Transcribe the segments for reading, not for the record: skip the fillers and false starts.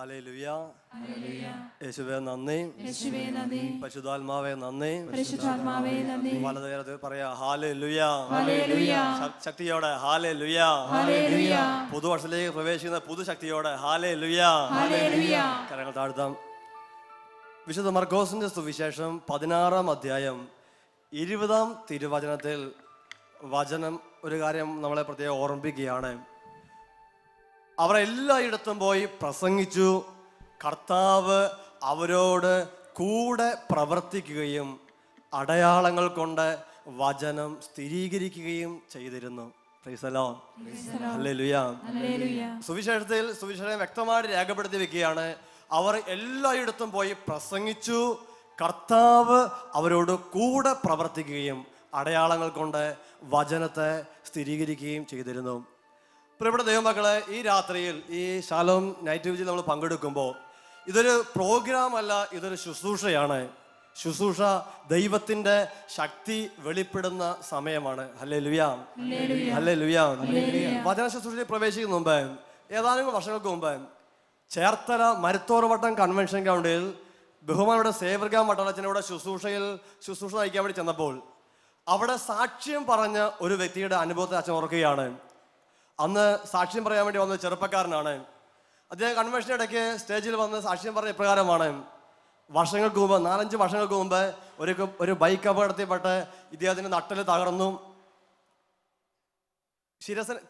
Hallelujah. യേശുവേ നന്ദി. പരിശുദ്ധാത്മാവേ നന്ദി. വലതുകരത്തിൽ പറയാ ഹല്ലേലൂയ. ശക്തിയോടെ ഹല്ലേലൂയ. പുതുവർഷത്തിലേക്ക് പ്രവേശിക്കുന്ന പുതുശക്തിയോടെ ഹല്ലേലൂയ. കരങ്ങൾ താഴ്ത്താം. വിശുദ്ധ മർക്കോസിന്റെ സുവിശേഷം 16-ാം അധ്യായം 20-ാം തിരുവചനത്തിൽ വചനം ഒരു കാര്യം നമ്മളെ പ്രത്യേകം ഓർമ്മിപ്പിക്കുകയാണ്. അവർ എല്ലായിടത്തും പോയി പ്രസംഗിച്ചു, കർത്താവ് അവരോട് കൂടെ പ്രവർത്തിക്കുകയും അടയാളങ്ങൾ കൊണ്ട് വചനം സ്ഥിരീകരിക്കുകയും ചെയ്തിരുന്നു. Price the Lord. ഹല്ലേലൂയ. സുവിശേഷം വ്യക്തമായിട്ട് രേഖപ്പെടുത്തി വെക്കുകയാണ്. അവർ എല്ലായിടത്തും പോയി പ്രസംഗിച്ചു, കർത്താവ് അവരോട് കൂടെ പ്രവർത്തിക്കുകയും അടയാളങ്ങൾ കൊണ്ട് വചനത്തെ സ്ഥിരീകരിക്കുകയും ചെയ്തിരുന്നു. പ്രിയപ്പെട്ട ദൈവമക്കളെ, ഈ രാത്രിയിൽ ഈ ശാലോം നൈറ്റ് വിജിൽ നമ്മൾ പങ്കെടുക്കുമ്പോൾ ഇതൊരു പ്രോഗ്രാം അല്ല, ഇതൊരു ശുശ്രൂഷയാണ്. ശുശ്രൂഷ ദൈവത്തിന്റെ ശക്തി വെളിപ്പെടുന്ന സമയമാണ്. ഹല്ലേലൂയ. ഹല്ലേലൂയ. വചന ശുശ്രൂഷയിൽ പ്രവേശിക്കുന്ന മുമ്പ് ഏതാനും വർഷങ്ങൾക്ക് മുമ്പ് ചേർത്തല മരുത്തോർവട്ടം കൺവെൻഷൻ ഗ്രൗണ്ടിൽ ബഹുമാനയുടെ സേവർഗ മഠാളച്ചനോട് ശുശ്രൂഷ നയിക്കാൻ വേണ്ടി ചെന്നപ്പോൾ അവിടെ സാക്ഷ്യം പറഞ്ഞ ഒരു വ്യക്തിയുടെ അനുഭവത്തെ അച്ഛൻ ഓർക്കുകയാണ്. അന്ന് സാക്ഷ്യം പറയാൻ വേണ്ടി വന്ന ചെറുപ്പക്കാരനാണ്. അദ്ദേഹം കൺവെൻഷൻ ഇടയ്ക്ക് സ്റ്റേജിൽ വന്ന് സാക്ഷ്യം പറഞ്ഞ ഇപ്രകാരമാണ്: വർഷങ്ങൾക്ക് മുമ്പ് 4-5 വർഷങ്ങൾക്ക് മുമ്പ് ഒരു ബൈക്ക് അപകടത്തിൽപ്പെട്ട് ഇദ്ദേഹത്തിന്റെ നട്ടല് തകർന്നു.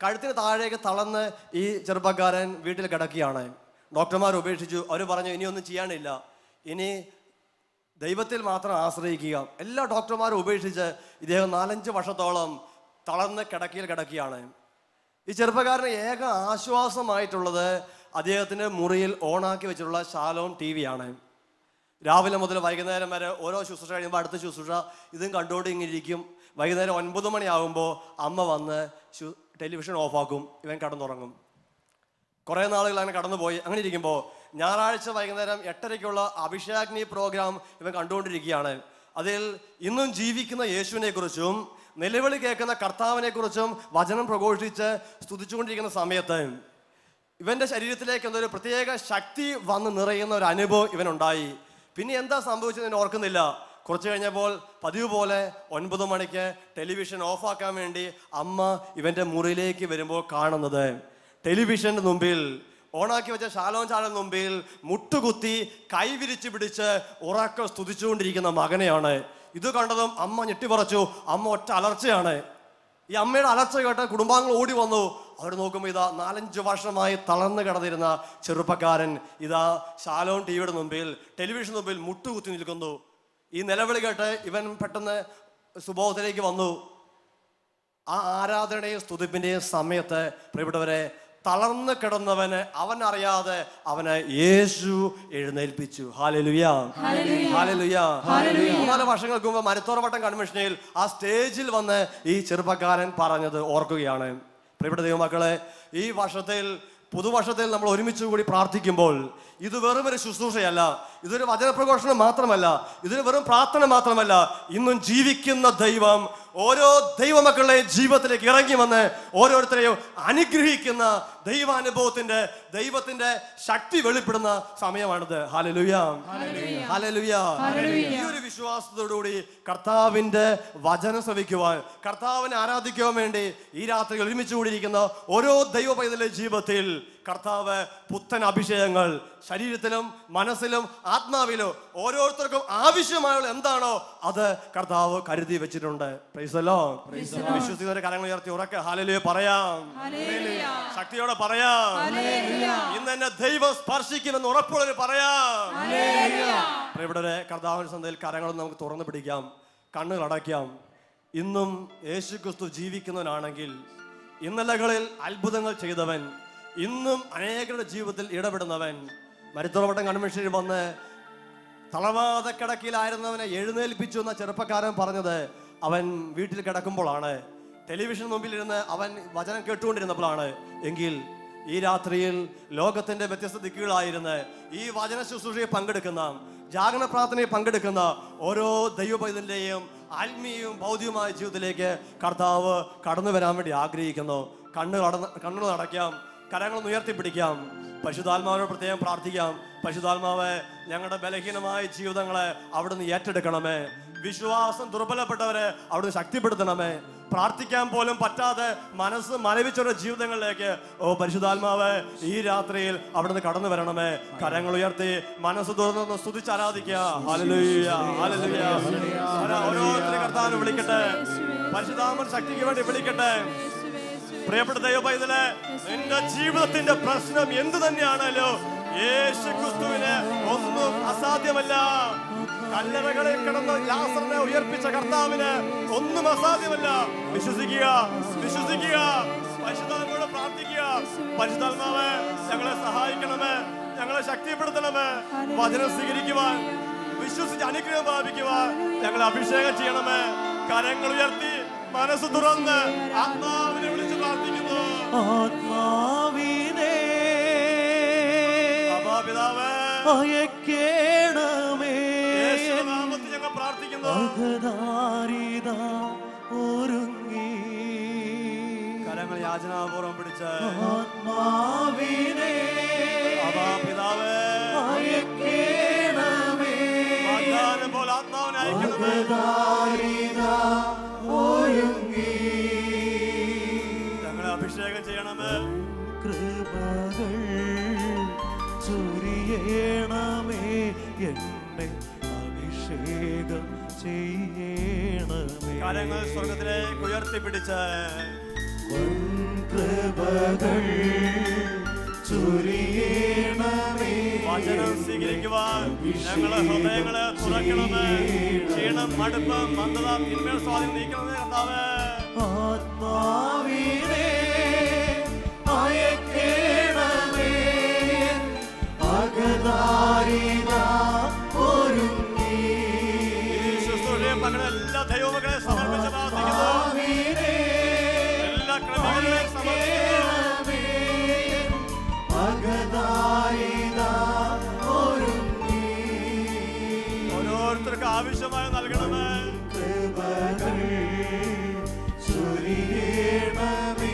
കഴുത്തിന് താഴേക്ക് തളർന്ന് ഈ ചെറുപ്പക്കാരൻ വീട്ടിൽ കിടക്കുകയാണ്. ഡോക്ടർമാർ ഉപേക്ഷിച്ചു. അവർ പറഞ്ഞു ഇനിയൊന്നും ചെയ്യാനില്ല, ഇനി ദൈവത്തിൽ മാത്രം ആശ്രയിക്കുക. എല്ലാ ഡോക്ടർമാരും ഉപേക്ഷിച്ച് ഇദ്ദേഹം 4-5 വർഷത്തോളം തളർന്ന് കിടക്കയിൽ കിടക്കുകയാണ്. ഈ ചെറുപ്പക്കാരന് ഏക ആശ്വാസമായിട്ടുള്ളത് അദ്ദേഹത്തിന്റെ മുറിയിൽ ഓണാക്കി വെച്ചിട്ടുള്ള ശാലോം TV ആണ്. രാവിലെ മുതൽ വൈകുന്നേരം വരെ ഓരോ ശുശ്രൂഷ കഴിയുമ്പോൾ അടുത്ത ശുശ്രൂഷ ഇതും കണ്ടുകൊണ്ട് ഇങ്ങനെ ഇരിക്കും. വൈകുന്നേരം 9 മണിയാകുമ്പോൾ അമ്മ വന്ന് ടെലിവിഷൻ ഓഫാക്കും, ഇവൻ കടന്നുറങ്ങും. കുറേ നാളുകൾ അങ്ങനെ കടന്നുപോയി. അങ്ങനെ ഇരിക്കുമ്പോൾ ഞായറാഴ്ച വൈകുന്നേരം 8:30-ക്കുള്ള അഭിഷേകാഗ്നി പ്രോഗ്രാം ഇവൻ കണ്ടുകൊണ്ടിരിക്കുകയാണ്. അതിൽ ഇന്നും ജീവിക്കുന്ന യേശുവിനെ കുറിച്ചും നിലവിളി കേൾക്കുന്ന കർത്താവിനെ കുറിച്ചും വചനം പ്രഘോഷിച്ച് സ്തുതിച്ചുകൊണ്ടിരിക്കുന്ന സമയത്ത് ഇവന്റെ ശരീരത്തിലേക്ക് എന്തൊരു പ്രത്യേക ശക്തി വന്ന് നിറയുന്ന ഒരു അനുഭവം ഇവനുണ്ടായി. പിന്നെ എന്താ സംഭവിച്ചതെന്ന് ഓർക്കുന്നില്ല. കുറച്ച് കഴിഞ്ഞപ്പോൾ പതിവ് പോലെ 9 മണിക്ക് ടെലിവിഷൻ ഓഫാക്കാൻ വേണ്ടി അമ്മ ഇവന്റെ മുറിയിലേക്ക് വരുമ്പോൾ കാണുന്നത് ടെലിവിഷന്റെ മുമ്പിൽ ഓണാക്കി വെച്ച ശാലോം ചാനൽ മുമ്പിൽ മുട്ടുകുത്തി കൈവിരിച്ച് പിടിച്ച് ഉറക്കം സ്തുതിച്ചുകൊണ്ടിരിക്കുന്ന മകനെയാണ്. ഇത് കണ്ടതും അമ്മ ഞെട്ടിപ്പറച്ചു. അമ്മ ഒറ്റ അലർച്ചയാണ്. ഈ അമ്മയുടെ അലർച്ച കേട്ട് കുടുംബാംഗങ്ങൾ ഓടി വന്നു. അവർ നോക്കുമ്പോൾ ഇതാ 4-5 വർഷമായി തളർന്നു കിടന്നിരുന്ന ചെറുപ്പക്കാരൻ ഇതാ ശാലോം ടിവിയുടെ മുമ്പിൽ ടെലിവിഷൻ മുമ്പിൽ മുട്ടുകുത്തി നിൽക്കുന്നു. ഈ നിലവിളി കേട്ട് ഇവൻ പെട്ടെന്ന് സുബോധത്തിലേക്ക് വന്നു. ആ ആരാധനയുടെയും സ്തുതിപ്പിന്റെയും സമയത്ത് പ്രിയപ്പെട്ടവരെ, തളർന്നു കിടന്നവന് അവൻ അറിയാതെ അവനെ യേശു എഴുന്നേൽപ്പിച്ചു. ഹല്ലേലൂയ. ഹല്ലേലൂയ. 4 വർഷങ്ങൾക്ക് മുമ്പ് മരുത്തോർവട്ടം കൺവെൻഷനിൽ ആ സ്റ്റേജിൽ വന്ന് ഈ ചെറുപ്പക്കാരൻ പറഞ്ഞത് ഓർക്കുകയാണ്. പ്രിയപ്പെട്ട ദൈവമക്കളെ, ഈ പുതുവർഷത്തിൽ നമ്മൾ ഒരുമിച്ച് കൂടി പ്രാർത്ഥിക്കുമ്പോൾ ഇത് വെറും ഒരു ശുശ്രൂഷയല്ല, ഇതൊരു വചനപ്രഘോഷണം മാത്രമല്ല, ഇതൊരു വെറും പ്രാർത്ഥന മാത്രമല്ല. ഇന്നും ജീവിക്കുന്ന ദൈവം ഓരോ ദൈവമക്കളുടെയും ജീവിതത്തിലേക്ക് ഇറങ്ങി വന്ന് ഓരോരുത്തരെയും അനുഗ്രഹിക്കുന്ന ദൈവത്തിന്റെ ശക്തി വെളിപ്പെടുന്ന സമയമാണിത്. ഹല്ലേലൂയ. ഹല്ലേലൂയ. ഈ ഒരു വിശ്വാസത്തോടുകൂടി കർത്താവിന്റെ വചനം ശ്രവിക്കുവാൻ, കർത്താവിനെ ആരാധിക്കുവാൻ വേണ്ടി ഈ രാത്രി ഒരുമിച്ച് കൂടിയിരിക്കുന്ന ഓരോ ദൈവ പൈതലിന്റെ ജീവിതത്തിൽ കർത്താവ് പുത്തൻ അഭിഷേകങ്ങൾ ശരീരത്തിലും മനസ്സിലും ആത്മാവിലും ഓരോരുത്തർക്കും ആവശ്യമായുള്ള എന്താണോ അത് കർത്താവ് കരുതി വെച്ചിട്ടുണ്ട്. Price the Lord. വിശ്വസിക്കുന്നവരെ കരങ്ങൾ ഉയർത്തി ഉറക്കെ ഹല്ലേലൂയ പറയാം. ശക്തിയോടെ പറയാം. ഇന്ന് എന്നെ ദൈവം സ്പർശിക്കുമെന്ന് ഉറപ്പുള്ളവർ പറയാം. പ്രിയപ്പെട്ടവരെ, കർത്താവിന്റെ സന്നിധിയിൽ കരങ്ങൾ നമുക്ക് തുറന്നു പിടിക്കാം, കണ്ണുകൾ അടയ്ക്കാം. ഇന്നും യേശു ക്രിസ്തു ജീവിക്കുന്നവനാണെങ്കിൽ, ഇന്നലകളിൽ അത്ഭുതങ്ങൾ ചെയ്തവൻ, ഇന്നും അനേകരുടെ ജീവിതത്തിൽ ഇടപെടുന്നവൻ, മരുത്തോർവട്ടം കൺവെൻഷനിൽ വന്ന് തളർവാദ കിടക്കയിലായിരുന്നവനെ എഴുന്നേൽപ്പിച്ചു എന്ന ചെറുപ്പക്കാരൻ പറഞ്ഞത് അവൻ വീട്ടിൽ കിടക്കുമ്പോഴാണ്, ടെലിവിഷൻ മുമ്പിലിരുന്ന് അവൻ വചനം കേട്ടുകൊണ്ടിരുന്നപ്പോഴാണ്. എങ്കിൽ ഈ രാത്രിയിൽ ലോകത്തിന്റെ വ്യത്യസ്ത ദിക്കുകളായിരുന്ന് ഈ വചന ശുശ്രൂഷയിൽ പങ്കെടുക്കുന്ന, ജാഗരണ പ്രാർത്ഥനയിൽ പങ്കെടുക്കുന്ന ഓരോ ദൈവപൈതലിന്റെയും ആത്മീയവും ഭൗതികമായ ജീവിതത്തിലേക്ക് കർത്താവ് കടന്നു വരാൻ വേണ്ടി ആഗ്രഹിക്കുന്നു. കണ്ണുകൾ അടയ്ക്കാം, കരങ്ങളൊന്ന് ഉയർത്തിപ്പിടിക്കാം. പരിശുദ്ധാത്മാവിനോട് പ്രത്യേകം പ്രാർത്ഥിക്കാം. പരിശുദ്ധാത്മാവെ, ഞങ്ങളുടെ ബലഹീനമായ ജീവിതങ്ങളെ അവിടുന്ന് ഏറ്റെടുക്കണമേ. വിശ്വാസം ദുർബലപ്പെട്ടവരെ അവിടുന്ന് ശക്തിപ്പെടുത്തണമേ. പ്രാർത്ഥിക്കാൻ പോലും പറ്റാതെ മനസ്സ് മരവിച്ചൊരു ജീവിതങ്ങളിലേക്ക് പരിശുദ്ധാത്മാവ് ഈ രാത്രിയിൽ അവിടുന്ന് കടന്നു വരണമേ. കരങ്ങൾ ഉയർത്തി മനസ്സ് തുറന്നൊന്ന് സ്തുതിച്ച് ആരാധിക്കുക. Hallelujah, hallelujah. ഓരോരുത്തരും കർത്താവിനെ വിളിക്കട്ടെ. പരിശുദ്ധാത്മാവിന്റെ ശക്തിക്ക് വേണ്ടി വിളിക്കട്ടെ. പ്രിയപ്പെട്ട ദൈവപൈതലേ, നിന്റെ ജീവിതത്തിന്റെ പ്രശ്നം എന്ത് തന്നെയാണല്ലോ, യേശു ക്രിസ്തുവിന് ഒന്നും അസാധ്യമല്ല. കല്ലറകളിൽ കിടന്ന് ലാസറിനെ ഉയർപ്പിച്ച കർത്താവിന് ഒന്നും അസാധ്യമല്ല. വിശ്വസിക്കുക, വിശ്വസിക്കുക. പരിശുദ്ധാത്മാവോട് പ്രാർത്ഥിക്കുക. പരിശുദ്ധാത്മാവേ, ഞങ്ങളെ സഹായിക്കണമേ, ഞങ്ങളെ ശക്തിപ്പെടുത്തണമേ. വചനം സ്വീകരിക്കുവാൻ, വിശ്വസിച്ച് അനുഗ്രഹം പ്രാപിക്കുവാൻ ഞങ്ങളെ അഭിഷേകം ചെയ്യണമേ. കരങ്ങൾ ഉയർത്തി മനസ്സ് തുറന്ന് ആത്മാവിനെ വിളിച്ച് പ്രാർത്ഥിക്കുന്നു. ആത്മാവിനെ പിതാവേ, അയക്കേണമേ. യേശുനാമത്തിൽ ഞങ്ങൾ പ്രാർത്ഥിക്കുന്നു. ഒരുങ്ങി കരങ്ങൾ യാചനാപൂർവം പിടിച്ച് ആത്മാവിനെ പിതാവേ, അയക്കേണമേ. വാഗ്ദാനം പോലെ ആത്മാവിനെ അയക്കണമേ. ഒരുങ്ങി ഞങ്ങളെ അഭിഷേകം ചെയ്യണമേ. കൃപകൾ ചൊരിയണമേ. എന്നെ അഭിഷേകം ചെയ്യണമേ. കരങ്ങൾ സ്വർഗത്തിലേക്ക് ഉയർത്തിപ്പിടിച്ച് കൃപകൾ ചൊരിയണമേ. വചനം സ്വീകരിക്കുവാൻ ഞങ്ങളെ ഹൃദയങ്ങളെ തുറക്കണമേ. ക്ഷീണം, മടുപ്പ്, മന്ദത, തിന്മയുടെ സ്വാധീനം നീക്കണമേ കർത്താവേ. ആത്മാവിനെ അയക്കേണമേ. ഒരുങ്ങി ശുശ്രൂഷയും പകരം എല്ലാ ദൈവമക്കളെ സമർപ്പിച്ച് പ്രാർത്ഥിക്കുന്നു. എല്ലാ ക്രമങ്ങളെയും സമർപ്പിക്കുന്നു. ഓരോരുത്തർക്ക് ആവശ്യമായി നൽകണമേ. കൃപകൾ ചൊരിയണമേ.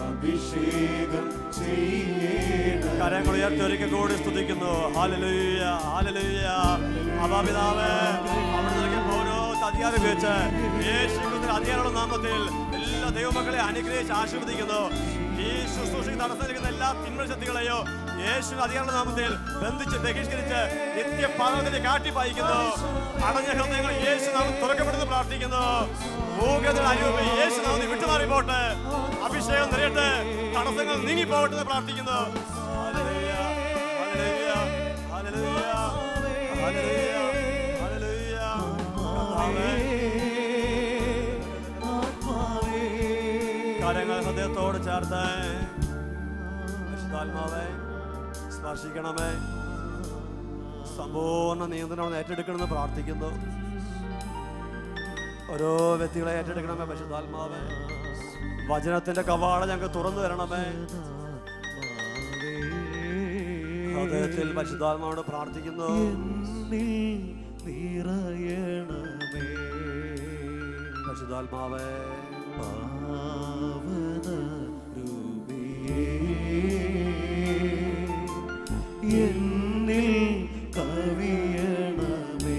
അഭിഷേകം ചെയ്യണമേ. കരങ്ങൾ ഉയർത്തി ഒരിക്കൽ കൂടി സ്തുതിക്കുന്നു. Hallelujah, hallelujah. അപാപിതാവേ, അവിടുന്ന് നൽകിയ ഓരോ അധികാരം ഉപയോഗിച്ച് യേശുവിന്റെ അധികാരമുള്ള നാമത്തിൽ എല്ലാ ദൈവമക്കളെ അനുഗ്രഹിച്ച് ആശീർവദിക്കുന്നു. ഈ ശുശ്രൂഷയ്ക്ക് തടസ്സം നിൽക്കുന്ന എല്ലാ തിന്മ ശക്തികളെയോ യേശുവിന്റെ അധികാരമുള്ള നാമത്തിൽ ബന്ധിച്ച് ബഹിഷ്കരിച്ച് നിത്യപാപത്തിന്റെ കാട്ടിപ്പായിക്കുന്നു. അടഞ്ഞ ഹൃദയങ്ങൾ യേശു നാമം തുറക്കപ്പെടുന്നു പ്രാർത്ഥിക്കുന്നു. യേശു നാമത്തിൽ വിട്ടുമാറി പോട്ടെ. അഭിഷേകം നിറയട്ടെ. തടസ്സങ്ങൾ നീങ്ങിപ്പോകട്ടെ എന്ന് പ്രാർത്ഥിക്കുന്നു. ഹല്ലേലൂയ, ഹല്ലേലൂയ, ഹല്ലേലൂയ, ഹല്ലേലൂയ, ഹല്ലേലൂയ. കാര്യങ്ങൾ ഹൃദയത്തോട് ചേർത്ത് പരിശുദ്ധാത്മാവേ സ്പർശിക്കണമേ. സമ്പൂർണ്ണ നിയന്ത്രണം ഏറ്റെടുക്കണമെന്ന് പ്രാർത്ഥിക്കുന്നു. ഓരോ വ്യക്തികളെ ഏറ്റെടുക്കണമേ പരിശുദ്ധാത്മാവേ. വചനത്തിന്റെ കവാടം ഞങ്ങൾക്ക് തുറന്നു തരണമേ. ഹൃദയത്തിൽ പരിശുദ്ധാത്മാവോട് പ്രാർത്ഥിക്കുന്നു. പരിശുദ്ധാത്മാവേ, എന്നിൽ കവിയണമേ.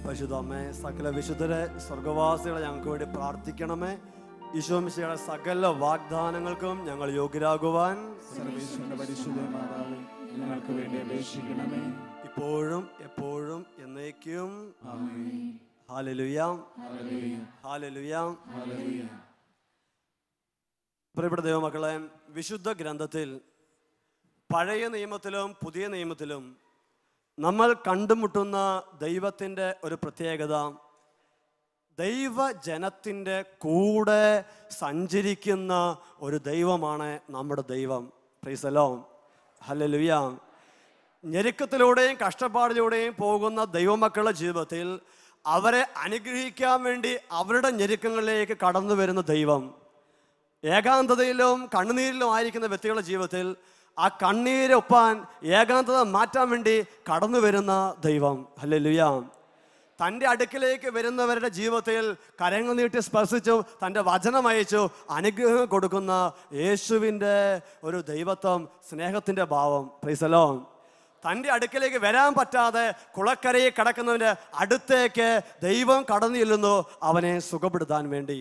പരിശുദ്ധമേ, സകല വിശുദ്ധരെ സ്വർഗവാസികളെ ഞങ്ങൾക്ക് വേണ്ടി പ്രാർത്ഥിക്കണമേ. ഈശോ മിശിഹായുടെ സകല വാഗ്ദാനങ്ങൾക്കും ഞങ്ങൾ യോഗ്യരാകുവാൻ സർവ്വേശ്വരന്റെ പരിശുദ്ധ മാതാവേ, ഞങ്ങൾക്ക് വേണ്ടി അപേക്ഷിക്കണമേ. ഇപ്പോഴും എപ്പോഴും എന്നേക്കും. ആമേൻ. ഹല്ലേലൂയ, ഹല്ലേലൂയ, ഹല്ലേലൂയ. ഹല്ലേലൂയ. പ്രിയപ്പെട്ട ദൈവമക്കളെ, വിശുദ്ധ ഗ്രന്ഥത്തിൽ പഴയ നിയമത്തിലും പുതിയ നിയമത്തിലും നമ്മൾ കണ്ടുമുട്ടുന്ന ദൈവത്തിൻ്റെ ഒരു പ്രത്യേകത, ദൈവജനത്തിൻ്റെ കൂടെ സഞ്ചരിക്കുന്ന ഒരു ദൈവമാണ് നമ്മുടെ ദൈവം. പ്രൈസ് ദി ലോർഡ്, ഹല്ലേലൂയ. ഞെരുക്കത്തിലൂടെയും കഷ്ടപ്പാടിലൂടെയും പോകുന്ന ദൈവമക്കളുടെ ജീവിതത്തിൽ അവരെ അനുഗ്രഹിക്കാൻ വേണ്ടി അവരുടെ ഞെരുക്കങ്ങളിലേക്ക് കടന്നു വരുന്ന ദൈവം, ഏകാന്തതയിലും കണ്ണുനീരിലും ആയിരിക്കുന്ന വ്യക്തികളുടെ ജീവിതത്തിൽ ആ കണ്ണീരൊപ്പാൻ ഏകാന്തത മാറ്റാൻ വേണ്ടി കടന്നു വരുന്ന ദൈവം. ഹല്ലേലൂയ. തൻ്റെ അടുക്കിലേക്ക് വരുന്നവരുടെ ജീവിതത്തിൽ കരങ്ങൾ നീട്ടി സ്പർശിച്ചു, തൻ്റെ വചനം അയച്ചു അനുഗ്രഹം കൊടുക്കുന്ന യേശുവിൻ്റെ ഒരു ദൈവത്വം, സ്നേഹത്തിൻ്റെ ഭാവം. Price the Lord. തൻ്റെ അടുക്കിലേക്ക് വരാൻ പറ്റാതെ കുളക്കരയിൽ കിടക്കുന്നവൻ്റെ അടുത്തേക്ക് ദൈവം കടന്നു ചെല്ലുന്നു അവനെ സുഖപ്പെടുത്താൻ വേണ്ടി.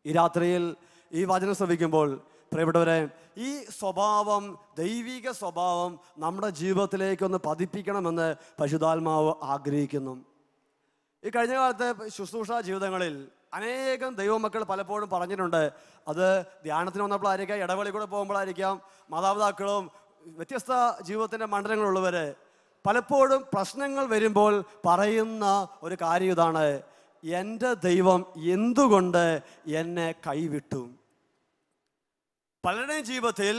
ഈ രാത്രിയിൽ ഈ വചനം ശ്രവിക്കുമ്പോൾ പ്രിയപ്പെട്ടവരെ, ഈ സ്വഭാവം, ദൈവിക സ്വഭാവം നമ്മുടെ ജീവിതത്തിലേക്കൊന്ന് പതിപ്പിക്കണമെന്ന് പരിശുദ്ധാത്മാവ് ആഗ്രഹിക്കുന്നു. ഈ കഴിഞ്ഞ കാലത്തെ ശുശ്രൂഷ ജീവിതങ്ങളിൽ അനേകം ദൈവമക്കൾ പലപ്പോഴും പറഞ്ഞിട്ടുണ്ട്. അത് ധ്യാനത്തിന് വന്നപ്പോഴായിരിക്കാം, ഇടവേളയിൽ കൂടെ പോകുമ്പോഴായിരിക്കാം, മാതാപിതാക്കളും വ്യത്യസ്ത ജീവിതത്തിൻ്റെ മണ്ഡലങ്ങളുള്ളവർ പലപ്പോഴും പ്രശ്നങ്ങൾ വരുമ്പോൾ പറയുന്ന ഒരു കാര്യം ഇതാണ്: എൻ്റെ ദൈവം എന്തുകൊണ്ട് എന്നെ കൈവിട്ടു? പലരുടെയും ജീവിതത്തിൽ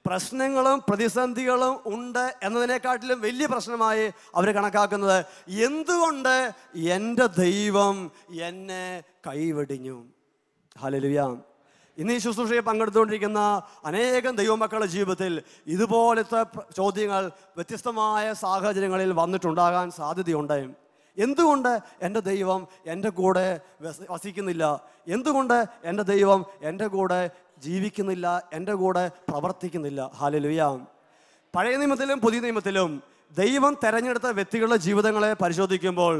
പ്രശ്നങ്ങളും പ്രതിസന്ധികളും ഉണ്ട് എന്നതിനെക്കാട്ടിലും വലിയ പ്രശ്നമായി അവർ കണക്കാക്കുന്നത് എന്തുകൊണ്ട് എൻ്റെ ദൈവം എന്നെ കൈവെടിഞ്ഞു. ഹല്ലേലൂയ. ഇന്ന് ഈ ശുശ്രൂഷയെ പങ്കെടുത്തുകൊണ്ടിരിക്കുന്ന അനേകം ദൈവമക്കളുടെ ജീവിതത്തിൽ ഇതുപോലത്തെ ചോദ്യങ്ങൾ വ്യത്യസ്തമായ സാഹചര്യങ്ങളിൽ വന്നിട്ടുണ്ടാകാൻ സാധ്യതയുണ്ട്. എന്തുകൊണ്ട് എൻ്റെ ദൈവം എൻ്റെ കൂടെ വസിക്കുന്നില്ല? എന്തുകൊണ്ട് എൻ്റെ ദൈവം എൻ്റെ കൂടെ ജീവിക്കുന്നില്ല, എൻ്റെ കൂടെ പ്രവർത്തിക്കുന്നില്ല? ഹല്ലേലൂയ. പഴയ നിയമത്തിലും പുതിയ നിയമത്തിലും ദൈവം തെരഞ്ഞെടുത്ത വ്യക്തികളുടെ ജീവിതങ്ങളെ പരിശോധിക്കുമ്പോൾ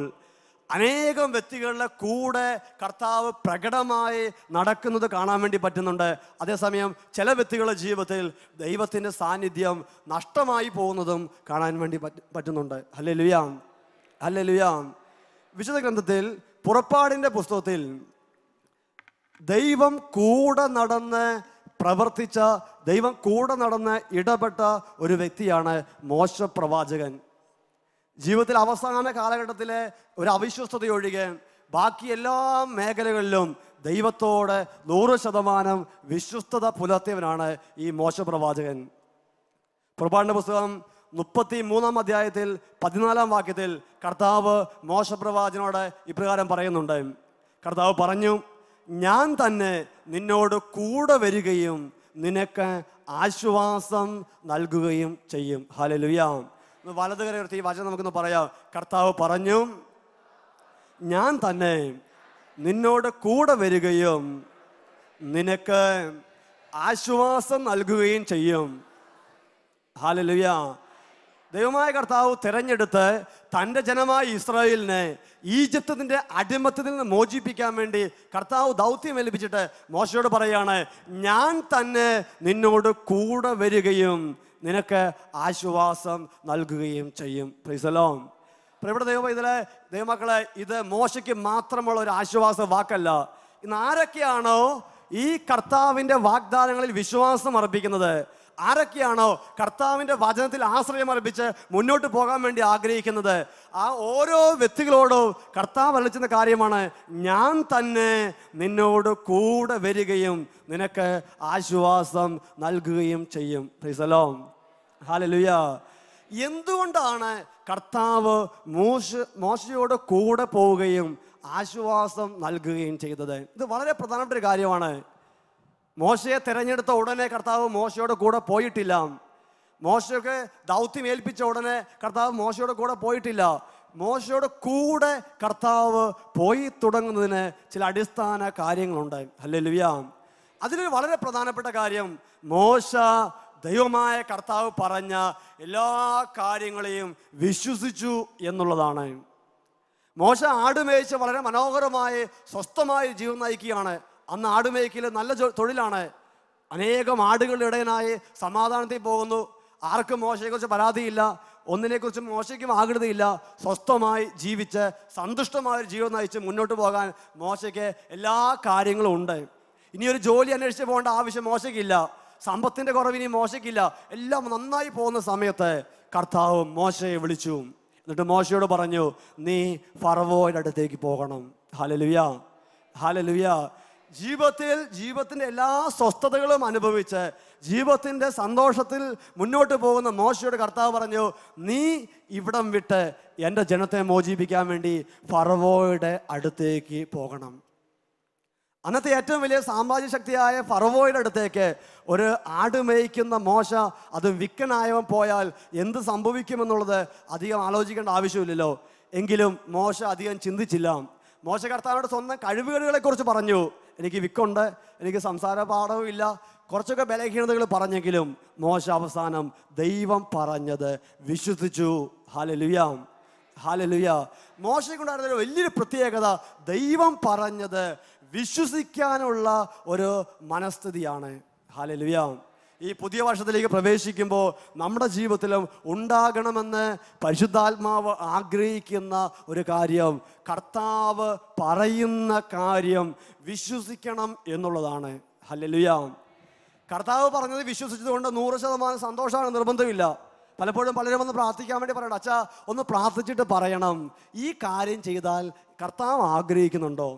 അനേകം വ്യക്തികളുടെ കൂടെ കർത്താവ് പ്രകടമായി നടക്കുന്നത് കാണാൻ വേണ്ടി പറ്റുന്നുണ്ട്. അതേസമയം ചില വ്യക്തികളുടെ ജീവിതത്തിൽ ദൈവത്തിൻ്റെ സാന്നിധ്യം നഷ്ടമായി പോകുന്നതും കാണാൻ വേണ്ടി പറ്റുന്നുണ്ട്. Hallelujah, hallelujah. വിശുദ്ധ ഗ്രന്ഥത്തിൽ പുറപ്പാടിൻ്റെ പുസ്തകത്തിൽ ദൈവം കൂടെ നടന്ന് പ്രവർത്തിച്ച, ദൈവം കൂടെ നടന്ന് ഇടപെട്ട ഒരു വ്യക്തിയാണ് മോശ പ്രവാചകൻ. ജീവിതത്തിൽ അവസാന കാലഘട്ടത്തിലെ ഒരു അവിശ്വസ്തതയൊഴികെ ബാക്കി എല്ലാ മേഖലകളിലും ദൈവത്തോട് 100% വിശ്വസ്തത പുലർത്തിയവനാണ് ഈ മോശ പ്രവാചകൻ. പുറപ്പാടിൻ്റെ പുസ്തകം 33-ാം അധ്യായത്തിൽ 14-ാം വാക്യത്തിൽ കർത്താവ് മോശ പ്രവാചകനോട് ഇപ്രകാരം പറയുന്നുണ്ട്. കർത്താവ് പറഞ്ഞു, ഞാൻ തന്നെ നിന്നോട് കൂടെ വരികയും നിനക്ക് ആശ്വാസം നൽകുകയും ചെയ്യും. ഹല്ലേലൂയ. വലതുകര ഉയർത്തി ഈ വചനം നമുക്കൊന്ന് പറയാം. കർത്താവ് പറഞ്ഞു, ഞാൻ തന്നെ നിന്നോട് കൂടെ വരികയും നിനക്ക് ആശ്വാസം നൽകുകയും ചെയ്യും. ഹല്ലേലൂയ. ദൈവമായ കർത്താവ് തിരഞ്ഞെടുത്ത് തൻ്റെ ജനമായ ഇസ്രായേലിനെ ഈജിപ്തിൻ്റെ അടിമത്തത്തിൽ നിന്ന് മോചിപ്പിക്കാൻ വേണ്ടി കർത്താവ് ദൗത്യം ഏൽപ്പിച്ചിട്ട് മോശയോട് പറയാണ്, ഞാൻ തന്നെ നിന്നോട് കൂടെ വരികയും നിനക്ക് ആശ്വാസം നൽകുകയും ചെയ്യും. Price the Lord. പ്രിയപ്പെട്ട ദൈവമക്കളെ, ഇത് മോശയ്ക്ക് മാത്രമുള്ള ഒരു ആശ്വാസ വാക്കല്ല. ഇന്ന് ആരൊക്കെയാണോ ഈ കർത്താവിൻ്റെ വാഗ്ദാനങ്ങളിൽ വിശ്വാസം അർപ്പിക്കുന്നത്, ആരൊക്കെയാണോ കർത്താവിൻ്റെ വചനത്തിൽ ആശ്രയം അർപ്പിച്ച് മുന്നോട്ട് പോകാൻ വേണ്ടി ആഗ്രഹിക്കുന്നത്, ആ ഓരോ വ്യക്തികളോടും കർത്താവ് അറിയിക്കുന്ന കാര്യമാണ്, ഞാൻ തന്നെ നിന്നോട് കൂടെ വരികയും നിനക്ക് ആശ്വാസം നൽകുകയും ചെയ്യും. Price the Lord. ഹല്ലേലൂയ. എന്തുകൊണ്ടാണ് കർത്താവ് മോശയോട് കൂടെ പോവുകയും ആശ്വാസം നൽകുകയും ചെയ്തത്? ഇത് വളരെ പ്രധാനപ്പെട്ട ഒരു കാര്യമാണ്. മോശയെ തിരഞ്ഞെടുത്ത ഉടനെ കർത്താവ് മോശയോട് കൂടെ പോയിട്ടില്ല. മോശയ്ക്ക് ദൗത്യം ഏൽപ്പിച്ച ഉടനെ കർത്താവ് മോശയോട് കൂടെ പോയിട്ടില്ല. മോശയോട് കൂടെ കർത്താവ് പോയി തുടങ്ങുന്നതിന് ചില അടിസ്ഥാന കാര്യങ്ങളുണ്ട്. ഹല്ലേലൂയ. അതിലൊരു വളരെ പ്രധാനപ്പെട്ട കാര്യം, മോശ ദൈവമായ കർത്താവ് പറഞ്ഞ എല്ലാ കാര്യങ്ങളെയും വിശ്വസിച്ചു എന്നുള്ളതാണ്. മോശ ആടുമേയിച്ച് വളരെ മനോഹരമായി സ്വസ്ഥമായ ജീവൻ നയിക്കുകയാണ്. അന്ന് ആടുമേയ്ക്കൽ നല്ല തൊഴിലാണ്. അനേകം ആടുകളുടെ ഇടയനായി സമാധാനത്തിൽ പോകുന്നു. ആർക്കും മോശയെക്കുറിച്ച് പരാതിയില്ല, ഒന്നിനെക്കുറിച്ചും മോശയ്ക്കും ആകൃതിയില്ല. സ്വസ്ഥമായി ജീവിച്ച് സന്തുഷ്ടമായ ജീവിതം നയിച്ച് മുന്നോട്ട് പോകാൻ മോശയ്ക്ക് എല്ലാ കാര്യങ്ങളും ഉണ്ട്. ഇനിയൊരു ജോലി അന്വേഷിച്ച് പോകേണ്ട ആവശ്യം മോശയ്ക്കില്ല. സമ്പത്തിൻ്റെ കുറവിനി മോശയ്ക്കില്ല. എല്ലാം നന്നായി പോകുന്ന സമയത്ത് കർത്താവ് മോശയെ വിളിച്ചു. എന്നിട്ട് മോശയോട് പറഞ്ഞു, നീ ഫറവോയുടെ അടുത്തേക്ക് പോകണം. Hallelujah, hallelujah. ജീവിതത്തിൻ്റെ എല്ലാ സ്വസ്ഥതകളും അനുഭവിച്ച് ജീവിതത്തിൻ്റെ സന്തോഷത്തിൽ മുന്നോട്ട് പോകുന്ന മോശയോട് കർത്താവ് പറഞ്ഞു, നീ ഇവിടം വിട്ട് എൻ്റെ ജനത്തെ മോചിപ്പിക്കാൻ വേണ്ടി ഫറവോയുടെ അടുത്തേക്ക് പോകണം. അന്നത്തെ ഏറ്റവും വലിയ സാമ്രാജ്യ ശക്തിയായ ഫറവോയുടെ അടുത്തേക്ക് ഒരു ആട് മേയ്ക്കുന്ന മോശ, അത് വിക്കനായവൻ പോയാൽ എന്ത് സംഭവിക്കുമെന്നുള്ളത് അധികം ആലോചിക്കേണ്ട ആവശ്യമില്ലല്ലോ. എങ്കിലും മോശ അധികം ചിന്തിച്ചില്ല. മോശ കർത്താവിനോട് സ്വന്തം കഴിവുകളെ കുറിച്ച് പറഞ്ഞു. എനിക്ക് വിക്കുണ്ട്, എനിക്ക് സംസാര പാഠവും ഇല്ല, കുറച്ചൊക്കെ ബലഹീനതകൾ പറഞ്ഞെങ്കിലും മോശ അവസാനം ദൈവം പറഞ്ഞത് വിശ്വസിച്ചു. Hallelujah, hallelujah. മോശയ്ക്കുണ്ടായിരുന്ന വലിയൊരു പ്രത്യേകത ദൈവം പറഞ്ഞത് വിശ്വസിക്കാനുള്ള ഒരു മനസ്ഥിതിയാണ്. ഹല്ലേലൂയ. ഈ പുതിയ വർഷത്തിലേക്ക് പ്രവേശിക്കുമ്പോൾ നമ്മുടെ ജീവിതത്തിലും ഉണ്ടാകണമെന്ന് പരിശുദ്ധാത്മാവ് ആഗ്രഹിക്കുന്ന ഒരു കാര്യം, കർത്താവ് പറയുന്ന കാര്യം വിശ്വസിക്കണം എന്നുള്ളതാണ്. ഹല്ലേലൂയ. കർത്താവ് പറഞ്ഞത് വിശ്വസിച്ചതുകൊണ്ട് 100% സന്തോഷമാണ് നിർബന്ധമില്ല. പലപ്പോഴും പലരും ഒന്ന് പ്രാർത്ഥിക്കാൻ വേണ്ടി പറയണം, അച്ഛാ ഒന്ന് പ്രാർത്ഥിച്ചിട്ട് പറയണം ഈ കാര്യം ചെയ്താൽ കർത്താവ് ആഗ്രഹിക്കുന്നുണ്ടോ.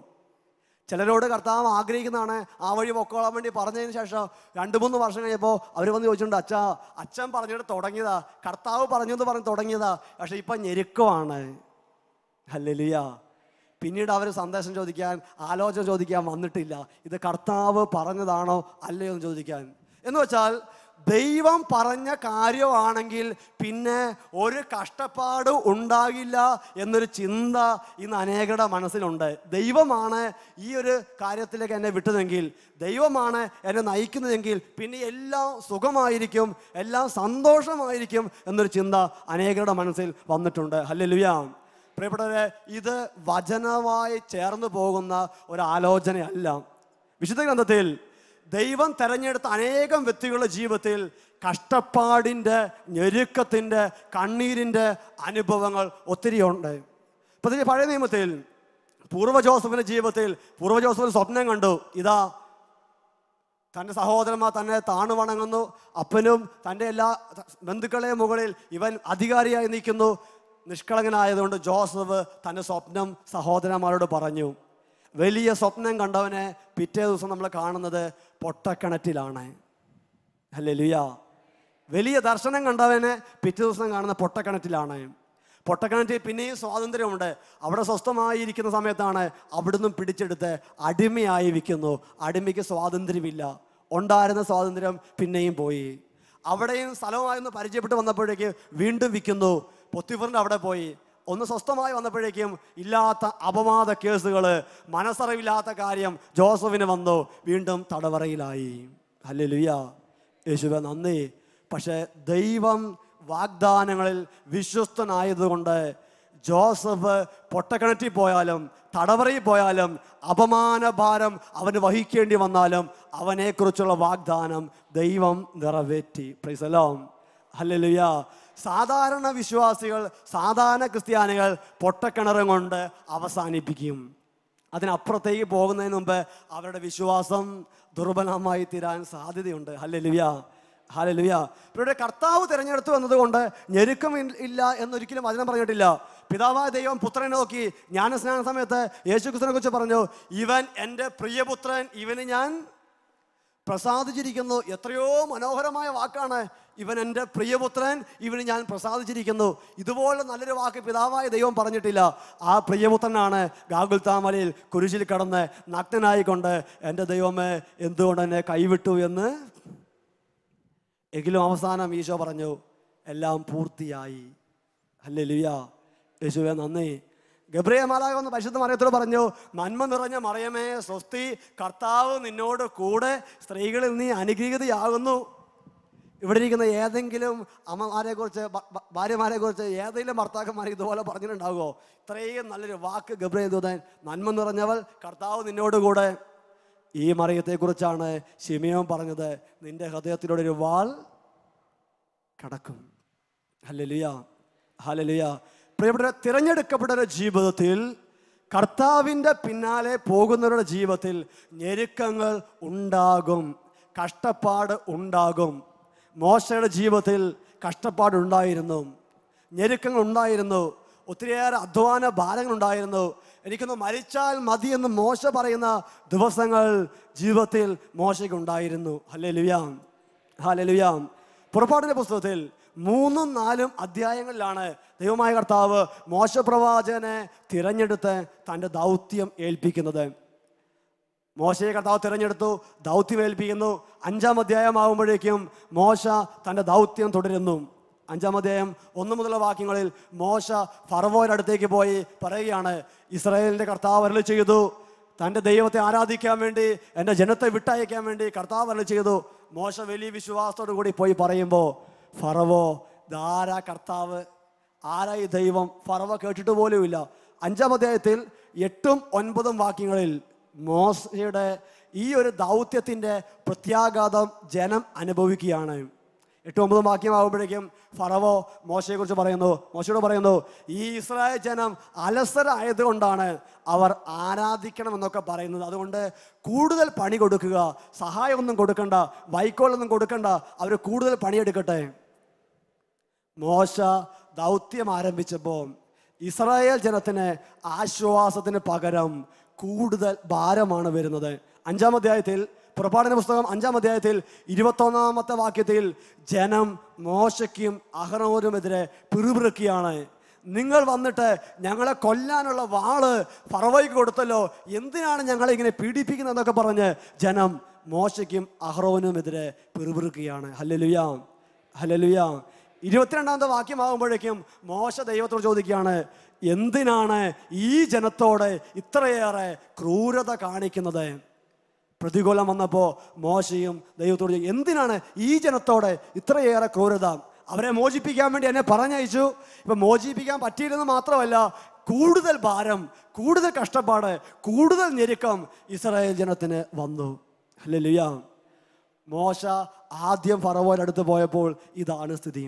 ചിലരോട് കർത്താവ് ആഗ്രഹിക്കുന്നതാണ് ആ വഴി പൊക്കോളാൻ വേണ്ടി പറഞ്ഞതിന് ശേഷം 2-3 വർഷം കഴിഞ്ഞപ്പോൾ അവർ വന്ന് ചോദിച്ചിട്ടുണ്ട്, അച്ഛൻ പറഞ്ഞിട്ട് തുടങ്ങിയതാ, കർത്താവ് പറഞ്ഞെന്ന് പറഞ്ഞ് തുടങ്ങിയതാ, പക്ഷെ ഇപ്പം ഞെരുക്കമാണ്. ഹല്ലേലൂയ. പിന്നീട് അവർ സന്ദേശം ചോദിക്കാൻ, ആലോചന ചോദിക്കാൻ വന്നിട്ടില്ല, ഇത് കർത്താവ് പറഞ്ഞതാണോ അല്ലയോ എന്ന് ചോദിക്കാൻ. എന്ന് വെച്ചാൽ ദൈവം പറഞ്ഞ കാര്യമാണെങ്കിൽ പിന്നെ ഒരു കഷ്ടപ്പാട് ഉണ്ടാകില്ല എന്നൊരു ചിന്ത ഇന്ന് അനേകരുടെ മനസ്സിലുണ്ട്. ദൈവമാണ് ഈ ഒരു കാര്യത്തിലേക്ക് എന്നെ വിട്ടതെങ്കിൽ, ദൈവമാണ് എന്നെ നയിക്കുന്നതെങ്കിൽ പിന്നെ എല്ലാം സുഖമായിരിക്കും, എല്ലാം സന്തോഷമായിരിക്കും എന്നൊരു ചിന്ത അനേകരുടെ മനസ്സിൽ വന്നിട്ടുണ്ട്. ഹല്ലേലൂയ. പ്രിയപ്പെട്ടവരെ, ഇത് വചനമായി ചേർന്ന് പോകുന്ന ഒരു ആലോചനയല്ല. വിശുദ്ധ ഗ്രന്ഥത്തിൽ ദൈവം തെരഞ്ഞെടുത്ത അനേകം വ്യക്തികളുടെ ജീവിതത്തിൽ കഷ്ടപ്പാടിൻ്റെ, ഞെരുക്കത്തിൻ്റെ, കണ്ണീരിൻ്റെ അനുഭവങ്ങൾ ഒത്തിരിയുണ്ട്. പ്രത്യേകിച്ച് പഴയ നിയമത്തിൽ പൂർവ്വ ജോസഫിൻ്റെ ജീവിതത്തിൽ പൂർവ്വ ജോസഫ് സ്വപ്നം കണ്ടു, ഇതാ തൻ്റെ സഹോദരന്മാർ തന്നെ താണു വണങ്ങുന്നു, അപ്പനും തൻ്റെ എല്ലാ ബന്ധുക്കളെയും മുകളിൽ ഇവൻ അധികാരിയായി നിൽക്കുന്നു. നിഷ്കളങ്കനായതുകൊണ്ട് ജോസഫ് തൻ്റെ സ്വപ്നം സഹോദരന്മാരോട് പറഞ്ഞു. വലിയ സ്വപ്നം കണ്ടവനെ പിറ്റേ ദിവസം നമ്മൾ കാണുന്നത് പൊട്ടക്കിണറ്റിലാണ്. ഹല്ലേലൂയ. വലിയ ദർശനം കണ്ടവനെ പിറ്റേ ദിവസം കാണുന്ന പൊട്ടക്കിണറ്റിലാണ്. പൊട്ടക്കിണറ്റിൽ പിന്നെയും സ്വാതന്ത്ര്യമുണ്ട്. അവിടെ സ്വസ്ഥമായിരിക്കുന്ന സമയത്താണ് അവിടുന്ന് പിടിച്ചെടുത്ത് അടിമയായി വിൽക്കുന്നു. അടിമയ്ക്ക് സ്വാതന്ത്ര്യമില്ല, ഉണ്ടായിരുന്ന സ്വാതന്ത്ര്യം പിന്നെയും പോയി. അവിടെയും സ്ഥലമായൊന്ന് പരിചയപ്പെട്ട് വന്നപ്പോഴേക്ക് വീണ്ടും വിൽക്കുന്നു. പൊത്തിഫറിൻ്റെ അവിടെ പോയി ഒന്ന് സ്വസ്ഥമായി വന്നപ്പോഴേക്കും ഇല്ലാത്ത അപവാദ കേസുകൾ, മനസ്സറിവില്ലാത്ത കാര്യം ജോസഫിന് വന്നു, വീണ്ടും തടവറയിലായി. ഹല്ലേലൂയ, യേശുവേ നന്ദി. പക്ഷേ ദൈവം വാഗ്ദാനങ്ങളിൽ വിശ്വസ്തനായതുകൊണ്ട് ജോസഫ് പൊട്ടക്കിണറ്റിൽ പോയാലും തടവറയിൽ പോയാലും അപമാനഭാരം അവന് വഹിക്കേണ്ടി വന്നാലും അവനെക്കുറിച്ചുള്ള വാഗ്ദാനം ദൈവം നിറവേറ്റി. Price the Lord. ഹല്ലേലൂയ. സാധാരണ വിശ്വാസികൾ, സാധാരണ ക്രിസ്ത്യാനികൾ പൊട്ടക്കിണറും കൊണ്ട് അവസാനിപ്പിക്കും. അതിനപ്പുറത്തേക്ക് പോകുന്നതിന് മുമ്പ് അവരുടെ വിശ്വാസം ദുർബലമായി തീരാൻ സാധ്യതയുണ്ട്. Hallelujah, hallelujah. ഇവിടെ കർത്താവ് തിരഞ്ഞെടുത്തു എന്നതുകൊണ്ട് ഞെരുക്കം ഇല്ല എന്നൊരിക്കലും വചനം പറഞ്ഞിട്ടില്ല. പിതാവായ ദൈവം പുത്രനെ നോക്കി ജ്ഞാനസ്നാന സമയത്ത് യേശുക്രിസ്തുവിനെ കുറിച്ച് പറഞ്ഞു, ഇവൻ എൻ്റെ പ്രിയപുത്രൻ, ഇവന് ഞാൻ പ്രസാദിച്ചിരിക്കുന്നു. എത്രയോ മനോഹരമായ വാക്കാണ്, ഇവൻ എൻ്റെ പ്രിയപുത്രൻ, ഇവന് ഞാൻ പ്രസാദിച്ചിരിക്കുന്നു. ഇതുപോലെ നല്ലൊരു വാക്ക് പിതാവായ ദൈവം പറഞ്ഞിട്ടില്ല. ആ പ്രിയപുത്രനാണ് ഗാഗുൽത്താമലയിൽ കുരിശിൽ കടന്ന് നഗ്നനായിക്കൊണ്ട് എൻ്റെ ദൈവമേ എന്തുകൊണ്ട് എന്നെ കൈവിട്ടു എന്ന്. എങ്കിലും അവസാനം ഈശോ പറഞ്ഞു, എല്ലാം പൂർത്തിയായി. ഹല്ലേലൂയ, യേശുവേ നന്ദി. ഗബ്രിയേൽ മാലാഖ വന്ന് പരിശുദ്ധ മറിയത്തോട് പറഞ്ഞു, നന്മ നിറഞ്ഞ മറിയമേ സ്വസ്തി, കർത്താവ് നിന്നോട് കൂടെ, സ്ത്രീകളിൽ നീ അനുഗ്രഹീതയാകുന്നു. ഇവിടെ ഇരിക്കുന്ന ഏതെങ്കിലും അമ്മമാരെ കുറിച്ച്, ഭാര്യമാരെ കുറിച്ച് ഏതെങ്കിലും ഭർത്താക്കന്മാർ ഇതുപോലെ പറഞ്ഞിട്ടുണ്ടാകുമോ? ഇത്രയും നല്ലൊരു വാക്ക് ഗബ്രിയേൽ ദൂതൻ, നന്മ നിറഞ്ഞവൾ, കർത്താവ് നിന്നോട് കൂടെ. ഈ മറിയത്തെക്കുറിച്ചാണ് ശിമയോൻ പറഞ്ഞത്, നിന്റെ ഹൃദയത്തിലൂടെ ഒരു വാൾ കടക്കും. ഹല്ലേലൂയ, ഹല്ലേലൂയ. പ്രിയപ്പെട്ട തിരഞ്ഞെടുക്കപ്പെട്ടവരുടെ ജീവിതത്തിൽ, കർത്താവിൻ്റെ പിന്നാലെ പോകുന്നവരുടെ ജീവിതത്തിൽ ഞെരുക്കങ്ങൾ ഉണ്ടാകും, കഷ്ടപ്പാട് ഉണ്ടാകും. മോശയുടെ ജീവിതത്തിൽ കഷ്ടപ്പാടുണ്ടായിരുന്നു, ഞെരുക്കങ്ങൾ ഉണ്ടായിരുന്നു, ഒത്തിരിയേറെ അധ്വാന ഭാരങ്ങളുണ്ടായിരുന്നു. എനിക്കൊന്ന് മരിച്ചാൽ മതി എന്ന് മോശ പറയുന്ന ദിവസങ്ങൾ ജീവിതത്തിൽ മോശയ്ക്ക് ഉണ്ടായിരുന്നു. Hallelujah, hallelujah. പുറപ്പാടിൻ്റെ പുസ്തകത്തിൽ 3-4 അധ്യായങ്ങളിലാണ് ദൈവമായ കർത്താവ് മോശ പ്രവാചകനെ തിരഞ്ഞെടുത്ത് തൻ്റെ ദൗത്യം ഏൽപ്പിക്കുന്നത്. മോശയെ കർത്താവ് തിരഞ്ഞെടുത്തു, ദൗത്യം ഏൽപ്പിക്കുന്നു. 5-ാം അധ്യായമാകുമ്പോഴേക്കും മോശ തൻ്റെ ദൗത്യം തുടരുന്നു. 5-ാം അധ്യായം 1 മുതലുള്ള വാക്യങ്ങളിൽ മോശ ഫറവോയുടെ അടുത്തേക്ക് പോയി പറയുകയാണ്, ഇസ്രായേലിന്റെ കർത്താവ് അരുളി ചെയ്തു, തൻ്റെ ദൈവത്തെ ആരാധിക്കാൻ വേണ്ടി എൻ്റെ ജനത്തെ വിട്ടയക്കാൻ വേണ്ടി കർത്താവ് അരുളി ചെയ്തു. മോശ വലിയ വിശ്വാസത്തോടു കൂടി പോയി പറയുമ്പോൾ ഫറവോ, ഇതാരാ കർത്താവ്, ആരാ ഈ ദൈവം? ഫറവോ കേട്ടിട്ട് പോലുമില്ല. 5-ാം അധ്യായത്തിൽ 8ഉം 9ഉം വാക്യങ്ങളിൽ മോശയുടെ ഈ ഒരു ദൗത്യത്തിൻ്റെ പ്രത്യാഘാതം ജനം അനുഭവിക്കുകയാണ്. 8-9 വാക്യമാകുമ്പോഴേക്കും ഫറവോ മോശയെക്കുറിച്ച് പറയുന്നു, മോശയോട് പറയുന്നു, ഈ ഇസ്രായേൽ ജനം അലസരായതുകൊണ്ടാണ് അവർ ആരാധിക്കണമെന്നൊക്കെ പറയുന്നത്. അതുകൊണ്ട് കൂടുതൽ പണി കൊടുക്കുക, സഹായമൊന്നും കൊടുക്കണ്ട, വൈക്കോലൊന്നും കൊടുക്കണ്ട, അവർ കൂടുതൽ പണിയെടുക്കട്ടെ. മോശ ദൗത്യം ആരംഭിച്ചപ്പോൾ ഇസ്രായേൽ ജനത്തിന് ആശ്വാസത്തിന് പകരം കൂടുതൽ ഭാരമാണ് വരുന്നത്. 5-ാം അധ്യായത്തിൽ, പുറപ്പാടിന പുസ്തകം 5-ാം അധ്യായത്തിൽ 21-ാമത്തെ വാക്യത്തിൽ ജനം മോശയ്ക്കും അഹറോനുമെതിരെ പിറുപിറുക്കുകയാണ്. നിങ്ങൾ വന്നിട്ട് ഞങ്ങളെ കൊല്ലാനുള്ള വാള് ഫറവോയ്ക്ക് കൊടുത്തല്ലോ, എന്തിനാണ് ഞങ്ങളെ ഇങ്ങനെ പീഡിപ്പിക്കുന്നതെന്നൊക്കെ പറഞ്ഞ് ജനം മോശയ്ക്കും അഹറോനുമെതിരെ പിറുപിറുക്കുകയാണ്. Hallelujah, hallelujah. 22-ാമത്തെ വാക്യമാകുമ്പോഴേക്കും മോശ ദൈവത്തോട് ചോദിക്കുകയാണ്, എന്തിനാണ് ഈ ജനത്തോട് ഇത്രയേറെ ക്രൂരത കാണിക്കുന്നത്? പ്രതികൂലം വന്നപ്പോൾ മോശയും ദൈവത്തോട് എന്തിനാണ് ഈ ജനത്തോട് ഇത്രയേറെ ക്രൂരത? അവരെ മോചിപ്പിക്കാൻ വേണ്ടി എന്നെ പറഞ്ഞയച്ചു. ഇപ്പം മോചിപ്പിക്കാൻ പറ്റിയില്ലെന്ന് മാത്രമല്ല, കൂടുതൽ ഭാരം, കൂടുതൽ കഷ്ടപ്പാട്, കൂടുതൽ ഞെരുക്കം ഇസ്രായേൽ ജനത്തിന് വന്നു. ഹല്ലേലൂയ. മോശ ആദ്യം ഫറവോയുടെ അടുത്ത് പോയപ്പോൾ ഇതാണ് സ്ഥിതി.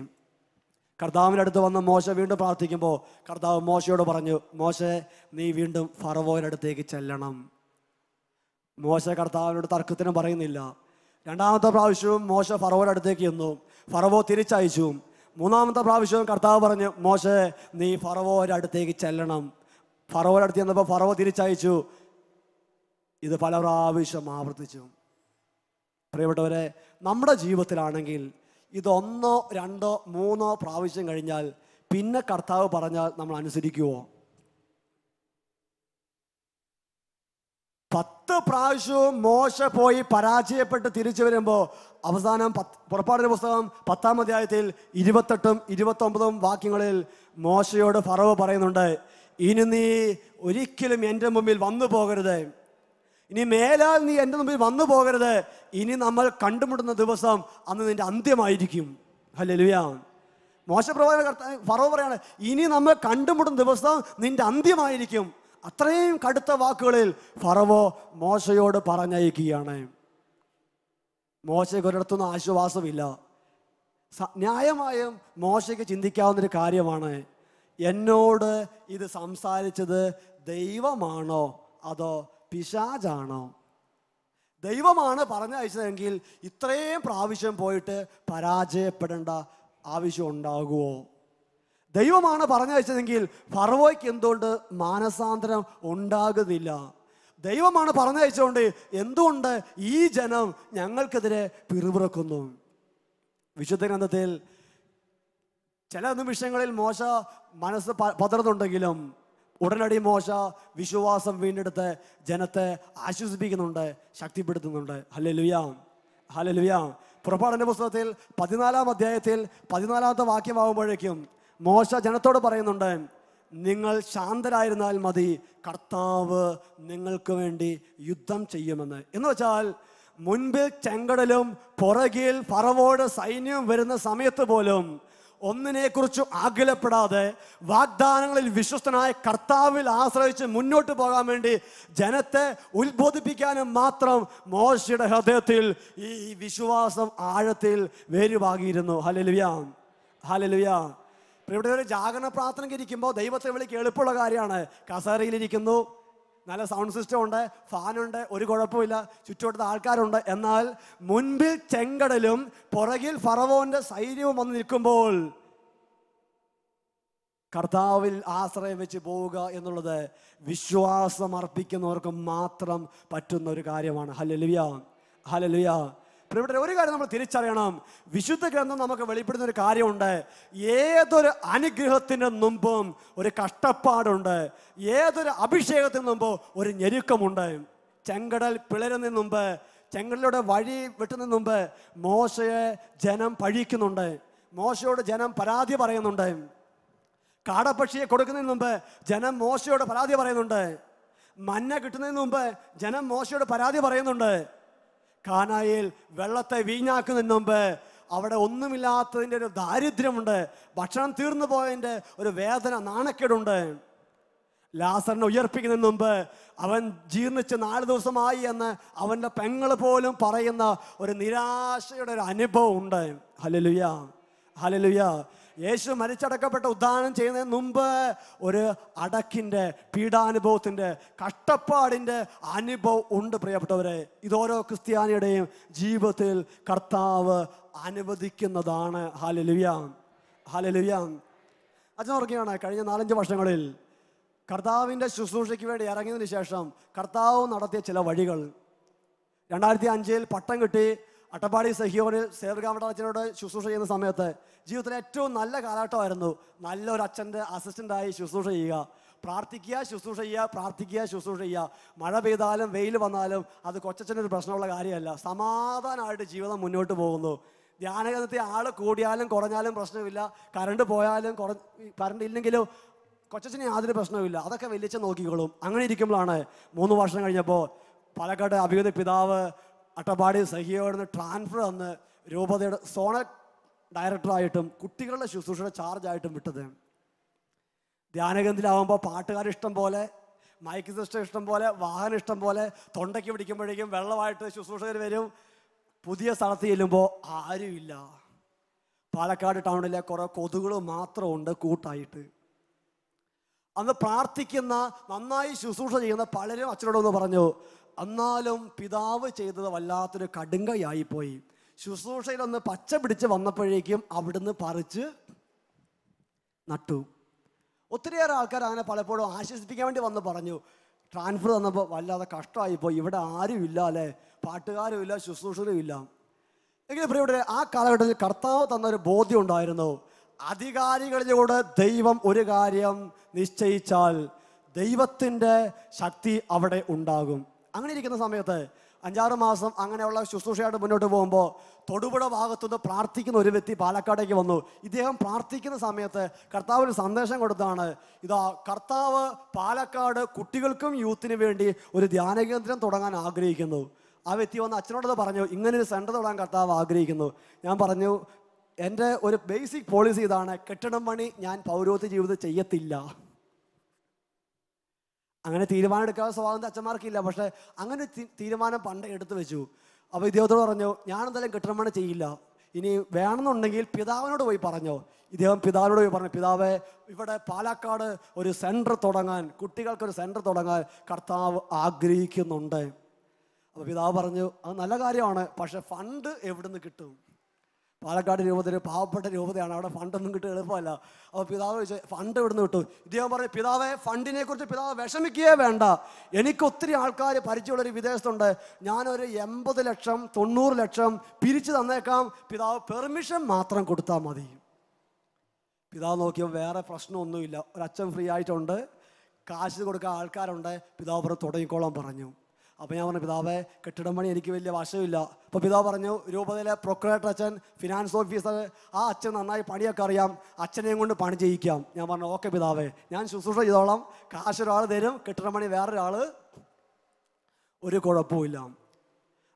കർത്താവിൻ്റെ അടുത്ത് വന്ന് മോശ വീണ്ടും പ്രാർത്ഥിക്കുമ്പോൾ കർത്താവ് മോശയോട് പറഞ്ഞു, മോശെ, നീ വീണ്ടും ഫറവോയുടെ അടുത്തേക്ക് ചെല്ലണം. മോശ കർത്താവിനോട് തർക്കത്തിനും പറയുന്നില്ല. 2-ാമത്തെ പ്രാവശ്യവും മോശ ഫറവോയുടെ അടുത്തേക്ക് ചെന്നു. ഫറവോ തിരിച്ചയച്ചു. 3-ാമത്തെ പ്രാവശ്യവും കർത്താവ് പറഞ്ഞു, മോശെ, നീ ഫറവോയുടെ അടുത്തേക്ക് ചെല്ലണം. ഫറവോയുടെ അടുത്ത് ചെന്നപ്പോൾ ഫറവോ തിരിച്ചയച്ചു. ഇത് പല പ്രാവശ്യം ആവർത്തിച്ചു. പ്രിയപ്പെട്ടവരെ, നമ്മുടെ ജീവിതത്തിലാണെങ്കിൽ ഇത് 1, 2, 3 പ്രാവശ്യം കഴിഞ്ഞാൽ പിന്നെ കർത്താവ് പറഞ്ഞാൽ നമ്മൾ അനുസരിക്കുമോ? 10 പ്രാവശ്യവും മോശ പോയി പരാജയപ്പെട്ട് തിരിച്ചു വരുമ്പോൾ അവസാനം പുറപ്പാടിന്റെ പുസ്തകം 10-ാം അധ്യായത്തിൽ 28ഉം 29ഉം വാക്യങ്ങളിൽ മോശയോട് ഫറവോ പറയുന്നുണ്ട്, ഇനി നീ ഒരിക്കലും എൻ്റെ മുമ്പിൽ വന്നു പോകരുത്, ഇനി മേലാൽ നീ എൻ്റെ മുമ്പിൽ വന്നു പോകരുത്, ഇനി നമ്മൾ കണ്ടുമുട്ടുന്ന ദിവസം അന്ന് നിന്റെ അന്ത്യമായിരിക്കും. ഹല്ലേലൂയ. ഫറവോ പറയാണ്, ഇനി നമ്മൾ കണ്ടുമുട്ടുന്ന ദിവസം നിന്റെ അന്ത്യമായിരിക്കും. അത്രയും കടുത്ത വാക്കുകളിൽ ഫറവോ മോശയോട് പറഞ്ഞയക്കുകയാണ്. മോശയ്ക്ക് ഒരിടത്തൊന്നും ആശ്വാസമില്ല. ന്യായമായും മോശയ്ക്ക് ചിന്തിക്കാവുന്നൊരു കാര്യമാണ്, എന്നോട് ഇത് സംസാരിച്ചത് ദൈവമാണോ അതോ പിശാചാണോ? ദൈവമാണ് പറഞ്ഞയച്ചതെങ്കിൽ ഇത്രയും പ്രാവശ്യം പോയിട്ട് പരാജയപ്പെടേണ്ട ആവശ്യം ഉണ്ടാകുമോ? ദൈവമാണ് പറഞ്ഞയച്ചതെങ്കിൽ ഫറവോയ്ക്ക് എന്തുകൊണ്ട് മാനസാന്തരം ഉണ്ടാകുന്നില്ല? ദൈവമാണ് പറഞ്ഞയച്ചുകൊണ്ട് എന്തുകൊണ്ട് ഈ ജനം ഞങ്ങൾക്കെതിരെ പിറുപിറുക്കുന്നു? വിശുദ്ധ ഗ്രന്ഥത്തിൽ ചില നിമിഷങ്ങളിൽ മോശ മനസ്സ് പതറുന്നുണ്ടെങ്കിലും ഉടനടി മോശ വിശ്വാസം വീണ്ടെടുത്ത് ജനത്തെ ആശ്വസിപ്പിക്കുന്നുണ്ട്, ശക്തിപ്പെടുത്തുന്നുണ്ട്. Hallelujah, hallelujah. പുറപ്പാടിന്റെ പുസ്തകത്തിൽ 14-ാം അധ്യായത്തിൽ 14-ാമത്തെ വാക്യമാകുമ്പോഴേക്കും മോശ ജനത്തോട് പറയുന്നുണ്ട്, നിങ്ങൾ ശാന്തരായിരുന്നാൽ മതി, കർത്താവ് നിങ്ങൾക്ക് വേണ്ടി യുദ്ധം ചെയ്യുമെന്ന്. എന്ന് വെച്ചാൽ മുൻപിൽ ചെങ്കടലും പുറകിൽ ഫറവോയുടെ സൈന്യവും വരുന്ന സമയത്ത് പോലും ഒന്നിനെക്കുറിച്ച് ആകുലപ്പെടാതെ വാഗ്ദാനങ്ങളിൽ വിശ്വസ്തനായ കർത്താവിൽ ആശ്രയിച്ച് മുന്നോട്ട് പോകാൻ വേണ്ടി ജനത്തെ ഉത്ബോധിപ്പിക്കാനും മാത്രം മോശയുടെ ഹൃദയത്തിൽ ഈ വിശ്വാസം ആഴത്തിൽ വേരുവാകിയിരുന്നു. Hallelujah, hallelujah. ഇവിടെ ഒരു ജാഗരണ പ്രാർത്ഥനയ്ക്ക് ഇരിക്കുമ്പോൾ ദൈവത്തെ വിളിക്ക് എളുപ്പമുള്ള കാര്യമാണ്. കസേരയിലിരിക്കുന്നു, നല്ല സൗണ്ട് സിസ്റ്റം ഉണ്ട്, ഫാനുണ്ട്, ഒരു കുഴപ്പമില്ല, ചുറ്റുവട്ടത്ത് ആൾക്കാരുണ്ട്. എന്നാൽ മുൻപിൽ ചെങ്കടലും പുറകിൽ ഫറവോന്റെ സൈന്യവും വന്ന് നിൽക്കുമ്പോൾ കർത്താവിൽ ആശ്രയം വെച്ച് പോവുക എന്നുള്ളത് വിശ്വാസം അർപ്പിക്കുന്നവർക്ക് മാത്രം പറ്റുന്ന ഒരു കാര്യമാണ്. Hallelujah, hallelujah. ഇവിടെ ഒരു കാര്യം നമ്മൾ തിരിച്ചറിയണം, വിശുദ്ധ ഗ്രന്ഥം നമുക്ക് വെളിപ്പെടുന്ന ഒരു കാര്യമുണ്ട്. ഏതൊരു അനുഗ്രഹത്തിന് മുമ്പും ഒരു കഷ്ടപ്പാടുണ്ട്, ഏതൊരു അഭിഷേകത്തിന് മുമ്പ് ഒരു ഞെരുക്കമുണ്ട്. ചെങ്കടൽ പിളരുന്നതിന് മുമ്പ്, ചെങ്കടലിലൂടെ വഴി വെട്ടുന്നതിന് മുമ്പ് മോശയെ ജനം പഴിക്കുന്നുണ്ട്. മോശയോട് ജനം പരാതി പറയുന്നുണ്ട്. കാടപ്പക്ഷിയെ കൊടുക്കുന്നതിന് മുമ്പ് ജനം മോശയോട് പരാതി പറയുന്നുണ്ട്. മന്ന കിട്ടുന്നതിന് മുമ്പ് ജനം മോശയോട് പരാതി പറയുന്നുണ്ട്. കാനായിൽ വെള്ളത്തെ വീഞ്ഞാക്കുന്നതിന് മുമ്പ് അവിടെ ഒന്നുമില്ലാത്തതിൻ്റെ ഒരു ദാരിദ്ര്യമുണ്ട്. ഭക്ഷണം തീർന്നു പോയതിൻ്റെ ഒരു വേദന, നാണക്കേടുണ്ട്. ലാസറിനെ ഉയർപ്പിക്കുന്നതിന് മുമ്പ് അവൻ ജീർണിച്ച് 4 ദിവസമായി എന്ന് അവൻ്റെ പെങ്ങൾ പോലും പറയുന്ന ഒരു നിരാശയുടെ ഒരു അനുഭവം ഉണ്ട്. Hallelujah, hallelujah. യേശു മരിച്ചടക്കപ്പെട്ട ഉദ്ധാനം ചെയ്യുന്നതിന് മുമ്പ് ഒരു അടക്കിൻ്റെ, പീഡാനുഭവത്തിൻ്റെ, കഷ്ടപ്പാടിൻ്റെ അനുഭവം ഉണ്ട് പ്രിയപ്പെട്ടവരെ. ഇതോരോ ക്രിസ്ത്യാനിയുടെയും ജീവിതത്തിൽ കർത്താവ് അനുവദിക്കുന്നതാണ്. Hallelujah, hallelujah. അച്ഛൻ ഓർക്കുകയാണ്, കഴിഞ്ഞ 4-5 വർഷങ്ങളിൽ കർത്താവിൻ്റെ ശുശ്രൂഷയ്ക്ക് വേണ്ടി ഇറങ്ങിയതിന് ശേഷം കർത്താവ് നടത്തിയ ചില വഴികൾ. 2005 പട്ടം കിട്ടി അട്ടപ്പാടി സഹിയോന് സേവകാമടച്ചനോട് ശുശ്രൂഷ ചെയ്യുന്ന സമയത്ത് ജീവിതത്തിലെ ഏറ്റവും നല്ല കാലഘട്ടമായിരുന്നു. നല്ലൊരു അച്ഛൻ്റെ അസിസ്റ്റൻ്റായി ശുശ്രൂഷ ചെയ്യുക, പ്രാർത്ഥിക്കുക, ശുശ്രൂഷ ചെയ്യുക, പ്രാർത്ഥിക്കുക, ശുശ്രൂഷ ചെയ്യുക. മഴ പെയ്താലും വെയിൽ വന്നാലും അത് കൊച്ചച്ഛനൊരു പ്രശ്നമുള്ള കാര്യമല്ല. സമാധാനമായിട്ട് ജീവിതം മുന്നോട്ട് പോകുന്നു. ധ്യാനകേന്ദ്രത്തിൽ ആൾ കൂടിയാലും കുറഞ്ഞാലും പ്രശ്നമില്ല. കറണ്ട് പോയാലും കറണ്ട് ഇല്ലെങ്കിലും കൊച്ചച്ഛന് യാതൊരു പ്രശ്നവുമില്ല. അതൊക്കെ വലിയ നോക്കിക്കോളും. അങ്ങനെ ഇരിക്കുമ്പോഴാണ് 3 വർഷം കഴിഞ്ഞപ്പോൾ പാലക്കാട് അഭിഗത പിതാവ് അട്ടപ്പാടി സഹിയോട് നിന്ന് ട്രാൻസ്ഫർ തന്ന് രൂപതയുടെ സോണൽ ഡയറക്ടറായിട്ടും കുട്ടികളുടെ ശുശ്രൂഷയുടെ ചാർജായിട്ടും വിട്ടത്. ധ്യാനകേന്ദ്രത്തിലാവുമ്പോൾ പാട്ടുകാരിഷ്ടം പോലെ, മൈക്ക് സിസ്റ്റം ഇഷ്ടം പോലെ, വാഹനം ഇഷ്ടം പോലെ, തൊണ്ടയ്ക്ക് പിടിക്കുമ്പോഴേക്കും വെള്ളമായിട്ട് ശുശ്രൂഷകർ വരും. പുതിയ സ്ഥലത്ത് ചെല്ലുമ്പോൾ ആരുമില്ല. പാലക്കാട് ടൗണിലെ കുറേ കൊതുകുകൾ മാത്രമുണ്ട് കൂട്ടായിട്ട്. അന്ന് പ്രാർത്ഥിക്കുന്ന, നന്നായി ശുശ്രൂഷ ചെയ്യുന്ന പലരും അച്ഛനോടൊന്ന് പറഞ്ഞു, എന്നാലും പിതാവ് ചെയ്തത് വല്ലാത്തൊരു കടുങ്കയായിപ്പോയി. ശുശ്രൂഷയിലൊന്ന് പച്ച പിടിച്ച് വന്നപ്പോഴേക്കും അവിടുന്ന് പറിച്ച് നട്ടു. ഒത്തിരിയേറെ ആൾക്കാർ അങ്ങനെ പലപ്പോഴും ആശ്വസിപ്പിക്കാൻ വേണ്ടി വന്ന് പറഞ്ഞു, ട്രാൻസ്ഫർ തന്നപ്പോൾ വല്ലാതെ കഷ്ടമായിപ്പോയി, ഇവിടെ ആരും ഇല്ല അല്ലേ, പാട്ടുകാരും ഇല്ല, ശുശ്രൂഷകരും ഇല്ല. എങ്കിലും പ്രിയപ്പെട്ടവരെ, ആ കാലഘട്ടത്തിൽ കർത്താവ് തന്നൊരു ബോധ്യം ഉണ്ടായിരുന്നു. അധികാരികളിലൂടെ ദൈവം ഒരു കാര്യം നിശ്ചയിച്ചാൽ ദൈവത്തിൻ്റെ ശക്തി അവിടെ ഉണ്ടാകും. അങ്ങനെ ഇരിക്കുന്ന സമയത്ത് 5-6 മാസം അങ്ങനെയുള്ള ശുശ്രൂഷയായിട്ട് മുന്നോട്ട് പോകുമ്പോൾ തൊടുപുഴ ഭാഗത്തുനിന്ന് പ്രാർത്ഥിക്കുന്ന ഒരു വ്യക്തി പാലക്കാടേക്ക് വന്നു. ഇദ്ദേഹം പ്രാർത്ഥിക്കുന്ന സമയത്ത് കർത്താവിന് സന്ദേശം കൊടുത്താണ്, ഇതാ കർത്താവ് പാലക്കാട് കുട്ടികൾക്കും യൂത്തിന് വേണ്ടി ഒരു ധ്യാനകേന്ദ്രം തുടങ്ങാൻ ആഗ്രഹിക്കുന്നു. ആ വ്യക്തി വന്ന് അച്ഛനോടത് പറഞ്ഞു, ഇങ്ങനൊരു സെൻറ്റർ തുടങ്ങാൻ കർത്താവ് ആഗ്രഹിക്കുന്നു. ഞാൻ പറഞ്ഞു, എൻ്റെ ഒരു ബേസിക് പോളിസി ഇതാണ്, കെട്ടിടം പണി ഞാൻ പൗരോഹിത്യ ജീവിതം ചെയ്യത്തില്ല. അങ്ങനെ തീരുമാനം എടുക്കാൻ സ്വാതന്ത്ര്യം അച്ഛന്മാർക്കില്ല. പക്ഷേ അങ്ങനെ തീരുമാനം പണ്ടേ എടുത്തു വെച്ചു. അപ്പോൾ ഇദ്ദേഹത്തോട് പറഞ്ഞു, ഞാനെന്തായാലും കെട്ടിടം പണി ചെയ്യില്ല, ഇനി വേണമെന്നുണ്ടെങ്കിൽ പിതാവിനോട് പോയി പറഞ്ഞോ. ഇദ്ദേഹം പിതാവിനോട് പോയി പറഞ്ഞു, പിതാവേ, ഇവിടെ പാലക്കാട് ഒരു സെൻറ്റർ തുടങ്ങാൻ, കുട്ടികൾക്കൊരു സെൻറ്റർ തുടങ്ങാൻ കർത്താവ് ആഗ്രഹിക്കുന്നുണ്ട്. അപ്പോൾ പിതാവ് പറഞ്ഞു, അത് നല്ല കാര്യമാണ്, പക്ഷെ ഫണ്ട് എവിടുന്ന് കിട്ടും? പാലക്കാട് രൂപതയിൽ പാവപ്പെട്ട രൂപതയാണ്, അവിടെ ഫണ്ടൊന്നും കിട്ടുക എളുപ്പമല്ല. അപ്പോൾ പിതാവ് ചോദിച്ചു, ഫണ്ട് എവിടുന്ന് കിട്ടും? ഇദ്ദേഹം പറഞ്ഞു, പിതാവെ, ഫണ്ടിനെ കുറിച്ച് പിതാവ് വിഷമിക്കുകയേ വേണ്ട, എനിക്ക് ഒത്തിരി ആൾക്കാർ പരിചയമുള്ളൊരു വിദേശത്തുണ്ട്, ഞാനൊരു 80 ലക്ഷം 90 ലക്ഷം പിരിച്ചു തന്നേക്കാം, പിതാവ് പെർമിഷൻ മാത്രം കൊടുത്താൽ മതി. പിതാവ് നോക്കിയപ്പോൾ വേറെ പ്രശ്നമൊന്നുമില്ല, ഒരച്ഛൻ ഫ്രീ ആയിട്ടുണ്ട്, കാശ് കൊടുക്കാൻ ആൾക്കാരുണ്ട്. പിതാവ് പറഞ്ഞു, തുടങ്ങിക്കോളാൻ പറഞ്ഞു. അപ്പോൾ ഞാൻ പറഞ്ഞു, പിതാവേ, കെട്ടിടം പണി എനിക്ക് വലിയ വശമില്ല. അപ്പോൾ പിതാവ് പറഞ്ഞു, രൂപതയിലെ പ്രൊക്യുറേറ്റർ അച്ഛൻ, ഫിനാൻസ് ഓഫീസർ, ആ അച്ഛൻ നന്നായി പണിയൊക്കെ അറിയാം, അച്ഛനെയും കൊണ്ട് പണി ചെയ്യിക്കാം. ഞാൻ പറഞ്ഞു, ഓക്കെ പിതാവേ, ഞാൻ ശുശ്രൂഷ ചെയ്തോളാം, കാശ് ഒരാൾ തരും, കെട്ടിടം പണി വേറൊരാൾ, ഒരു കുഴപ്പമില്ല.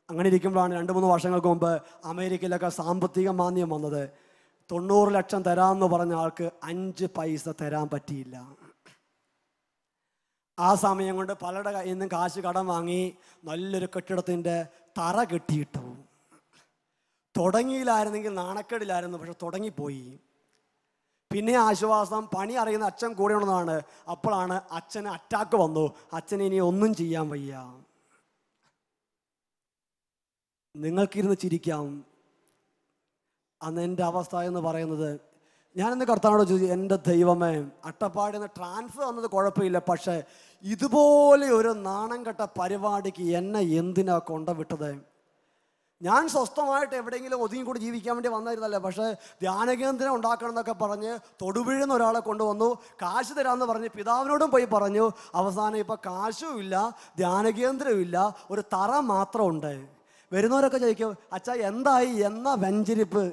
അങ്ങനെ ഇരിക്കുമ്പോഴാണ് 2-3 വർഷങ്ങൾക്ക് മുമ്പ് അമേരിക്കയിലൊക്കെ സാമ്പത്തിക മാന്ദ്യം വന്നത്. 90 ലക്ഷം തരാമെന്ന് പറഞ്ഞ ആൾക്ക് 5 പൈസ തരാൻ പറ്റിയില്ല. ആ സമയം കൊണ്ട് പലരുടെ കയ്യിൽ നിന്നും കാശ് കടം വാങ്ങി നല്ലൊരു കെട്ടിടത്തിൻ്റെ തറ കെട്ടിയിട്ടു. തുടങ്ങിയില്ലായിരുന്നെങ്കിൽ നാണക്കേടില്ലായിരുന്നു, പക്ഷെ തുടങ്ങിപ്പോയി. പിന്നെ ആശ്വാസം, പണി അറിയുന്ന അച്ഛൻ കൂടെ ഉണ്ടെന്നാണ്. അപ്പോഴാണ് അച്ഛന് അറ്റാക്ക് വന്നു. അച്ഛന് ഇനി ഒന്നും ചെയ്യാൻ വയ്യ. നിങ്ങൾക്കിരുന്ന് ചിരിക്കാം. അന്ന് എൻ്റെ അവസ്ഥ എന്ന് പറയുന്നത്, ഞാനിന്ന് കർത്താവിനോട് ചോദിച്ചു, എൻ്റെ ദൈവമേ, അട്ടപ്പാടിയിൽ നിന്ന് ട്രാൻസ്ഫർ വന്നത് കുഴപ്പമില്ല, പക്ഷേ ഇതുപോലെ ഒരു നാണം കെട്ട പരിപാടിക്ക് എന്നെ എന്തിനാ കൊണ്ടുവിട്ടത്? ഞാൻ സ്വസ്ഥമായിട്ട് എവിടെയെങ്കിലും ഒതുങ്ങിക്കൂടി ജീവിക്കാൻ വേണ്ടി വന്നിരുന്നല്ലേ. പക്ഷേ ധ്യാനകേന്ദ്രം ഉണ്ടാക്കണം എന്നൊക്കെ പറഞ്ഞ് തൊടുപുഴന്ന് ഒരാളെ കൊണ്ടുവന്നു, കാശ് തരാമെന്ന് പറഞ്ഞ് പിതാവിനോടും പോയി പറഞ്ഞു. അവസാനം ഇപ്പോൾ കാശും ഇല്ല, ധ്യാനകേന്ദ്രവും ഇല്ല, ഒരു തറ മാത്രമുണ്ട്. വരുന്നവരൊക്കെ ചോദിക്കും, അച്ഛാ എന്തായി, എന്നാ വെഞ്ചരിപ്പ്?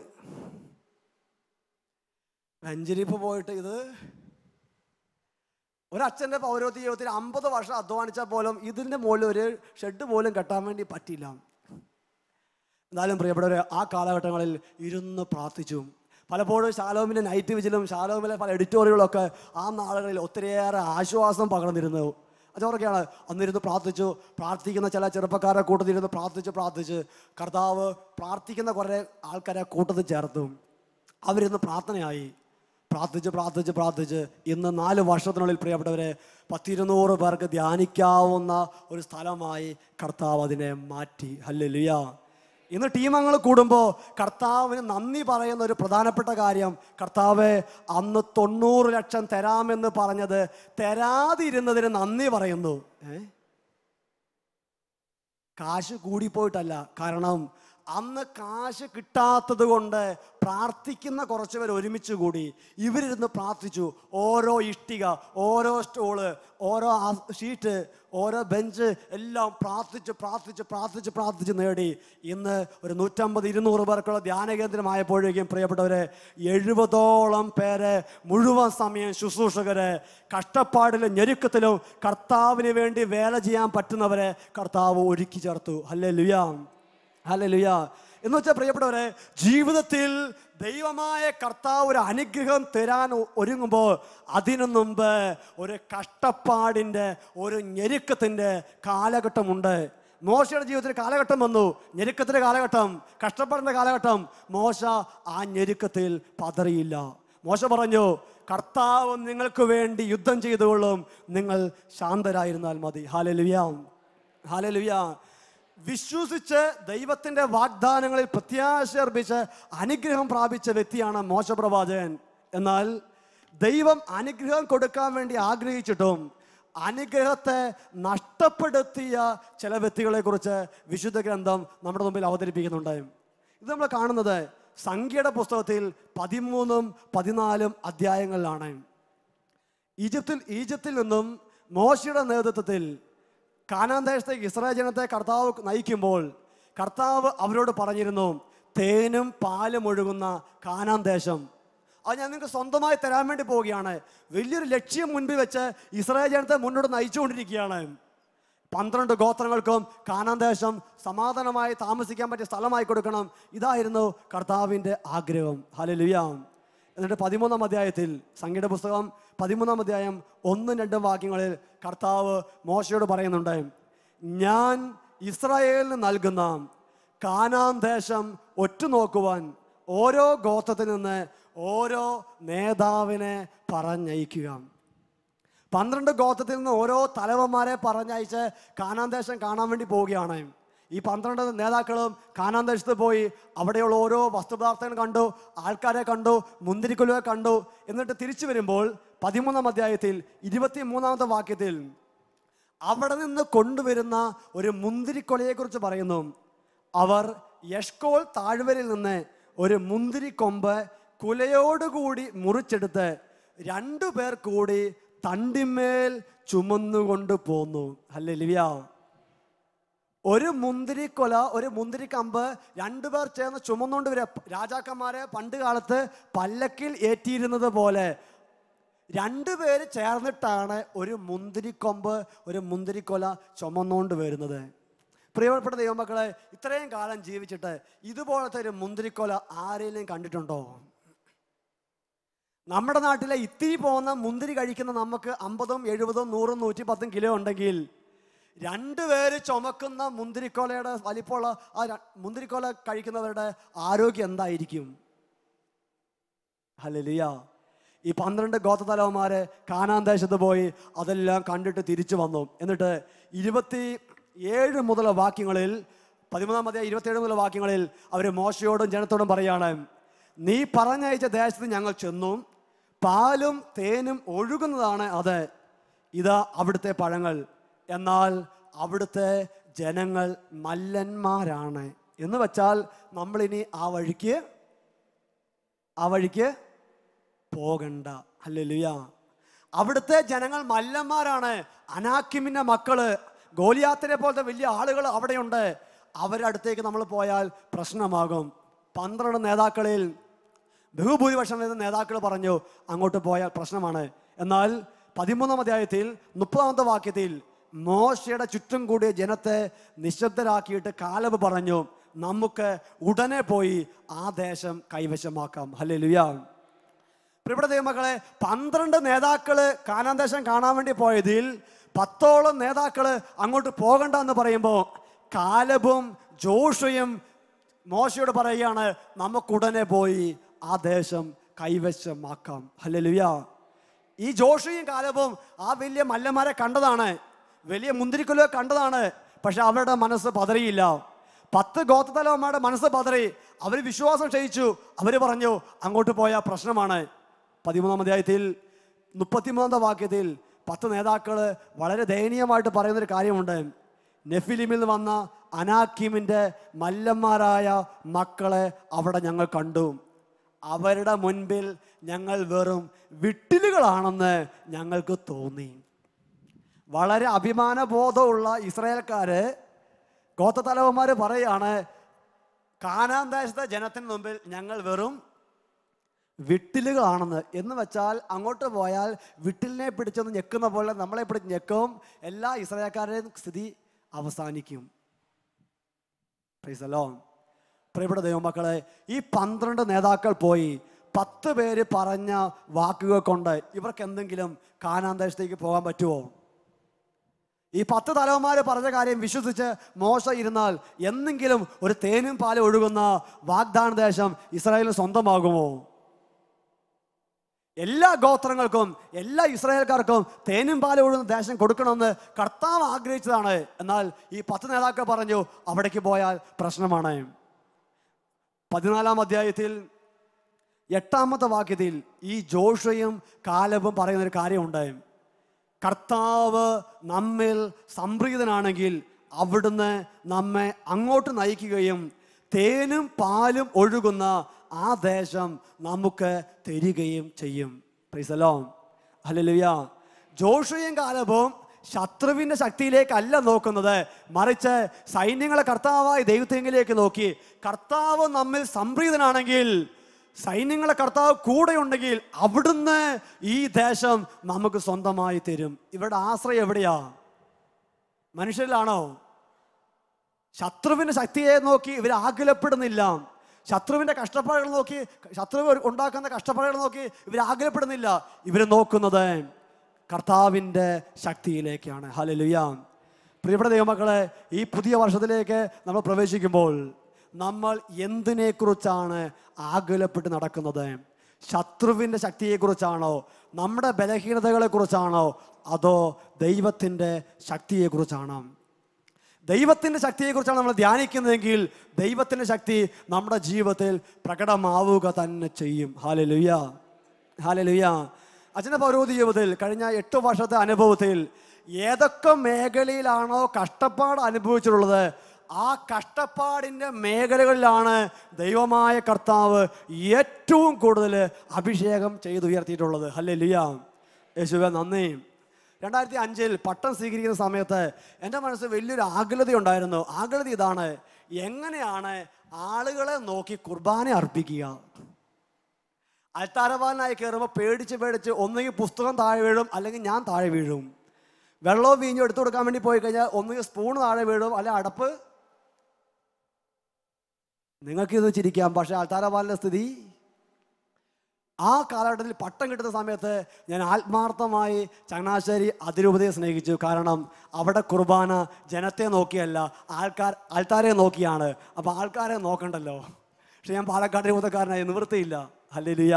വെഞ്ചരിപ്പ് പോയിട്ട് ഇത് ഒരച്ഛൻ്റെ പൗരോഹിത്യ ജീവിതത്തിൽ 50 വർഷം അധ്വാനിച്ചാൽ പോലും ഇതിൻ്റെ മുകളിൽ ഒരു ഷെഡ് പോലും കെട്ടാൻ വേണ്ടി പറ്റില്ല. എന്നാലും പ്രിയപ്പെട്ടവരെ, ആ കാലഘട്ടങ്ങളിൽ ഇരുന്ന് പ്രാർത്ഥിച്ചു. പലപ്പോഴും ശാലോമിൻ്റെ നൈറ്റ് വിജിലും ശാലോമിലെ പല എഡിറ്റോറിയലുകളൊക്കെ ആ നാളുകളിൽ ഒത്തിരിയേറെ ആശ്വാസം പകർന്നിരുന്നു. അതോടൊക്കെയാണ് അന്നിരുന്ന് പ്രാർത്ഥിക്കുന്ന ചില ചെറുപ്പക്കാരെ കൂട്ടത്തിലിരുന്ന് പ്രാർത്ഥിച്ച് കർത്താവ് പ്രാർത്ഥിക്കുന്ന കുറേ ആൾക്കാരെ കൂട്ടത്തിൽ ചേർത്തു. അവരിന്ന് പ്രാർത്ഥനയായി പ്രാർത്ഥിച്ച് ഇന്ന് 4 വർഷത്തിനുള്ളിൽ പ്രിയപ്പെട്ടവരെ 100-200 പേർക്ക് ധ്യാനിക്കാവുന്ന ഒരു സ്ഥലമായി കർത്താവ് അതിനെ മാറ്റി. ഹല്ലേലൂയ. ഇന്ന് ടീമങ്ങൾ കൂടുമ്പോൾ കർത്താവിന് നന്ദി പറയുന്ന ഒരു പ്രധാനപ്പെട്ട കാര്യം, കർത്താവെ അന്ന് 90 ലക്ഷം തരാമെന്ന് പറഞ്ഞത് തരാതിരുന്നതിന് നന്ദി പറയുന്നു. കാശ് കൂടിപ്പോയിട്ടല്ല, കാരണം അന്ന് കാശ് കിട്ടാത്തത് കൊണ്ട് പ്രാർത്ഥിക്കുന്ന കുറച്ച് പേർ ഒരുമിച്ച് കൂടി. ഇവരിരുന്ന് പ്രാർത്ഥിച്ചു. ഓരോ ഇഷ്ടിക, ഓരോ സ്റ്റോള്, ഓരോ ഷീറ്റ്, ഓരോ ബെഞ്ച് എല്ലാം പ്രാർത്ഥിച്ച് നേടി. ഇന്ന് ഒരു 150-200 പേർക്കുള്ള ധ്യാന കേന്ദ്രമായപ്പോഴേക്കും പ്രിയപ്പെട്ടവരെ 70ഓളം പേരെ മുഴുവൻ സമയം ശുശ്രൂഷകരെ, കഷ്ടപ്പാടിലും ഞെരുക്കത്തിലും കർത്താവിന് വേണ്ടി വേല ചെയ്യാൻ പറ്റുന്നവരെ കർത്താവ് ഒരുക്കി ചേർത്തു. Hallelujah, hallelujah. എന്ന് വെച്ചാൽ പ്രിയപ്പെട്ടവരെ, ജീവിതത്തിൽ ദൈവമായ കർത്താവ് ഒരു അനുഗ്രഹം തരാൻ ഒരുങ്ങുമ്പോൾ അതിനു മുമ്പ് ഒരു കഷ്ടപ്പാടിൻ്റെ, ഒരു ഞെരുക്കത്തിൻ്റെ കാലഘട്ടമുണ്ട്. മോശയുടെ ജീവിതത്തിൽ കാലഘട്ടം വന്നു, ഞെരുക്കത്തിൻ്റെ കാലഘട്ടം, കഷ്ടപ്പാടിൻ്റെ കാലഘട്ടം. മോശ ആ ഞെരുക്കത്തിൽ പതറിയില്ല. മോശ പറഞ്ഞു, കർത്താവ് നിങ്ങൾക്ക് വേണ്ടി യുദ്ധം ചെയ്തുകൊള്ളും, നിങ്ങൾ ശാന്തരായിരുന്നാൽ മതി. Hallelujah, hallelujah. വിശ്വസിച്ച് ദൈവത്തിൻ്റെ വാഗ്ദാനങ്ങളിൽ പ്രത്യാശ അർപ്പിച്ച് അനുഗ്രഹം പ്രാപിച്ച വ്യക്തിയാണ് മോശ പ്രവാചകൻ. എന്നാൽ ദൈവം അനുഗ്രഹം കൊടുക്കാൻ വേണ്ടി ആഗ്രഹിച്ചിട്ടും അനുഗ്രഹത്തെ നഷ്ടപ്പെടുത്തിയ ചില വ്യക്തികളെ കുറിച്ച് വിശുദ്ധ ഗ്രന്ഥം നമ്മുടെ മുമ്പിൽ അവതരിപ്പിക്കുന്നുണ്ട്. ഇത് നമ്മൾ കാണുന്നത് സംഖ്യയുടെ പുസ്തകത്തിൽ 13-14 അധ്യായങ്ങളിലാണ്. ഈജിപ്തിൽ നിന്നും മോശയുടെ നേതൃത്വത്തിൽ കാനാൻ ദേശത്തേക്ക് ഇസ്രായേൽ ജനത്തെ കർത്താവ് നയിക്കുമ്പോൾ കർത്താവ് അവരോട് പറഞ്ഞിരുന്നു, തേനും പാലും ഒഴുകുന്ന കാനാൻ ദേശം അത് ഞാൻ നിങ്ങൾക്ക് സ്വന്തമായി തരാൻ വേണ്ടി പോവുകയാണ്. വലിയൊരു ലക്ഷ്യം മുൻപിൽ വെച്ച് ഇസ്രായേൽ ജനത്തെ മുന്നോട്ട് നയിച്ചുകൊണ്ടിരിക്കുകയാണ്. 12 ഗോത്രങ്ങൾക്കും കാനാൻ ദേശം സമാധാനമായി താമസിക്കാൻ പറ്റിയ സ്ഥലമായി കൊടുക്കണം. ഇതായിരുന്നു കർത്താവിൻ്റെ ആഗ്രഹം. ഹല്ലേലൂയ. എന്നിട്ട് 13-ാം അധ്യായത്തിൽ, സംഖ്യയുടെ പുസ്തകം 13-ാം അധ്യായം 1-2 വാക്യങ്ങളിൽ കർത്താവ് മോശയോട് പറയുന്നുണ്ട്, ഞാൻ ഇസ്രായേലിന് നൽകുന്ന കാനാൻ ദേശം ഒറ്റുനോക്കുവാൻ ഓരോ ഗോത്രത്തിൽ നിന്ന് ഓരോ നേതാവിനെ പറഞ്ഞയക്കുക. 12 ഗോത്രത്തിൽ നിന്ന് ഓരോ തലവന്മാരെ പറഞ്ഞയച്ച് കാനാൻ ദേശം കാണാൻ വേണ്ടി പോവുകയാണ്. ഈ 12 നേതാക്കളും കാനാൻ ദേശത്ത് പോയി അവിടെയുള്ള ഓരോ വസ്തുപദാർത്ഥങ്ങൾ കണ്ടു, ആൾക്കാരെ കണ്ടു, മുന്തിരിക്കുലയെ കണ്ടു. എന്നിട്ട് തിരിച്ചു വരുമ്പോൾ 13-ാം അധ്യായത്തിൽ 23-ാമത്തെ വാക്യത്തിൽ അവിടെ നിന്ന് കൊണ്ടുവരുന്ന ഒരു മുന്തിരിക്കൊലയെക്കുറിച്ച് പറയുന്നു. അവർ യഷ്കോൽ താഴ്വരയിൽ നിന്ന് ഒരു മുന്തിരിക്കൊമ്പ് കുലയോടുകൂടി മുറിച്ചെടുത്ത് 2 പേർ കൂടി തണ്ടിന്മേൽ ചുമന്നുകൊണ്ട് പോന്നു. ഹല്ലേലൂയ. ഒരു മുന്തിരിക്കൊല, ഒരു മുന്തിരിക്കമ്പ് 2 പേർ ചേർന്ന് ചുമന്നുകൊണ്ട് വരിക. രാജാക്കന്മാരെ പണ്ട് കാലത്ത് പല്ലക്കിൽ ഏറ്റിയിരുന്നത് പോലെ 2 പേര് ചേർന്നിട്ടാണ് ഒരു മുന്തിരിക്കൊമ്പ്, ഒരു മുന്തിരിക്കൊല ചുമന്നുകൊണ്ട് വരുന്നത്. പ്രിയപ്പെട്ട ദൈവമക്കളെ, ഇത്രയും കാലം ജീവിച്ചിട്ട് ഇതുപോലത്തെ ഒരു മുന്തിരിക്കൊല ആരെങ്കിലും കണ്ടിട്ടുണ്ടോ? നമ്മുടെ നാട്ടിലെ ഇത്തിരി പോകുന്ന മുന്തിരി കഴിക്കുന്ന നമുക്ക് 50, 70, 100, 110 കിലോ ഉണ്ടെങ്കിൽ 2 പേര് ചുമക്കുന്ന മുന്തിരിക്കൊലയുടെ വലിപ്പമുള്ള ആ മുന്തിരിക്കൊല കഴിക്കുന്നവരുടെ ആരോഗ്യം എന്തായിരിക്കും? ഹല്ലേലൂയ. ഈ 12 ഗോത്രതലവന്മാര് കാനാൻ ദേശത്ത് പോയി അതെല്ലാം കണ്ടിട്ട് തിരിച്ചു വന്നു. എന്നിട്ട് 27 മുതൽ വാക്യങ്ങളിൽ, 13-ാം അധ്യായം 27 മുതൽ വാക്യങ്ങളിൽ അവർ മോശയോടും ജനത്തോടും പറയാണ്, നീ പറഞ്ഞയച്ച ദേശത്ത് ഞങ്ങൾ ചെന്നു, പാലും തേനും ഒഴുകുന്നതാണ് അത്, ഇതാ അവിടുത്തെ പഴങ്ങൾ, എന്നാൽ അവിടുത്തെ ജനങ്ങൾ മല്ലന്മാരാണ്. എന്ന് വെച്ചാൽ നമ്മളിനി ആ വഴിക്ക് പോകണ്ട. ഹല്ലേലൂയ. അവിടുത്തെ ജനങ്ങൾ മല്ലന്മാരാണ്. അനാക്കിമിന്റെ മക്കള്, ഗോലിയാത്തിനെ പോലത്തെ വലിയ ആളുകൾ അവിടെയുണ്ട്. അവരുടെ അടുത്തേക്ക് നമ്മൾ പോയാൽ പ്രശ്നമാകും. 12 നേതാക്കളിൽ ബഹുഭൂരിപക്ഷം വരുന്ന നേതാക്കൾ പറഞ്ഞു അങ്ങോട്ട് പോയാൽ പ്രശ്നമാണ്. എന്നാൽ 13-ാം അധ്യായത്തിൽ 30-ാമത്തെ വാക്യത്തിൽ മോശയുടെ ചുറ്റും കൂടിയ ജനത്തെ നിശബ്ദരാക്കിയിട്ട് കാലബ് പറഞ്ഞു, നമുക്ക് ഉടനെ പോയി ആ ദേശം കൈവശമാക്കാം. ഹല്ലേലൂയ. പ്രിയപ്പെട്ട ദൈവമക്കളെ, 12 നേതാക്കള് കാനാൻ ദേശം കാണാൻ വേണ്ടി പോയതിൽ 10ഓളം നേതാക്കള് അങ്ങോട്ട് പോകണ്ട എന്ന് പറയുമ്പോൾ കാലബും ജോഷുയും മോശയോട് പറയുകയാണ്, നമുക്കുടനെ പോയി ആ ദേശം കൈവശമാക്കാം. ഹല്ലേലൂയ. ഈ ജോഷുവും കാലബും ആ വലിയ മല്ലന്മാരെ കണ്ടതാണ്, വലിയ മുന്തിരിക്കുലോ കണ്ടതാണ്. പക്ഷെ അവരുടെ മനസ്സ് പതറിയില്ല. 10 ഗോത്രത്തലവന്മാരുടെ മനസ്സ് പതറി. അവർ വിശ്വാസം ക്ഷയിച്ചു. അവർ പറഞ്ഞു അങ്ങോട്ട് പോയ പ്രശ്നമാണ്. 13-ാം അധ്യായത്തിൽ 33-ാമത്തെ വാക്യത്തിൽ 10 നേതാക്കൾ വളരെ ദയനീയമായിട്ട് പറയുന്നൊരു കാര്യമുണ്ട്. നെഫിലിമിൽ നിന്ന് വന്ന അനാക്കിമിൻ്റെ മല്ലന്മാരായ മക്കളെ അവിടെ ഞങ്ങൾ കണ്ടു. അവരുടെ മുൻപിൽ ഞങ്ങൾ വെറും വിട്ടിലുകളാണെന്ന് ഞങ്ങൾക്ക് തോന്നി. വളരെ അഭിമാനബോധമുള്ള ഇസ്രായേൽക്കാര് ഗോത്രത്തലവന്മാർ പറയാണ്, കാനാൻ ദേശത്തെ ജനത്തിന് മുമ്പിൽ ഞങ്ങൾ വെറും വിട്ടിലുകളാണെന്ന്. എന്ന് വെച്ചാൽ അങ്ങോട്ട് പോയാൽ വിട്ടിലിനെ പിടിച്ചൊന്ന് ഞെക്കുന്ന പോലെ നമ്മളെ പിടിച്ച് ഞെക്കും. എല്ലാ ഇസ്രായേൽക്കാരുടെയും സ്ഥിതി അവസാനിക്കും. Price the Lord. പ്രിയപ്പെട്ട ദൈവമക്കളെ, ഈ 12 നേതാക്കൾ പോയി 10 പേര് പറഞ്ഞ വാക്കുകൾ കൊണ്ട് ഇവർക്ക് എന്തെങ്കിലും കാനാൻ ദേശത്തേക്ക് പോകാൻ പറ്റുമോ? ഈ 10 തലവന്മാർ പറഞ്ഞ കാര്യം വിശ്വസിച്ച് മോശ ഇരുന്നാൽ എന്നെങ്കിലും ഒരു തേനും പാലും ഒഴുകുന്ന വാഗ്ദാന ദേശം ഇസ്രായേലിന് സ്വന്തമാകുമോ? എല്ലാ ഗോത്രങ്ങൾക്കും എല്ലാ ഇസ്രായേൽക്കാർക്കും തേനും പാലും ഒഴുകുന്ന ദേശം കൊടുക്കണമെന്ന് കർത്താവ് ആഗ്രഹിച്ചതാണ്. എന്നാൽ ഈ 10 നേതാക്കൾ പറഞ്ഞു അവിടേക്ക് പോയാൽ പ്രശ്നമാണ്. 14-ാം അധ്യായത്തിൽ 8-ാമത്തെ വാക്യത്തിൽ ഈ ജോഷുവും കാലബും പറയുന്നൊരു കാര്യമുണ്ട്. കർത്താവ് നമ്മിൽ സംപ്രീതനാണെങ്കിൽ അവിടുന്ന് നമ്മെ അങ്ങോട്ട് നയിക്കുകയും തേനും പാലും ഒഴുകുന്ന ആ ദേശം നമുക്ക് തരികയും ചെയ്യും. Price the Lord. ഹല്ലേലൂയ. ജോഷുവും കാലബും ശത്രുവിൻ്റെ ശക്തിയിലേക്കല്ല നോക്കുന്നത്, മറിച്ച് സൈന്യങ്ങളെ കർത്താവായ ദൈവത്തെങ്കിലേക്ക് നോക്കി. കർത്താവ് നമ്മിൽ സംപ്രീതനാണെങ്കിൽ, സൈന്യങ്ങളെ കർത്താവ് കൂടെ ഉണ്ടെങ്കിൽ അവിടുന്ന് ഈ ദേശം നമുക്ക് സ്വന്തമായി തരും. ഇവരുടെ ആശ്രയം എവിടെയാ? മനുഷ്യരിലാണോ? ശത്രുവിൻ്റെ ശക്തിയെ നോക്കി ഇവർ ആകുലപ്പെടുന്നില്ല. ശത്രുവിൻ്റെ കഷ്ടപ്പാടുകൾ നോക്കി, ശത്രുവ് ഉണ്ടാക്കുന്ന കഷ്ടപ്പാടുകൾ നോക്കി ഇവർ ആകുലപ്പെടുന്നില്ല. ഇവർ നോക്കുന്നത് കർത്താവിൻ്റെ ശക്തിയിലേക്കാണ്. ഹല്ലേലൂയ. പ്രിയപ്പെട്ട ദൈവമക്കളെ, ഈ പുതിയ വർഷത്തിലേക്ക് നമ്മൾ പ്രവേശിക്കുമ്പോൾ നമ്മൾ എന്തിനെക്കുറിച്ചാണ് ആകുലപ്പെട്ട് നടക്കുന്നത്? ശത്രുവിൻ്റെ ശക്തിയെക്കുറിച്ചാണോ? നമ്മുടെ ബലഹീനതകളെക്കുറിച്ചാണോ? അതോ ദൈവത്തിൻ്റെ ശക്തിയെക്കുറിച്ചാണോ? ദൈവത്തിൻ്റെ ശക്തിയെക്കുറിച്ചാണ് നമ്മൾ ധ്യാനിക്കുന്നതെങ്കിൽ ദൈവത്തിൻ്റെ ശക്തി നമ്മുടെ ജീവിതത്തിൽ പ്രകടമാവുക തന്നെ ചെയ്യും. ഹല്ലേലൂയ. ഹല്ലേലൂയ. അച്ഛൻ്റെ പൗരോഹിത്യ ജീവിതത്തിൽ കഴിഞ്ഞ 8 വർഷത്തെ അനുഭവത്തിൽ ഏതൊക്കെ മേഖലയിലാണോ കഷ്ടപ്പാട് അനുഭവിച്ചിട്ടുള്ളത്, ആ കഷ്ടപ്പാടിൻ്റെ മേഖലകളിലാണ് ദൈവമായ കർത്താവ് ഏറ്റവും കൂടുതൽ അഭിഷേകം ചെയ്തുയർത്തിയിട്ടുള്ളത്. ഹല്ലേലൂയ. യേശുവേ നന്ദി. 2005 പട്ടം സ്വീകരിക്കുന്ന സമയത്ത് എൻ്റെ മനസ്സിൽ വലിയൊരു ആകുലത ഉണ്ടായിരുന്നു. ആകുലത ഇതാണ്, എങ്ങനെയാണ് ആളുകളെ നോക്കി കുർബാന അർപ്പിക്കുക? അൽത്താരവാനായി കയറുമ്പോൾ പേടിച്ച് ഒന്നുകിൽ പുസ്തകം താഴെ വീഴും, അല്ലെങ്കിൽ ഞാൻ താഴെ വീഴും. വെള്ളവും വീഞ്ഞും എടുത്തു കൊടുക്കാൻ വേണ്ടി പോയി കഴിഞ്ഞാൽ ഒന്നുകിൽ സ്പൂൺ താഴെ വീഴും, അല്ലെ അടപ്പ്. നിങ്ങൾക്കിത് ചിരിക്കാം, പക്ഷെ അൽത്താരവാലിൻ്റെ സ്ഥിതി ആ കാലഘട്ടത്തിൽ പട്ടം കിട്ടുന്ന സമയത്ത് ഞാൻ ആത്മാർത്ഥമായി ചങ്ങനാശ്ശേരി അതിരൂപതയെ സ്നേഹിച്ചു. കാരണം അവിടെ കുർബാന ജനത്തെ നോക്കിയല്ല, ആൾക്കാരെ നോക്കിയാണ്. അപ്പോൾ ആൾക്കാരെ നോക്കണ്ടല്ലോ. പക്ഷെ ഞാൻ പാലക്കാട് രൂപതക്കാരനായി നിവൃത്തിയില്ല. ഹല്ലേലൂയ.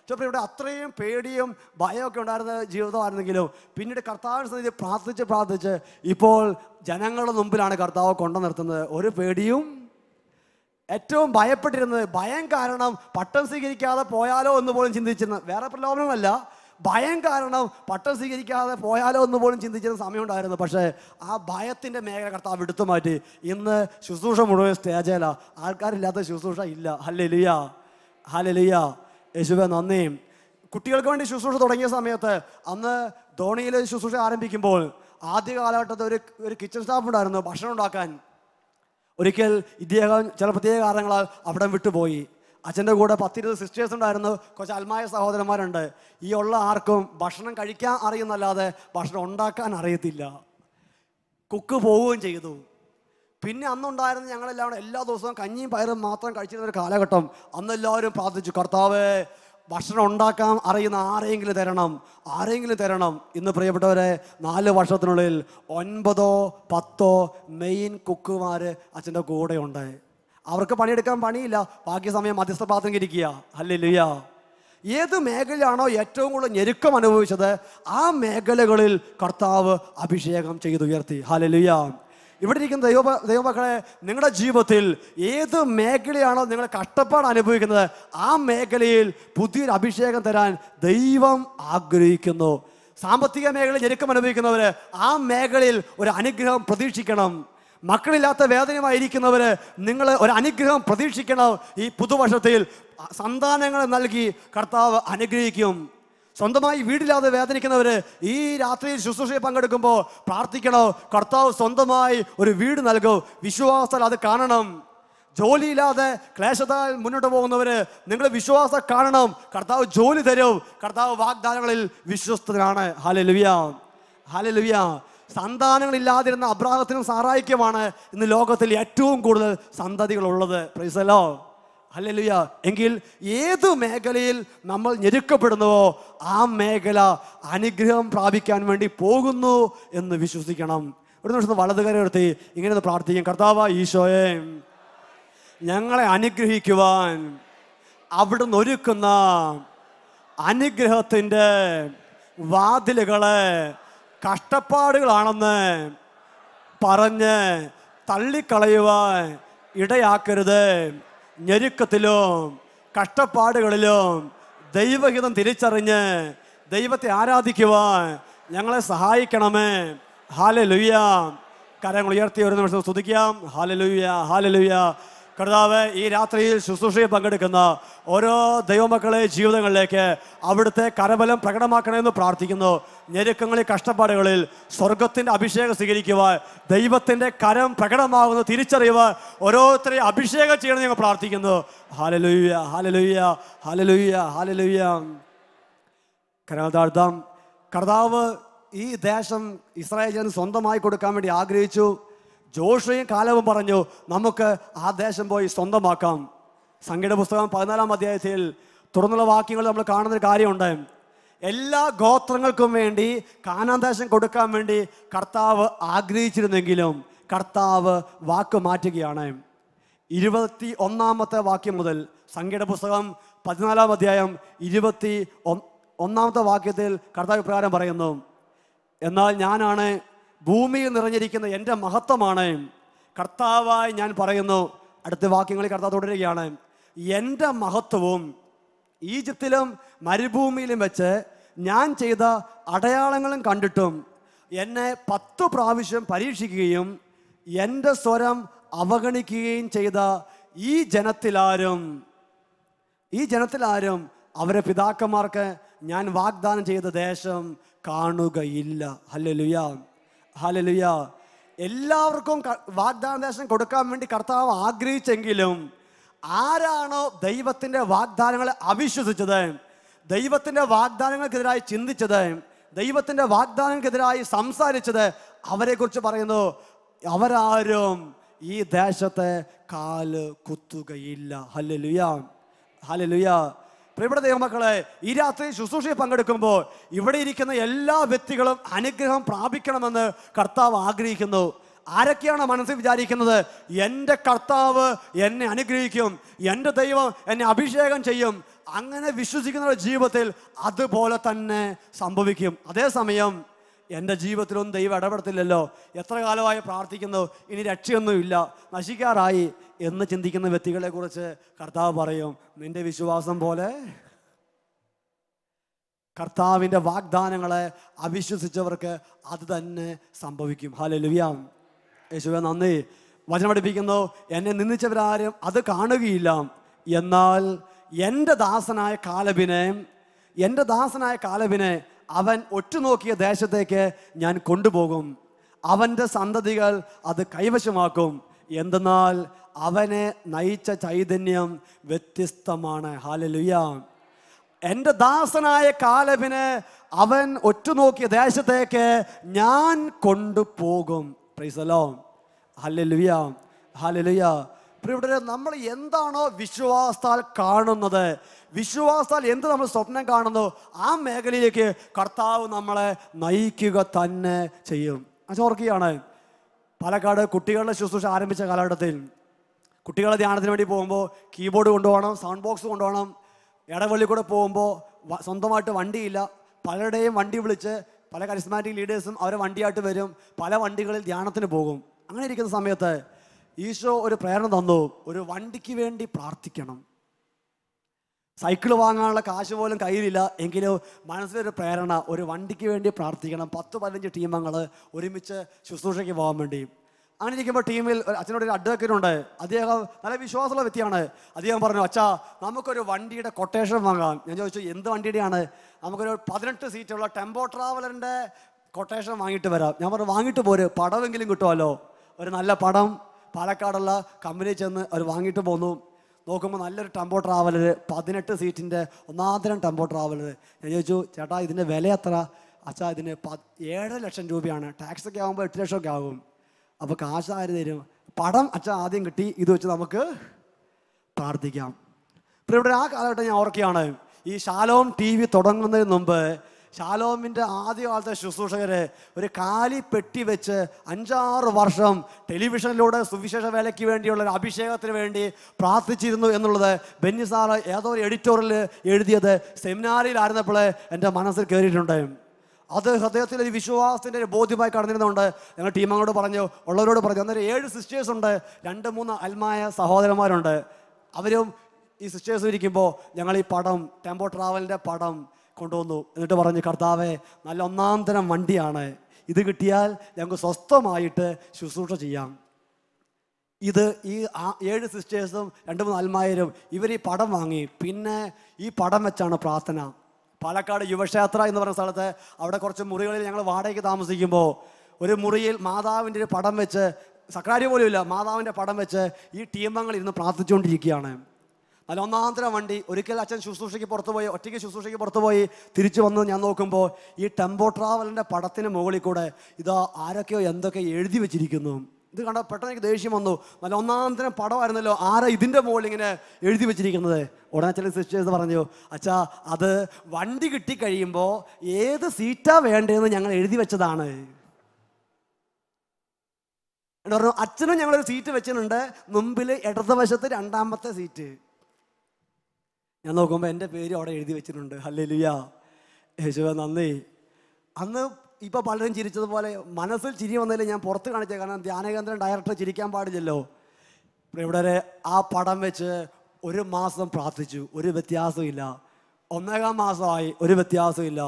ചിലപ്പോൾ ഇവിടെ അത്രയും പേടിയും ഭയമൊക്കെ ഉണ്ടായിരുന്ന ജീവിതമായിരുന്നെങ്കിലും പിന്നീട് കർത്താവിൻ്റെ സന്നിധി പ്രാർത്ഥിച്ച് ഇപ്പോൾ ജനങ്ങളുടെ മുമ്പിലാണ് കർത്താവ് കൊണ്ടു നിർത്തുന്നത്. ഒരു പേടിയും. ഏറ്റവും ഭയപ്പെട്ടിരുന്നത്, ഭയം കാരണം പട്ടം സ്വീകരിക്കാതെ പോയാലോ എന്ന് പോലും ചിന്തിച്ചിരുന്നത്, വേറെ പ്രലോഭനമല്ല, ഭയം കാരണം പട്ടം സ്വീകരിക്കാതെ പോയാലോ എന്ന് പോലും ചിന്തിച്ചിരുന്ന സമയമുണ്ടായിരുന്നു. പക്ഷേ ആ ഭയത്തിൻ്റെ മേഖല കർത്താവ് എടുത്തു മാറ്റി. ഇന്ന് ശുശ്രൂഷ മുഴുവൻ സ്റ്റേജേല, ആൾക്കാരില്ലാത്ത ശുശ്രൂഷ ഇല്ല. ഹല്ലേലൂയ. ഹല്ലേലൂയ. യേശുവേ നന്ദി. കുട്ടികൾക്ക് വേണ്ടി ശുശ്രൂഷ തുടങ്ങിയ സമയത്ത് അന്ന് ധോണിയിൽ ശുശ്രൂഷ ആരംഭിക്കുമ്പോൾ ആദ്യ കാലഘട്ടത്തിൽ ഒരു കിച്ചൺ സ്റ്റാഫ് ഉണ്ടായിരുന്നു ഭക്ഷണം ഉണ്ടാക്കാൻ. ഒരിക്കൽ ഇദ്ദേഹം ചില പ്രത്യേക കാരണങ്ങളാൽ അവിടെ വിട്ടുപോയി. അച്ഛൻ്റെ കൂടെ 10-20 സിസ്റ്റേഴ്സ് ഉണ്ടായിരുന്നു, കുറച്ച് അൽമായ സഹോദരന്മാരുണ്ട്. ഈ ഉള്ള ആർക്കും ഭക്ഷണം കഴിക്കാൻ അറിയുന്നല്ലാതെ ഭക്ഷണം ഉണ്ടാക്കാൻ അറിയത്തില്ല. കുക്ക് പോവുകയും ചെയ്തു. പിന്നെ അന്നുണ്ടായിരുന്ന ഞങ്ങളെല്ലാം എല്ലാ ദിവസവും കഞ്ഞിയും പയറും മാത്രം കഴിച്ചിരുന്ന ഒരു കാലഘട്ടം. അന്നെല്ലാവരും പ്രാർത്ഥിച്ചു, കർത്താവേ ഭക്ഷണം ഉണ്ടാക്കാൻ അറിയുന്ന ആരെങ്കിലും തരണം. ഇന്ന് പ്രിയപ്പെട്ടവരെ, 4 വർഷത്തിനുള്ളിൽ 9-10 മെയിൻ കുക്കുമാർ അച്ഛൻ്റെ കൂടെ ഉണ്ട്. അവർക്ക് പണിയെടുക്കാൻ പണിയില്ല, ബാക്കി സമയം മധ്യസ്ഥ പാത്രം ഇരിക്കുക. ഹല്ലേലൂയ. ഏത് മേഖലയാണോ ഏറ്റവും കൂടുതൽ ഞെരുക്കം അനുഭവിച്ചത് ആ മേഖലകളിൽ കർത്താവ് അഭിഷേകം ചെയ്തുയർത്തി. ഹല്ലേലൂയ. ഇവിടെ ഇരിക്കുന്ന ദൈവമക്കളെ, നിങ്ങളുടെ ജീവിതത്തിൽ ഏത് മേഖലയാണോ നിങ്ങൾ കഷ്ടപ്പാട് അനുഭവിക്കുന്നത് ആ മേഖലയിൽ പുതിയൊരു അഭിഷേകം തരാൻ ദൈവം ആഗ്രഹിക്കുന്നു. സാമ്പത്തിക മേഖലയിൽ ഞെരുക്കം അനുഭവിക്കുന്നവർ ആ മേഖലയിൽ ഒരു അനുഗ്രഹം പ്രതീക്ഷിക്കണം. മക്കളില്ലാത്ത വേദനയുമായിരിക്കുന്നവർ നിങ്ങൾ ഒരു അനുഗ്രഹം പ്രതീക്ഷിക്കണം. ഈ പുതുവർഷത്തിൽ സന്താനങ്ങളെ നൽകി കർത്താവ് അനുഗ്രഹിക്കും. സ്വന്തമായി വീടില്ലാതെ വേദനിക്കുന്നവർ ഈ രാത്രിയിൽ ശുശ്രൂഷയിൽ പങ്കെടുക്കുമ്പോൾ പ്രാർത്ഥിക്കണോ, കർത്താവ് സ്വന്തമായി ഒരു വീട് നൽകും. വിശ്വാസത്താൽ അത് കാണണം. ജോലിയില്ലാതെ ക്ലേശത്താൽ മുന്നോട്ട് പോകുന്നവർ നിങ്ങൾ വിശ്വാസം കാണണം. കർത്താവ് ജോലി തരും. കർത്താവ് വാഗ്ദാനങ്ങളിൽ വിശ്വസ്തനാണ്. Hallelujah, hallelujah. സന്താനങ്ങളില്ലാതിരുന്ന അബ്രാഹത്തിനും സാറായിക്കുമാണ് ഇന്ന് ലോകത്തിൽ ഏറ്റവും കൂടുതൽ സന്തതികളുള്ളത്. Praise the Lord. ഹല്ലേലൂയ. എങ്കിൽ ഏത് മേഖലയിൽ നമ്മൾ ഞെരുക്കപ്പെടുന്നുവോ ആ മേഖല അനുഗ്രഹം പ്രാപിക്കാൻ വേണ്ടി പോകുന്നു എന്ന് വിശ്വസിക്കണം. ഒരു നിമിഷം വലതുകര എടുത്ത് ഇങ്ങനെ പ്രാർത്ഥിക്കും, കർത്താവ് ഈശോയെ, ഞങ്ങളെ അനുഗ്രഹിക്കുവാൻ അവിടുന്ന് ഒരുക്കുന്ന അനുഗ്രഹത്തിൻ്റെ വാതിലുകളെ കഷ്ടപ്പാടുകളാണെന്ന് പറഞ്ഞ് തള്ളിക്കളയുവാൻ ഇടയാക്കരുത്. ഞെരുക്കത്തിലും കഷ്ടപ്പാടുകളിലും ദൈവഹിതം തിരിച്ചറിഞ്ഞ് ദൈവത്തെ ആരാധിക്കുവാൻ ഞങ്ങളെ സഹായിക്കണമേ. ഹല്ലേലൂയ. കരങ്ങൾ ഉയർത്തി ഒരു നിമിഷം സ്തുതിക്കാം. Hallelujah, hallelujah. കർത്താവേ, ഈ രാത്രിയിൽ ശുശ്രൂഷയിൽ പങ്കെടുക്കുന്ന ഓരോ ദൈവമക്കളെ ജീവിതങ്ങളിലേക്ക് അവിടുത്തെ കരബലം പ്രകടമാക്കണമെന്ന് പ്രാർത്ഥിക്കുന്നു. ഞെരുക്കങ്ങളിൽ കഷ്ടപ്പാടുകളിൽ സ്വർഗത്തിൻ്റെ അഭിഷേകം സ്വീകരിക്കുവാൻ, ദൈവത്തിൻ്റെ കരം പ്രകടമാകുന്ന തിരിച്ചറിയുവാൻ ഓരോരുത്തരെയും അഭിഷേകം ചെയ്യണമെന്ന് ഞങ്ങൾ പ്രാർത്ഥിക്കുന്നു. ഹല്ലേലൂയ, ഹല്ലേലൂയ, ഹല്ലേലൂയ, ഹല്ലേലൂയ. കരങ്ങൾ താഴ്ത്താം. കർത്താവ് ഈ ദേശം ഇസ്രായേലിന് സ്വന്തമായി കൊടുക്കാൻ വേണ്ടി ആഗ്രഹിച്ചു. ജോഷുവയും കാലവും പറഞ്ഞു, നമുക്ക് ആ ദേശം പോയി സ്വന്തമാക്കാം. സംഖ്യയുടെ പുസ്തകം 14-ാം അധ്യായത്തിൽ തുറന്നുള്ള വാക്യങ്ങൾ നമ്മൾ കാണുന്നൊരു കാര്യമുണ്ട്. എല്ലാ ഗോത്രങ്ങൾക്കും വേണ്ടി കാനാൻ ദേശം കൊടുക്കാൻ വേണ്ടി കർത്താവ് ആഗ്രഹിച്ചിരുന്നെങ്കിലും കർത്താവ് വാക്ക് മാറ്റുകയാണ്. 21-ാമത്തെ വാക്യം മുതൽ സംഖ്യയുടെ പുസ്തകം 14-ാം അധ്യായം 21-ാമത്തെ വാക്യത്തിൽ കർത്താവ് പ്രകാരം പറയുന്നു, എന്നാൽ ഞാനാണ് ഭൂമിയിൽ നിറഞ്ഞിരിക്കുന്ന എൻ്റെ മഹത്വമാണ് കർത്താവായി ഞാൻ പറയുന്നു. അടുത്ത വാക്യങ്ങളിൽ കർത്താവ് തുടരുകയാണ്, എൻ്റെ മഹത്വവും ഈജിപ്തിലും മരുഭൂമിയിലും വെച്ച് ഞാൻ ചെയ്ത അടയാളങ്ങളും കണ്ടിട്ടും എന്നെ 10 പ്രാവശ്യം പരീക്ഷിക്കുകയും എൻ്റെ സ്വരം അവഗണിക്കുകയും ചെയ്ത ഈ ജനത്തിലാരും അവരെ പിതാക്കന്മാർക്ക് ഞാൻ വാഗ്ദാനം ചെയ്ത ദേശം കാണുകയില്ല. Hallelujah, hallelujah. എല്ലാവർക്കും വാഗ്ദാന ദേശം കൊടുക്കാൻ വേണ്ടി കർത്താവ് ആഗ്രഹിച്ചെങ്കിലും ആരാണോ ദൈവത്തിൻ്റെ വാഗ്ദാനങ്ങളെ അവിശ്വസിച്ചത്, ദൈവത്തിൻ്റെ വാഗ്ദാനങ്ങൾക്കെതിരായി ചിന്തിച്ചത്, ദൈവത്തിൻ്റെ വാഗ്ദാനങ്ങൾക്കെതിരായി സംസാരിച്ചത്, അവരെക്കുറിച്ച് പറയുന്നു, അവരാരും ഈ ദേശത്തെ കാല് കുത്തുകയില്ല. ഹല്ലേലൂയ, ഹല്ലേലൂയ. പ്രിയപ്പെട്ട ദൈവമക്കളെ, ഈ രാത്രി ശുശ്രൂഷയിൽ പങ്കെടുക്കുമ്പോൾ ഇവിടെ ഇരിക്കുന്ന എല്ലാ വ്യക്തികളും അനുഗ്രഹം പ്രാപിക്കണമെന്ന് കർത്താവ് ആഗ്രഹിക്കുന്നു. ആരൊക്കെയാണ് മനസ്സിൽ വിചാരിക്കുന്നത്, എൻ്റെ കർത്താവ് എന്നെ അനുഗ്രഹിക്കും, എൻ്റെ ദൈവം എന്നെ അഭിഷേകം ചെയ്യും, അങ്ങനെ വിശ്വസിക്കുന്നവരുടെ ജീവിതത്തിൽ അതുപോലെ തന്നെ സംഭവിക്കും. അതേസമയം എൻ്റെ ജീവിതത്തിലൊന്നും ദൈവം ഇടപെടത്തില്ലല്ലോ, എത്ര കാലമായി പ്രാർത്ഥിക്കുന്നു, ഇനി രക്ഷയൊന്നുമില്ല, നശിക്കാറായി എന്ന് ചിന്തിക്കുന്ന വ്യക്തികളെ കുറിച്ച് കർത്താവ് പറയും, നിന്റെ വിശ്വാസം പോലെ കർത്താവിൻ്റെ വാഗ്ദാനങ്ങളെ അവിശ്വസിച്ചവർക്ക് അത് തന്നെ സംഭവിക്കും. ഹല്ലേലൂയ. യേശുവേ നന്ദി. വചനം പഠിപ്പിക്കുന്നു, എന്നെ നിന്ദിച്ചവരാരും അത് കാണുകയില്ല, എന്നാൽ എൻ്റെ ദാസനായ കാലബിനെ അവൻ ഒറ്റുനോക്കിയ ദേശത്തേക്ക് ഞാൻ കൊണ്ടുപോകും, അവൻ്റെ സന്തതികൾ അത് കൈവശമാക്കും. എന്തെന്നാൽ അവനെ നയിച്ച ചൈതന്യം വ്യത്യസ്തമാണ്. ഹല്ലേലൂയ. എൻ്റെ ദാസനായ കാലേബിനെ അവൻ ഒറ്റുനോക്കിയ ദേശത്തേക്ക് ഞാൻ കൊണ്ടുപോകും. Price the Lord. Hallelujah, hallelujah. പ്രിയപ്പെട്ടവരെ, നമ്മൾ എന്താണോ വിശ്വാസത്താൽ കാണുന്നത്, വിശ്വാസത്താൽ എന്ത് നമ്മൾ സ്വപ്നം കാണുന്നു, ആ മേഖലയിലേക്ക് കർത്താവ് നമ്മളെ നയിക്കുക തന്നെ ചെയ്യും. ഓർക്കുകയാണ്, പാലക്കാട് കുട്ടികളുടെ ശുശ്രൂഷ ആരംഭിച്ച കാലഘട്ടത്തിൽ കുട്ടികളെ ധ്യാനത്തിന് വേണ്ടി പോകുമ്പോൾ കീബോർഡ് കൊണ്ടുപോകണം, സൗണ്ട് ബോക്സ് കൊണ്ടുപോകണം. ഇടവള്ളി കൂടെ പോകുമ്പോൾ സ്വന്തമായിട്ട് വണ്ടിയില്ല, പലരുടെയും വണ്ടി വിളിച്ച് പല കരിസ്മാറ്റിക് ലീഡേഴ്സും അവരെ വണ്ടിയായിട്ട് വരും, പല വണ്ടികളിൽ ധ്യാനത്തിന് പോകും. അങ്ങനെ ഇരിക്കുന്ന സമയത്ത് ഈശോ ഒരു പ്രേരണ തന്നു, ഒരു വണ്ടിക്ക് വേണ്ടി പ്രാർത്ഥിക്കണം. സൈക്കിൾ വാങ്ങാനുള്ള കാശ് പോലും കയ്യിലില്ല, എങ്കിലും മനസ്സിലൊരു പ്രേരണ, ഒരു വണ്ടിക്ക് വേണ്ടി പ്രാർത്ഥിക്കണം. 10-15 ടീമങ്ങൾ ഒരുമിച്ച് ശുശ്രൂഷയ്ക്ക് പോകാൻ വേണ്ടി. അങ്ങനെ ഇരിക്കുമ്പോൾ ടീമിൽ അച്ഛനോട് ഒരു അഡ്വക്കേറ്റ് ഉണ്ട്. അദ്ദേഹം നല്ല വിശ്വാസമുള്ള വ്യക്തിയാണ്. അദ്ദേഹം പറഞ്ഞു, അച്ഛാ നമുക്കൊരു വണ്ടിയുടെ കൊട്ടേഷൻ വാങ്ങാം. ഞാൻ ചോദിച്ചു, എന്ത് വണ്ടിയുടെയാണ്? നമുക്കൊരു 18 സീറ്റുള്ള ടെമ്പോ ട്രാവലറിൻ്റെ കൊട്ടേഷൻ വാങ്ങിയിട്ട് വരാം. ഞാൻ പറഞ്ഞു, വാങ്ങിയിട്ട് പോര്, പടമെങ്കിലും കിട്ടുമല്ലോ. ഒരു നല്ല പടം പാലക്കാടുള്ള കമ്പനി ചെന്ന് അവർ വാങ്ങിയിട്ട് പോന്നു. നോക്കുമ്പോൾ നല്ലൊരു ടെമ്പോ ട്രാവലർ, 18 സീറ്റിൻ്റെ ഒന്നാന്തരം ടെമ്പോ ട്രാവലർ. ഞാൻ ചോദിച്ചു, ചേട്ടാ ഇതിൻ്റെ വില എത്ര? അച്ഛാ ഇതിന് 7 ലക്ഷം രൂപയാണ്, ടാക്സൊക്കെ ആകുമ്പോൾ 8 ലക്ഷമൊക്കെ ആകും. അപ്പോൾ കാശ് ആര് തരും? പടം അച്ഛാ ആദ്യം കിട്ടി, ഇത് വെച്ച് നമുക്ക് പ്രാർത്ഥിക്കാം. ഇപ്പോൾ ഇവിടെ ആ കാലഘട്ടം ഞാൻ ഓർക്കുകയാണ്, ഈ ഷാലോം TV തുടങ്ങുന്നതിന് മുമ്പ് ഷാലോമിൻ്റെ ആദ്യകാലത്തെ ശുശ്രൂഷകര് ഒരു കാലി പെട്ടി വെച്ച് 5-6 വർഷം ടെലിവിഷനിലൂടെ സുവിശേഷ വേലയ്ക്ക് വേണ്ടിയുള്ള ഒരു അഭിഷേകത്തിന് വേണ്ടി പ്രാർത്ഥിച്ചിരുന്നു എന്നുള്ളത് ബെന്നി സാറ് ഏതോ ഒരു എഡിറ്റോറിയൽ എഴുതിയത് സെമിനാറിയിലായിരുന്നപ്പോൾ എൻ്റെ മനസ്സിൽ കയറിയിട്ടുണ്ട്. അത് ഹൃദയത്തിൽ ഒരു വിശ്വാസത്തിൻ്റെ ഒരു ബോധ്യമായി കടന്നിരുന്നുണ്ട്. ഞങ്ങൾ ടീമങ്ങളോട് പറഞ്ഞു, ഉള്ളവരോട് പറഞ്ഞു. അന്നേരം 7 സിസ്റ്റേഴ്സ് ഉണ്ട്, 2-3 അൽമായ സഹോദരന്മാരുണ്ട്. അവരും ഈ സിസ്റ്റേഴ്സ് ഇരിക്കുമ്പോൾ ഞങ്ങൾ ഈ പടം, ടെമ്പോ ട്രാവലിൻ്റെ പടം കൊണ്ടുവന്നു. എന്നിട്ട് പറഞ്ഞു, കർത്താവേ നല്ല ഒന്നാന്തരം വണ്ടിയാണ്, ഇത് കിട്ടിയാൽ ഞങ്ങൾക്ക് സ്വസ്ഥമായിട്ട് ശുശ്രൂഷ ചെയ്യാം. ഇത് ഈ 7 സിസ്റ്റേഴ്സും 2-3 അൽമായരും ഇവർ ഈ പടം വാങ്ങി. പിന്നെ ഈ പടം വെച്ചാണ് പ്രാർത്ഥന. പാലക്കാട് യുവക്ഷേത്ര എന്ന് പറയുന്ന സ്ഥലത്ത് അവിടെ കുറച്ച് മുറികളിൽ ഞങ്ങൾ വാടകയ്ക്ക് താമസിക്കുമ്പോൾ ഒരു മുറിയിൽ മാതാവിൻ്റെ ഒരു പടം വെച്ച്, സക്രാരി പോലും ഇല്ല, മാതാവിൻ്റെ പടം വെച്ച് ഈ ടീമങ്ങൾ ഇരുന്ന് പ്രാർത്ഥിച്ചുകൊണ്ടിരിക്കുകയാണ്. നല്ല ഒന്നാന്തരം വണ്ടി. ഒരിക്കൽ അച്ഛൻ ശുശ്രൂഷയ്ക്ക് പുറത്തുപോയി, ഒറ്റയ്ക്ക് ശുശ്രൂഷയ്ക്ക് പുറത്തുപോയി തിരിച്ചു വന്ന് ഞാൻ നോക്കുമ്പോൾ ഈ ടെമ്പോ ട്രാവലിൻ്റെ പടത്തിന് മുകളിൽ കൂടെ ഇതാ ആരൊക്കെയോ എന്തൊക്കെ എഴുതി വെച്ചിരിക്കുന്നു. ഇത് കണ്ട പെട്ടെന്ന് എനിക്ക് ദേഷ്യം വന്നു. നല്ല ഒന്നാന്തരം പടമായിരുന്നല്ലോ, ആരാ ഇതിൻ്റെ മുകളിൽ ഇങ്ങനെ എഴുതി വെച്ചിരിക്കുന്നത്? ഉടനെ ചില സിസ്റ്റേഴ്സ് പറഞ്ഞു, അച്ഛാ അത് വണ്ടി കിട്ടിക്കഴിയുമ്പോൾ ഏത് സീറ്റാ വേണ്ടതെന്ന് ഞങ്ങൾ എഴുതി വെച്ചതാണ്. എന്ന് പറഞ്ഞു, അച്ഛനും ഞങ്ങളൊരു സീറ്റ് വെച്ചിട്ടുണ്ട്, മുമ്പിൽ ഇടതുവശത്ത് 2ാമത്തെ സീറ്റ്. ഞാൻ നോക്കുമ്പോൾ എൻ്റെ പേര് അവിടെ എഴുതി വെച്ചിട്ടുണ്ട്. ഹല്ലേലൂയ, യേശുവേ നന്ദി. അന്ന് ഇപ്പോൾ പലരും ചിരിച്ചതുപോലെ മനസ്സിൽ ചിരി വന്നതിൽ ഞാൻ പുറത്ത് കാണിച്ചത്, കാരണം ധ്യാനകേന്ദ്രം ഡയറക്ടർ ചിരിക്കാൻ പാടില്ലല്ലോ. ഇവിടെ ആ പടം വെച്ച് 1 മാസം പ്രാർത്ഥിച്ചു, ഒരു വ്യത്യാസമില്ല. 1.5 മാസമായി, ഒരു വ്യത്യാസമില്ല.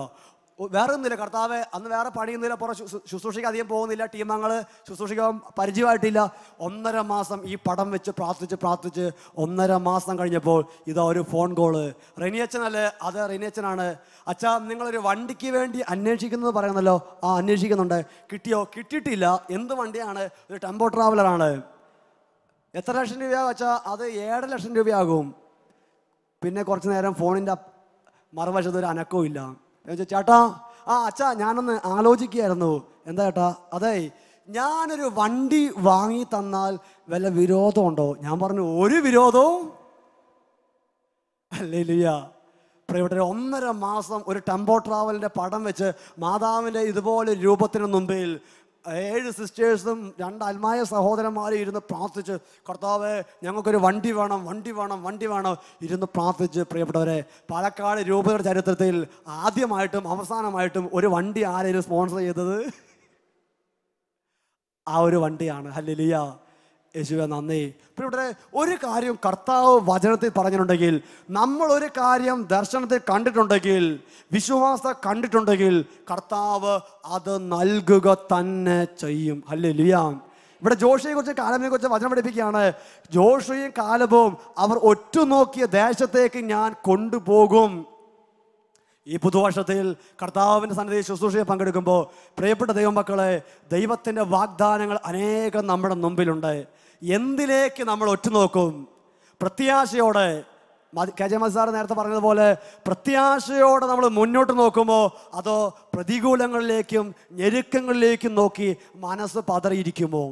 വേറെ ഒന്നുമില്ല, കർത്താവ് അന്ന് വേറെ പണിയൊന്നുമില്ല, പുറം ശുശ്രൂഷയ്ക്ക് അധികം പോകുന്നില്ല, ടീമങ്ങൾ ശുശ്രൂഷിക്കാൻ പരിചയമായിട്ടില്ല. 1.5 മാസം ഈ പടം വെച്ച് പ്രാർത്ഥിച്ച് 1.5 മാസം കഴിഞ്ഞപ്പോൾ ഇതാ ഒരു ഫോൺ കോള്. റെനിയച്ചനല്ലേ? അത് റെനിയച്ചനാണ്. അച്ഛാ നിങ്ങളൊരു വണ്ടിക്ക് വേണ്ടി അന്വേഷിക്കുന്നത് പറയുന്നല്ലോ. ആ അന്വേഷിക്കുന്നുണ്ട്. കിട്ടിയോ? കിട്ടിയിട്ടില്ല. എന്ത് വണ്ടിയാണ്? ഒരു ടെമ്പോ ട്രാവലറാണ്. എത്ര ലക്ഷം രൂപയാകും അച്ഛാ? അത് 7 ലക്ഷം രൂപയാകും. പിന്നെ കുറച്ച് നേരം ഫോണിൻ്റെ മറുവശത്ത് ഒരു അനക്കവും ഇല്ല. ചേട്ടാ, അച്ഛാ ഞാനൊന്ന് ആലോചിക്കുകയായിരുന്നു. എന്താ ചേട്ടാ? അതെ, ഞാനൊരു വണ്ടി വാങ്ങി തന്നാൽ വല്ല വിരോധമുണ്ടോ? ഞാൻ പറഞ്ഞു, ഒരു വിരോധവും ഹല്ലേലൂയ. പ്രിയപ്പെട്ടവരെ, 1.5 മാസം ഒരു ടെമ്പോ ട്രാവലിൻ്റെ പടം വെച്ച് മാതാവിൻ്റെ ഇതുപോലെ രൂപത്തിന് മുമ്പിൽ 7 സിസ്റ്റേഴ്സും 2 അൽമായ സഹോദരന്മാരും ഇരുന്ന് പ്രാർത്ഥിച്ച്, കർത്താവേ ഞങ്ങൾക്കൊരു വണ്ടി വേണം, വണ്ടി വേണം, വണ്ടി വേണം ഇരുന്ന് പ്രാർത്ഥിച്ച്. പ്രിയപ്പെട്ടവരെ, പാലക്കാട് രൂപതയുടെ ചരിത്രത്തിൽ ആദ്യമായിട്ടും അവസാനമായിട്ടും ഒരു വണ്ടി ആരെയും സ്പോൺസർ ചെയ്തത് ആ ഒരു വണ്ടിയാണ്. ഹല്ലേലൂയ, യേശുവേ നന്ദി. ഇവിടെ ഒരു കാര്യം കർത്താവ് വചനത്തിൽ പറഞ്ഞിട്ടുണ്ടെങ്കിൽ, നമ്മളൊരു കാര്യം ദർശനത്തിൽ കണ്ടിട്ടുണ്ടെങ്കിൽ, വിശ്വാസത്തെ കണ്ടിട്ടുണ്ടെങ്കിൽ, കർത്താവ് അത് നൽകുക തന്നെ ചെയ്യും. ഹല്ലേലൂയ. ഇവിടെ ജോഷയെക്കുറിച്ച് കാലബിനെ കുറിച്ച് വചനം പഠിപ്പിക്കുകയാണ്. ജോഷയും കാലബും അവർ ഒറ്റുനോക്കിയ ദേശത്തേക്ക് ഞാൻ കൊണ്ടുപോകും. ഈ പുതുവർഷത്തിൽ കർത്താവിൻ്റെ സന്നിധിയിൽ ശുശ്രൂഷയിൽ പങ്കെടുക്കുമ്പോൾ പ്രിയപ്പെട്ട ദൈവമക്കളെ, ദൈവത്തിൻ്റെ വാഗ്ദാനങ്ങൾ അനേകം നമ്മുടെ മുമ്പിലുണ്ട്. എന്തിലേക്ക് നമ്മൾ ഒറ്റുനോക്കും? പ്രത്യാശയോടെ, KJ സാർ നേരത്തെ പറഞ്ഞതുപോലെ പ്രത്യാശയോടെ നമ്മൾ മുന്നോട്ട് നോക്കുമോ, അതോ പ്രതികൂലങ്ങളിലേക്കും ഞെരുക്കങ്ങളിലേക്കും നോക്കി മനസ്സ് പതറിയിരിക്കുമോ?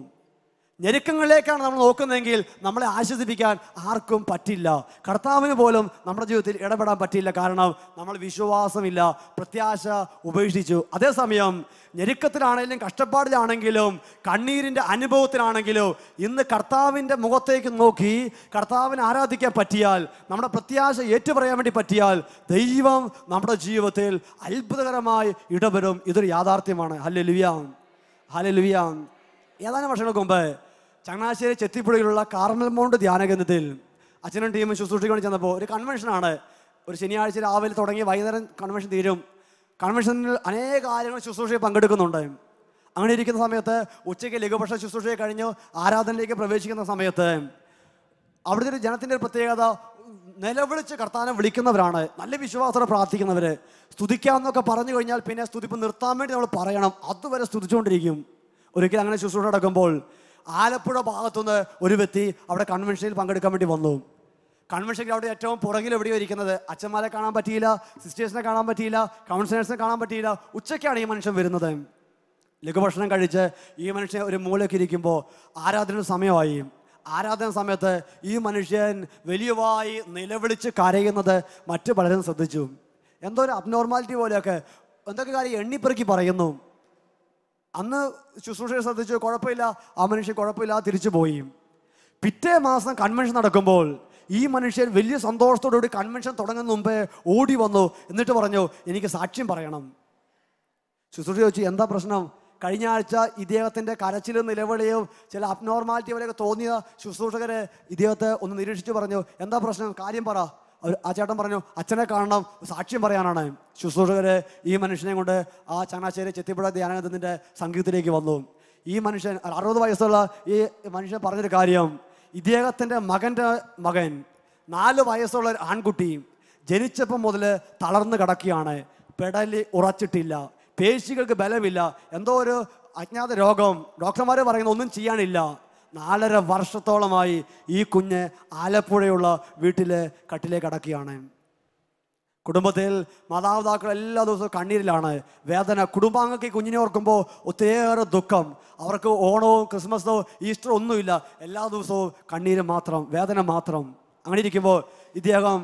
ഞെരുക്കങ്ങളിലേക്കാണ് നമ്മൾ നോക്കുന്നതെങ്കിൽ നമ്മളെ ആശ്വസിപ്പിക്കാൻ ആർക്കും പറ്റില്ല. കർത്താവിന് പോലും നമ്മുടെ ജീവിതത്തിൽ ഇടപെടാൻ പറ്റില്ല. കാരണം നമ്മൾ വിശ്വാസമില്ല, പ്രത്യാശ ഉപേക്ഷിച്ചു. അതേസമയം ഞെരുക്കത്തിലാണെങ്കിലും കഷ്ടപ്പാടിലാണെങ്കിലും കണ്ണീരിൻ്റെ അനുഭവത്തിലാണെങ്കിലും ഇന്ന് കർത്താവിൻ്റെ മുഖത്തേക്ക് നോക്കി കർത്താവിനെ ആരാധിക്കാൻ പറ്റിയാൽ, നമ്മുടെ പ്രത്യാശ ഏറ്റുപറയാൻ വേണ്ടി പറ്റിയാൽ, ദൈവം നമ്മുടെ ജീവിതത്തിൽ അത്ഭുതകരമായി ഇടപെടും. ഇതൊരു യാഥാർത്ഥ്യമാണ്. Hallelujah, hallelujah. ഏതാനും വർഷങ്ങൾക്ക് മുമ്പ് ചങ്ങനാശ്ശേരി ചെത്തിപ്പുഴയിലുള്ള കാർമൽ മൗണ്ട് ധ്യാനകേന്ദ്രത്തിൽ അച്ഛനും ടീമും ശുശ്രൂഷിക്കാൻ ചെന്നപ്പോൾ ഒരു കൺവെൻഷനാണ്. ഒരു ശനിയാഴ്ച രാവിലെ തുടങ്ങി വൈകുന്നേരം കൺവെൻഷൻ തീരും. കൺവെൻഷനിൽ അനേക കാര്യങ്ങൾ ശുശ്രൂഷയിൽ പങ്കെടുക്കുന്നുണ്ട്. അങ്ങനെ ഇരിക്കുന്ന സമയത്ത് ഉച്ചയ്ക്ക് ലഘുഭക്ഷണ ശുശ്രൂഷയെ കഴിഞ്ഞ് ആരാധനയിലേക്ക് പ്രവേശിക്കുന്ന സമയത്ത് അവിടുത്തെ ഒരു ജനത്തിൻ്റെ ഒരു പ്രത്യേകത, നിലവിളിച്ച് കർത്താവിനെ വിളിക്കുന്നവരാണ്. നല്ല വിശ്വാസത്തോടെ പ്രാർത്ഥിക്കുന്നവർ. സ്തുതിക്കാമെന്നൊക്കെ പറഞ്ഞു കഴിഞ്ഞാൽ പിന്നെ സ്തുതിപ്പ് നിർത്താൻ വേണ്ടി നമ്മൾ പറയണം. അതുവരെ സ്തുതിച്ചുകൊണ്ടിരിക്കും. ഒരിക്കലും അങ്ങനെ ശുശ്രൂഷ നടക്കുമ്പോൾ ആലപ്പുഴ ഭാഗത്തുനിന്ന് ഒരു വ്യക്തി അവിടെ കൺവെൻഷനിൽ പങ്കെടുക്കാൻ വേണ്ടി വന്നു. കൺവെൻഷൻ അവിടെ ഏറ്റവും പുറകിൽ എവിടെയോ ഇരിക്കുന്നത്. അച്ഛന്മാരെ കാണാൻ പറ്റിയില്ല, സിസ്റ്റേഴ്സിനെ കാണാൻ പറ്റിയില്ല, കൗൺസിലേഴ്സിനെ കാണാൻ പറ്റിയില്ല. ഉച്ചയ്ക്കാണ് ഈ മനുഷ്യൻ വരുന്നത്. ലഘുഭക്ഷണം കഴിച്ച് ഈ മനുഷ്യൻ ഒരു മൂലയ്ക്ക് ഇരിക്കുമ്പോൾ ആരാധന സമയമായി. ആരാധന സമയത്ത് ഈ മനുഷ്യൻ വലിയവായി നിലവിളിച്ച് കരയുന്നത് മറ്റു പലരും ശ്രദ്ധിച്ചു. എന്തോ ഒരു അബ്നോർമാലിറ്റി പോലെയൊക്കെ എന്തൊക്കെ കാര്യം എണ്ണിപ്പെറുക്കി പറയുന്നു. അന്ന് ശുശ്രൂഷയെ ശ്രദ്ധിച്ചു, കുഴപ്പമില്ല, ആ മനുഷ്യൻ കുഴപ്പമില്ല, തിരിച്ചു പോയി. പിറ്റേ മാസം കൺവെൻഷൻ നടക്കുമ്പോൾ ഈ മനുഷ്യൻ വലിയ സന്തോഷത്തോടുകൂടി കൺവെൻഷൻ തുടങ്ങുന്ന മുമ്പേ ഓടി വന്നു. എന്നിട്ട് പറഞ്ഞു, എനിക്ക് സാക്ഷ്യം പറയണം. ശുശ്രൂഷ ചോദിച്ചു, എന്താ പ്രശ്നം? കഴിഞ്ഞ ആഴ്ച ഇദ്ദേഹത്തിൻ്റെ കരച്ചിലും നിലവിളിയും ചില അബ്നോർമാലിറ്റി പോലെയൊക്കെ തോന്നിയ ശുശ്രൂഷകരെ ഇദ്ദേഹത്തെ ഒന്ന് നിരീക്ഷിച്ച് പറഞ്ഞു, എന്താ പ്രശ്നം, കാര്യം പറ. ആ ചേട്ടൻ പറഞ്ഞു, അച്ഛനെ കാണണം, സാക്ഷ്യം പറയാനാണ്. ശുശ്രൂഷകര് ഈ മനുഷ്യനെ കൊണ്ട് ആ ചങ്ങനാശ്ശേരി ചെത്തിപ്പുഴ ധ്യാനകേന്ദ്രത്തിൻ്റെ സംഗീതത്തിലേക്ക് വന്നു. ഈ മനുഷ്യൻ 60 വയസ്സുള്ള ഈ മനുഷ്യൻ പറഞ്ഞൊരു കാര്യം, ഇദ്ദേഹത്തിൻ്റെ മകൻ്റെ മകൻ 4 വയസ്സുള്ള ഒരു ആൺകുട്ടി ജനിച്ചപ്പം മുതൽ തളർന്നു കിടക്കുകയാണ്. പെടലി ഉറച്ചിട്ടില്ല, പേശികൾക്ക് ബലമില്ല, എന്തോ ഒരു അജ്ഞാത രോഗം. ഡോക്ടർമാർ പറയുന്ന ഒന്നും ചെയ്യാനില്ല. 4.5 വർഷത്തോളമായി ഈ കുഞ്ഞ് ആലപ്പുഴയുള്ള വീട്ടിലെ കട്ടിലേക്ക് അടക്കുകയാണ്. കുടുംബത്തിൽ മാതാപിതാക്കൾ എല്ലാ ദിവസവും കണ്ണീരിലാണ്, വേദന. കുടുംബാംഗങ്ങൾക്ക് ഈ കുഞ്ഞിനെ ഓർക്കുമ്പോൾ ഒത്തിരിയേറെ ദുഃഖം. അവർക്ക് ഓണവും ക്രിസ്മസോ ഈസ്റ്ററോ ഒന്നുമില്ല, എല്ലാ ദിവസവും കണ്ണീര് മാത്രം, വേദന മാത്രം. അങ്ങനെ ഇരിക്കുമ്പോൾ ഇദ്ദേഹം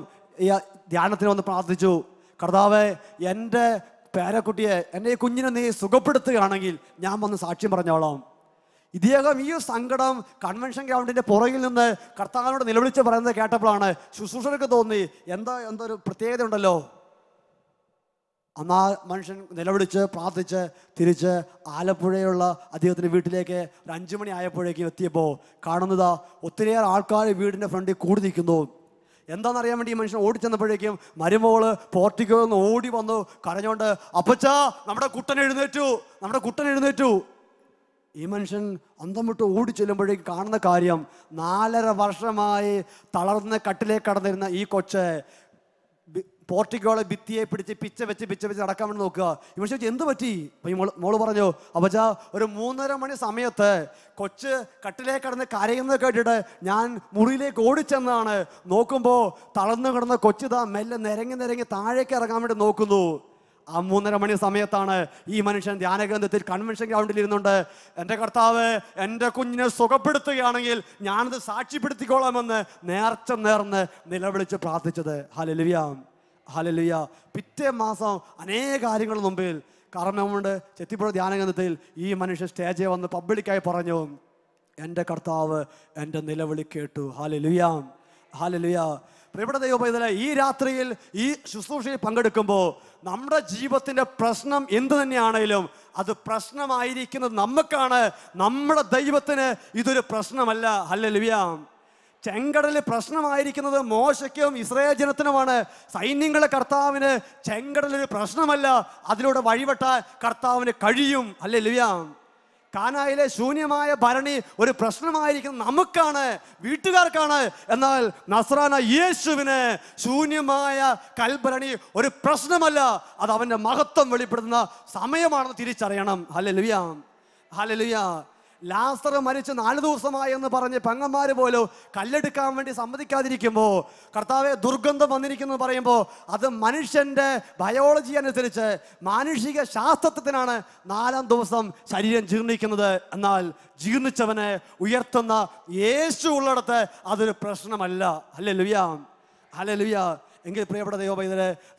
ഈ ധ്യാനത്തിന് വന്ന് പ്രാർത്ഥിച്ചു, കർത്താവേ, എൻ്റെ പേരക്കുട്ടിയെ, എൻ്റെ ഈ കുഞ്ഞിനെ നീ സുഖപ്പെടുത്തുകയാണെങ്കിൽ ഞാൻ വന്ന് സാക്ഷ്യം പറഞ്ഞോളാം. ഇദ്ദേഹം ഈ സങ്കടം കൺവെൻഷൻ ഗ്രൗണ്ടിൻ്റെ പുറകിൽ നിന്ന് കർത്താവിനോട് നിലവിളിച്ച് പറയുന്നത് കേട്ടപ്പോഴാണ് ശുശ്രൂഷകർക്ക് തോന്നി, എന്തോ ഒരു പ്രത്യേകത ഉണ്ടല്ലോ. അന്നാ മനുഷ്യൻ നിലവിളിച്ച് പ്രാർത്ഥിച്ച് തിരിച്ച് ആലപ്പുഴയുള്ള അദ്ദേഹത്തിൻ്റെ വീട്ടിലേക്ക് ഒരു 5 മണി ആയപ്പോഴേക്കും എത്തിയപ്പോൾ കാണുന്നതാ ഒത്തിരിയേറെ ആൾക്കാർ വീടിൻ്റെ ഫ്രണ്ടിൽ കൂടി നിൽക്കുന്നു. എന്താണെന്നറിയാൻ വേണ്ടി ഈ മനുഷ്യൻ ഓടിച്ചെന്നപ്പോഴേക്കും മരുമോള് പോർട്ടിക്കോയിൽ നിന്ന് ഓടി വന്നു കരഞ്ഞോണ്ട്, അപ്പച്ചാ, നമ്മുടെ കുട്ടൻ എഴുന്നേറ്റു, നമ്മുടെ കുട്ടൻ എഴുന്നേറ്റു. ഈ മനുഷ്യൻ അന്തം വിട്ട് ഓടി ചെല്ലുമ്പോഴേക്കും കാണുന്ന കാര്യം, 4.5 വർഷമായി തളർന്ന് കട്ടിലേക്ക് കടന്നിരുന്ന ഈ കൊച്ച് പോർട്ടിക്കോളെ ഭിത്തിയെ പിടിച്ച് പിച്ച വെച്ച് നടക്കാൻ വേണ്ടി നോക്കുക. ഈ മനുഷ്യൻ എന്ത് പറ്റി? അപ്പം ഈ മോള് പറഞ്ഞു, അപ്പച്ചാ, ഒരു 3:30 മണി സമയത്ത് കൊച്ച് കട്ടിലേക്ക് കടന്ന് കരയുന്നത് കേട്ടിട്ട് ഞാൻ മുറിയിലേക്ക് ഓടിച്ചെന്നാണ്. നോക്കുമ്പോൾ തളർന്നു കിടന്ന കൊച്ചിതാ മെല്ലെ നിരങ്ങി താഴേക്ക് ഇറങ്ങാൻ വേണ്ടി നോക്കുന്നു. ആ 3:30 മണി സമയത്താണ് ഈ മനുഷ്യൻ ധ്യാനകേന്ദ്രത്തിൽ കൺവെൻഷൻ ഗ്രൗണ്ടിൽ ഇരുന്നുകൊണ്ട്, എൻ്റെ കർത്താവ് എൻ്റെ കുഞ്ഞിനെ സുഖപ്പെടുത്തുകയാണെങ്കിൽ ഞാനത് സാക്ഷ്യപ്പെടുത്തിക്കോളാമെന്ന് നേർന്ന് നിലവിളിച്ച് പ്രാർത്ഥിച്ചത്. Hallelujah, hallelujah. പിറ്റേ മാസം അനേക കാര്യങ്ങൾ മുമ്പിൽ കർമ്മമുണ്ട് ചെത്തിപ്പുഴ ധ്യാനകേന്ദ്രത്തിൽ ഈ മനുഷ്യൻ സ്റ്റേജിൽ വന്ന് പബ്ലിക്കായി പറഞ്ഞു, എൻ്റെ കർത്താവ് എൻ്റെ നിലവിളി കേട്ടു. ഹല്ലേലൂയ, ഹല്ലേലൂയ. പ്രിയപ്പെട്ട ദൈവപൈതലേ, ഈ രാത്രിയിൽ ഈ ശുശ്രൂഷയിൽ പങ്കെടുക്കുമ്പോൾ നമ്മുടെ ജീവിതത്തിൻ്റെ പ്രശ്നം എന്തു തന്നെയാണെങ്കിലും അത് പ്രശ്നമായിരിക്കുന്നത് നമുക്കാണ്, നമ്മുടെ ദൈവത്തിന് ഇതൊരു പ്രശ്നമല്ല. ഹല്ലേലൂയ. ചെങ്കടലിൽ പ്രശ്നമായിരിക്കുന്നത് മോശയ്ക്കും ഇസ്രായേൽ ജനത്തിനുമാണ്. സൈന്യങ്ങളുടെ കർത്താവിന് ചെങ്കടലൊരു പ്രശ്നമല്ല, അതിലൂടെ വഴിവെട്ടാൻ കർത്താവിന് കഴിയും. ഹല്ലേലൂയ. കാനായിലെ ശൂന്യമായ ഭരണി ഒരു പ്രശ്നമായിരിക്കുന്നത് നമുക്കാണ്, വീട്ടുകാർക്കാണ്. എന്നാൽ നസ്രാന യേശുവിന് ശൂന്യമായ കൽഭരണി ഒരു പ്രശ്നമല്ല, അത് അവൻ്റെ മഹത്വം വെളിപ്പെടുത്തുന്ന സമയമാണെന്ന് തിരിച്ചറിയണം. Hallelujah, hallelujah. ലാസർ മരിച്ച് 4 ദിവസമായി എന്ന് പറഞ്ഞ് പെങ്ങന്മാർ പോലും കല്ലെടുക്കാൻ വേണ്ടി സമ്മതിക്കാതിരിക്കുമ്പോൾ, കർത്താവെ ദുർഗന്ധം വന്നിരിക്കുന്നു പറയുമ്പോൾ, അത് മനുഷ്യൻ്റെ ബയോളജി അനുസരിച്ച് മാനുഷിക ശാസ്ത്രത്തിനാണ് 4-ാം ദിവസം ശരീരം ജീർണിക്കുന്നത്. എന്നാൽ ജീർണിച്ചവനെ ഉയർത്തുന്ന യേശു ഉള്ളിടത്ത് അതൊരു പ്രശ്നമല്ല. Hallelujah, hallelujah. എങ്കിൽ പ്രിയപ്പെട്ട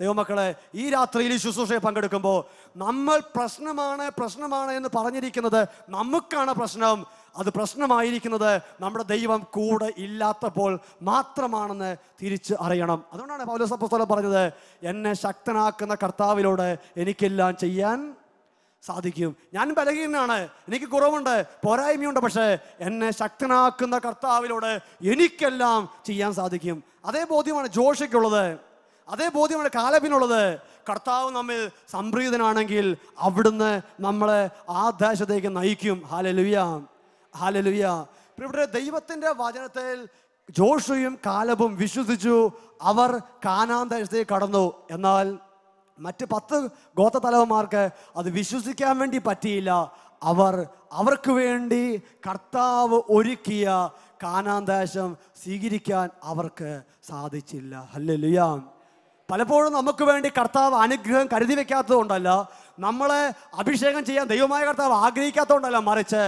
ദൈവമക്കളെ, ഈ രാത്രിയിൽ ശുശ്രൂഷയെ പങ്കെടുക്കുമ്പോൾ നമ്മൾ പ്രശ്നമാണ് എന്ന് പറഞ്ഞിരിക്കുന്നത് നമുക്കാണ് പ്രശ്നം. അത് പ്രശ്നമായിരിക്കുന്നത് നമ്മുടെ ദൈവം കൂടെ ഇല്ലാത്തപ്പോൾ മാത്രമാണെന്ന് തിരിച്ച് അറിയണം. അതുകൊണ്ടാണ് പൗലോസ് അപ്പോസ്തലൻ പറഞ്ഞത്, എന്നെ ശക്തനാക്കുന്ന കർത്താവിലൂടെ എനിക്കെല്ലാം ചെയ്യാൻ സാധിക്കും. ഞാൻ ബലഹീനനാണ്, എനിക്ക് കുറവുണ്ട്, പോരായ്മയുണ്ട്, പക്ഷേ എന്നെ ശക്തനാക്കുന്ന കർത്താവിലൂടെ എനിക്കെല്ലാം ചെയ്യാൻ സാധിക്കും. അതേ ബോധ്യമാണ് ജോഷയ്ക്കുള്ളത്, അതേ ബോധ്യമാണ് കാലബിനുള്ളത്. കർത്താവ് നമ്മിൽ സംപ്രീതനാണെങ്കിൽ അവിടുന്ന് നമ്മളെ ആ ദേശത്തേക്ക് നയിക്കും. Hallelujah, hallelujah. ഇവിടെ ദൈവത്തിൻ്റെ വചനത്തിൽ ജോഷുവും കാലബും വിശ്വസിച്ചു. അവർ കാനാൻ ദേശത്തേക്ക് കടന്നു. എന്നാൽ മറ്റ് 10 ഗോത്രത്തലവന്മാർക്ക് അത് വിശ്വസിക്കാൻ വേണ്ടി പറ്റിയില്ല. അവർക്ക് വേണ്ടി കർത്താവ് ഒരുക്കിയ കാനാൻ ദേശം സ്വീകരിക്കാൻ അവർക്ക് സാധിച്ചില്ല. ഹല്ലേലൂയ. പലപ്പോഴും നമുക്ക് വേണ്ടി കർത്താവ് അനുഗ്രഹം കരുതി വെക്കാത്തത് കൊണ്ടല്ല, നമ്മളെ അഭിഷേകം ചെയ്യാൻ ദൈവമായ കർത്താവ് ആഗ്രഹിക്കാത്തതുകൊണ്ടല്ല, മറിച്ച്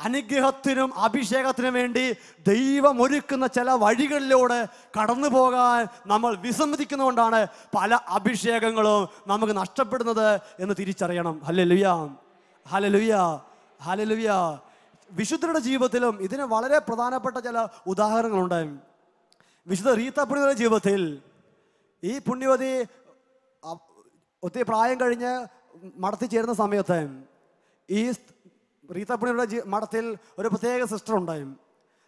അനുഗ്രഹത്തിനും അഭിഷേകത്തിനും വേണ്ടി ദൈവം ഒരുക്കുന്ന ചില വഴികളിലൂടെ കടന്നു പോകാൻ നമ്മൾ വിസമ്മതിക്കുന്നതുകൊണ്ടാണ് പല അഭിഷേകങ്ങളും നമുക്ക് നഷ്ടപ്പെടുന്നത് എന്ന് തിരിച്ചറിയണം. ഹല്ലേലൂയ, ഹല്ലേലൂയ, ഹല്ലേലൂയ. വിശുദ്ധരുടെ ജീവിതത്തിലും ഇതിന് വളരെ പ്രധാനപ്പെട്ട ചില ഉദാഹരണങ്ങളുണ്ട്. വിശുദ്ധ റീത്ത പുണ്യവതിയുടെ ജീവിതത്തിൽ ഈ പുണ്യവതി ഒത്തിരി പ്രായം കഴിഞ്ഞ് മഠത്തിൽ ചേരുന്ന സമയത്ത് ഈ റീത്ത പുണ്യവതിയുടെ മഠത്തിൽ ഒരു പ്രത്യേക സിസ്റ്റർ ഉണ്ടായി.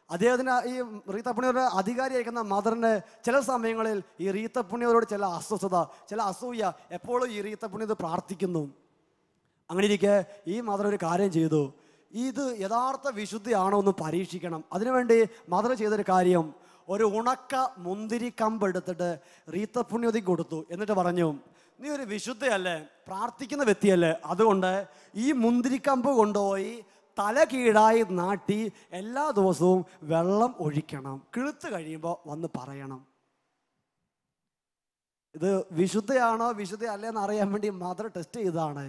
അദ്ദേഹത്തിന് ഈ റീത്ത പുണ്യവതിയുടെ അധികാരിയായിരിക്കുന്ന മദറിന് ചില സമയങ്ങളിൽ ഈ റീത്ത പുണ്യവതിയോട് ചില അസ്വസ്ഥത, ചില അസൂയ, എപ്പോഴും ഈ റീത്ത പുണ്യവതി പ്രാർത്ഥിക്കുന്നു. അങ്ങനെ ഇരിക്കെ ഈ മദർ ഒരു കാര്യം ചെയ്തു. ഇത് യഥാർത്ഥ വിശുദ്ധിയാണോ എന്ന് പരീക്ഷിക്കണം. അതിനുവേണ്ടി മദർ ചെയ്തൊരു കാര്യം, ഒരു ഉണക്ക മുന്തിരി കമ്പ് എടുത്തിട്ട് റീത്ത പുണ്യവതി കൊടുത്തു. എന്നിട്ട് പറഞ്ഞു, നീ ഒരു വിശുദ്ധയല്ലേ, പ്രാർത്ഥിക്കുന്ന വ്യക്തിയല്ലേ, അതുകൊണ്ട് ഈ മുന്തിരിക്കമ്പ് കൊണ്ടുപോയി തല കീഴായി നാട്ടി എല്ലാ ദിവസവും വെള്ളം ഒഴിക്കണം, കിളുത്ത് കഴിയുമ്പോൾ വന്ന് പറയണം. ഇത് വിശുദ്ധയാണോ വിശുദ്ധ അല്ലേന്ന് അറിയാൻ വേണ്ടി മദർ ടെസ്റ്റ് ചെയ്തതാണ്.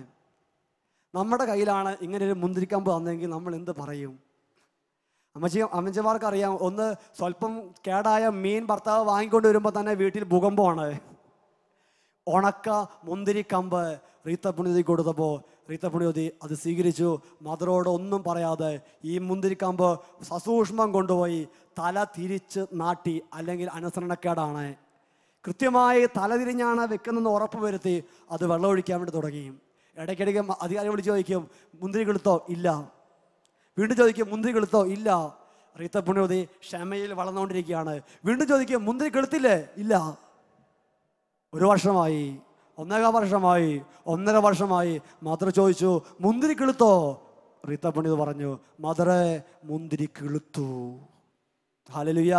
നമ്മുടെ കയ്യിലാണ് ഇങ്ങനെ ഒരു മുന്തിരിക്കമ്പ് തന്നെങ്കിൽ നമ്മൾ എന്ത് പറയും? അമ്മച്ചിമാർക്കറിയാം, ഒന്ന് സ്വല്പം കേടായ മീൻ ഭർത്താവ് വാങ്ങിക്കൊണ്ട് വരുമ്പോൾ തന്നെ വീട്ടിൽ ഭൂകമ്പമാണ്. ഉണക്ക മുന്തിരിക്കമ്പ് റീത്ത പുണ്യവതി കൊടുത്തപ്പോൾ റീത്ത പുണ്യവതി അത് സ്വീകരിച്ചു. മദറോട് ഒന്നും പറയാതെ ഈ മുന്തിരിക്കമ്പ് സസൂക്ഷ്മം കൊണ്ടുപോയി തല തിരിച്ച് നാട്ടി. അല്ലെങ്കിൽ അനുസരണക്കേടാണ്, കൃത്യമായി തലതിരിഞ്ഞാണ് വെക്കുന്നതെന്ന് ഉറപ്പ് വരുത്തി അത് വെള്ളമൊഴിക്കാൻ വേണ്ടി തുടങ്ങി. ഇടയ്ക്കിടയ്ക്ക് അധികാരി വിളിച്ച് ചോദിക്കും, മുന്തിരി കിളുത്തോ? ഇല്ല. വീണ്ടും ചോദിക്കും, മുന്തിരി കിളുത്തോ? ഇല്ല. റീത്ത പുണ്യവതി ക്ഷമയിൽ വളർന്നുകൊണ്ടിരിക്കുകയാണ്. വീണ്ടും ചോദിക്കും, മുന്തിരി കിളുത്തില്ലേ? ഇല്ല. 1 വർഷമായി, 1.25 വർഷമായി, 1.5 വർഷമായി. മദർ ചോദിച്ചു, മുന്തിരി കിളുത്തോ? റീത്ത പുണ്യവതി പറഞ്ഞു, മദറെ മുന്തിരി കിളുത്തു. ഹല്ലേലൂയ.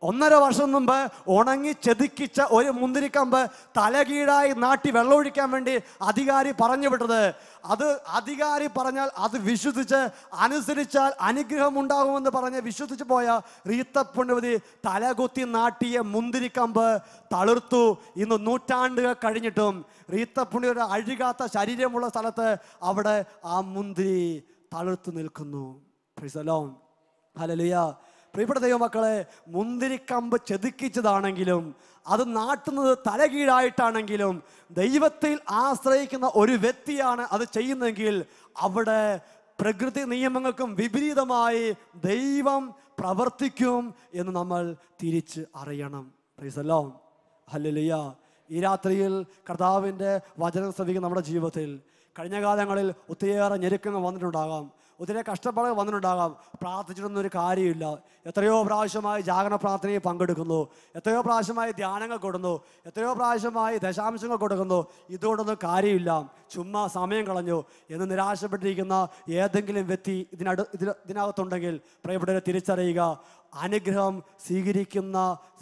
1.5 വർഷം മുമ്പ് ഉണങ്ങി ചെതുക്കിച്ച ഒരു മുന്തിരിക്കമ്പ് തലകീഴായി നാട്ടി വെള്ളമൊഴിക്കാൻ വേണ്ടി അധികാരി പറഞ്ഞു വിട്ടത്. അത് അധികാരി പറഞ്ഞാൽ അത് വിശ്വസിച്ച് അനുസരിച്ചാൽ അനുഗ്രഹം ഉണ്ടാകുമെന്ന് പറഞ്ഞ് വിശ്വസിച്ച് പോയ റീത്ത പുണ്യവതി തലകുത്തി നാട്ടിയ മുന്തിരിക്കമ്പ് തളിർത്തു. ഇന്ന് നൂറ്റാണ്ടുകൾ കഴിഞ്ഞിട്ടും റീത്ത പുണ്യവതിയുടെ അഴുകാത്ത ശരീരമുള്ള സ്ഥലത്ത് അവിടെ ആ മുന്തിരി തളിർത്തു നിൽക്കുന്നു. Price the Lord. ഹല്ലേലൂയ. പ്രിയപ്പെട്ട ദൈവമക്കളെ, മുന്തിരിക്കമ്പ് ചെതുക്കിച്ചതാണെങ്കിലും അത് നാട്ടുന്നത് തലകീഴായിട്ടാണെങ്കിലും ദൈവത്തിൽ ആശ്രയിക്കുന്ന ഒരു വ്യക്തിയാണ് അത് ചെയ്യുന്നതെങ്കിൽ അവിടെ പ്രകൃതി നിയമങ്ങൾക്കും വിപരീതമായി ദൈവം പ്രവർത്തിക്കും എന്ന് നമ്മൾ തിരിച്ച് അറിയണം. Price the Lord. ഹല്ലേലൂയ. ഈ രാത്രിയിൽ കർത്താവിൻ്റെ വചനം ശ്രവിക്കുന്ന നമ്മുടെ ജീവിതത്തിൽ കഴിഞ്ഞ കാലങ്ങളിൽ ഒത്തിരിയേറെ ഞെരുക്കങ്ങൾ വന്നിട്ടുണ്ടാകാം, ഒത്തിരി കഷ്ടപ്പാടുകൾ വന്നിട്ടുണ്ടാകാം. പ്രാർത്ഥിച്ചിട്ടൊന്നും ഒരു കാര്യമില്ല. എത്രയോ പ്രാവശ്യമായി ജാഗരണ പ്രാർത്ഥനയിൽ പങ്കെടുക്കുന്നു, എത്രയോ പ്രാവശ്യമായി ധ്യാനങ്ങൾ കൊടുക്കുന്നു, എത്രയോ പ്രാവശ്യമായി ദശാംശങ്ങൾ കൊടുക്കുന്നു. ഇതുകൊണ്ടൊന്നും കാര്യമില്ല, ചുമ്മാ സമയം കളഞ്ഞു എന്ന് നിരാശപ്പെട്ടിരിക്കുന്ന ഏതെങ്കിലും വ്യക്തി ഇതിനകത്തുണ്ടെങ്കിൽ പ്രിയപ്പെട്ടവരെ തിരിച്ചറിയുക, അനുഗ്രഹം സ്വീകരിക്കുന്ന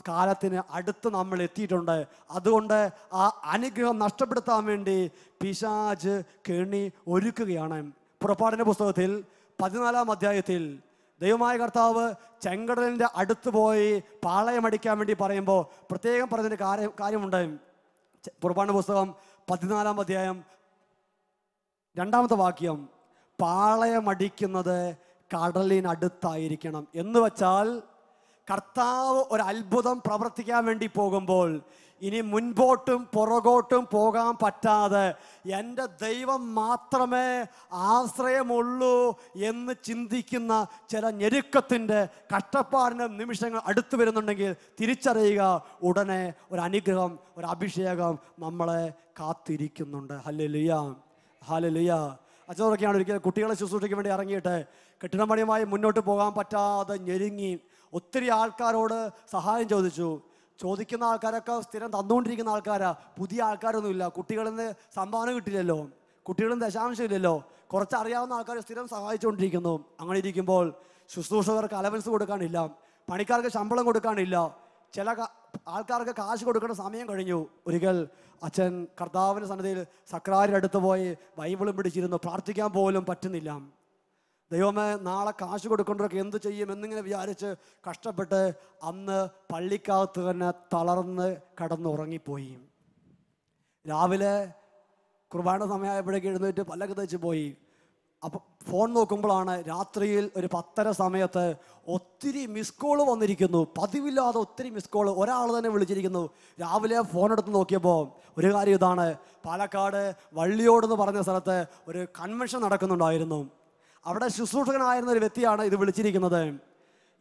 കാലത്തിന് അടുത്ത് നമ്മൾ എത്തിയിട്ടുണ്ട്. അതുകൊണ്ട് ആ അനുഗ്രഹം നഷ്ടപ്പെടുത്താൻ വേണ്ടി പിശാച് കെണി ഒരുക്കുകയാണ്. പുറപ്പാടിൻ്റെ പുസ്തകത്തിൽ 14 അധ്യായത്തിൽ ദൈവമായ കർത്താവ് ചെങ്കടലിൻ്റെ അടുത്ത് പോയി പാളയമടിക്കാൻ വേണ്ടി പറയുമ്പോൾ പ്രത്യേകം പറഞ്ഞൊരു കാര്യമുണ്ട്. പുറപ്പാട് പുസ്തകം 14 അധ്യായം 2-ാമത്തെ വാക്യം, പാളയമടിക്കുന്നത് കടലിനടുത്തായിരിക്കണം. എന്ന് വച്ചാൽ കർത്താവ് ഒരു അത്ഭുതം പ്രവർത്തിക്കാൻ വേണ്ടി പോകുമ്പോൾ ഇനി മുൻപോട്ടും പുറകോട്ടും പോകാൻ പറ്റാതെ എൻ്റെ ദൈവം മാത്രമേ ആശ്രയമുള്ളൂ എന്ന് ചിന്തിക്കുന്ന ചില ഞെരുക്കത്തിൻ്റെ കഷ്ടപ്പാടിൻ്റെ നിമിഷങ്ങൾ അടുത്ത് വരുന്നുണ്ടെങ്കിൽ തിരിച്ചറിയുക, ഉടനെ ഒരു അനുഗ്രഹം, ഒരു അഭിഷേകം നമ്മളെ കാത്തിരിക്കുന്നുണ്ട്. Hallelujah, hallelujah. അച്ഛനൊക്കെയാണ് ഒരിക്കലും കുട്ടികളെ ശുശ്രൂഷയ്ക്ക് വേണ്ടി ഇറങ്ങിയിട്ട് കെട്ടിടപണിയുമായി മുന്നോട്ട് പോകാൻ പറ്റാതെ ഞെരുങ്ങി ഒത്തിരി ആൾക്കാരോട് സഹായം ചോദിക്കുന്ന ആൾക്കാരൊക്കെ സ്ഥിരം തന്നുകൊണ്ടിരിക്കുന്ന ആൾക്കാരാ, പുതിയ ആൾക്കാരൊന്നുമില്ല. കുട്ടികളിൽ നിന്ന് സംഭാവന കിട്ടില്ലല്ലോ, കുട്ടികളിൽ നിന്ന് ദശാംശം ഇല്ലല്ലോ, കുറച്ച് അറിയാവുന്ന ആൾക്കാർ സ്ഥിരം സഹായിച്ചുകൊണ്ടിരിക്കുന്നു. അങ്ങനെ ഇരിക്കുമ്പോൾ ശുശ്രൂഷകർക്ക് അലവൻസ് കൊടുക്കാനില്ല, പണിക്കാർക്ക് ശമ്പളം കൊടുക്കാനില്ല, ചില ആൾക്കാർക്ക് കാശ് കൊടുക്കേണ്ട സമയം കഴിഞ്ഞു. ഒരിക്കൽ അച്ഛൻ കർത്താവിൻ്റെ സന്നിധിയിൽ സക്രാരിയുടെ അടുത്ത് പോയി ബൈബിളും പിടിച്ചിരുന്നു. പ്രാർത്ഥിക്കാൻ പോലും പറ്റുന്നില്ല. ദൈവമേ, നാളെ കാശ് കൊടുക്കേണ്ടവർക്ക് എന്ത് ചെയ്യും എന്നിങ്ങനെ വിചാരിച്ച് കഷ്ടപ്പെട്ട് അന്ന് പള്ളിക്കകത്ത് തന്നെ തളർന്ന് കിടന്നുറങ്ങിപ്പോയി. രാവിലെ കുർബാന സമയമായപ്പോഴേക്ക് എഴുന്നേറ്റ് പല്ലൊക്കെ തേച്ച് പോയി. അപ്പം ഫോൺ നോക്കുമ്പോഴാണ് രാത്രിയിൽ ഒരു 10:30 സമയത്ത് ഒത്തിരി മിസ് കോള് വന്നിരിക്കുന്നു. പതിവില്ലാതെ ഒത്തിരി മിസ് കോള്, ഒരാൾ തന്നെ വിളിച്ചിരിക്കുന്നു. രാവിലെ ഫോൺ എടുത്ത് നോക്കിയപ്പോൾ ഒരു കാര്യം ഇതാണ്, പാലക്കാട് വള്ളിയോട് എന്ന് പറഞ്ഞ സ്ഥലത്ത് ഒരു കൺവെൻഷൻ നടക്കുന്നുണ്ടായിരുന്നു. അവിടെ ശുശ്രൂഷകനായിരുന്ന ഒരു വ്യക്തിയാണ് ഇത് വിളിച്ചിരിക്കുന്നത്.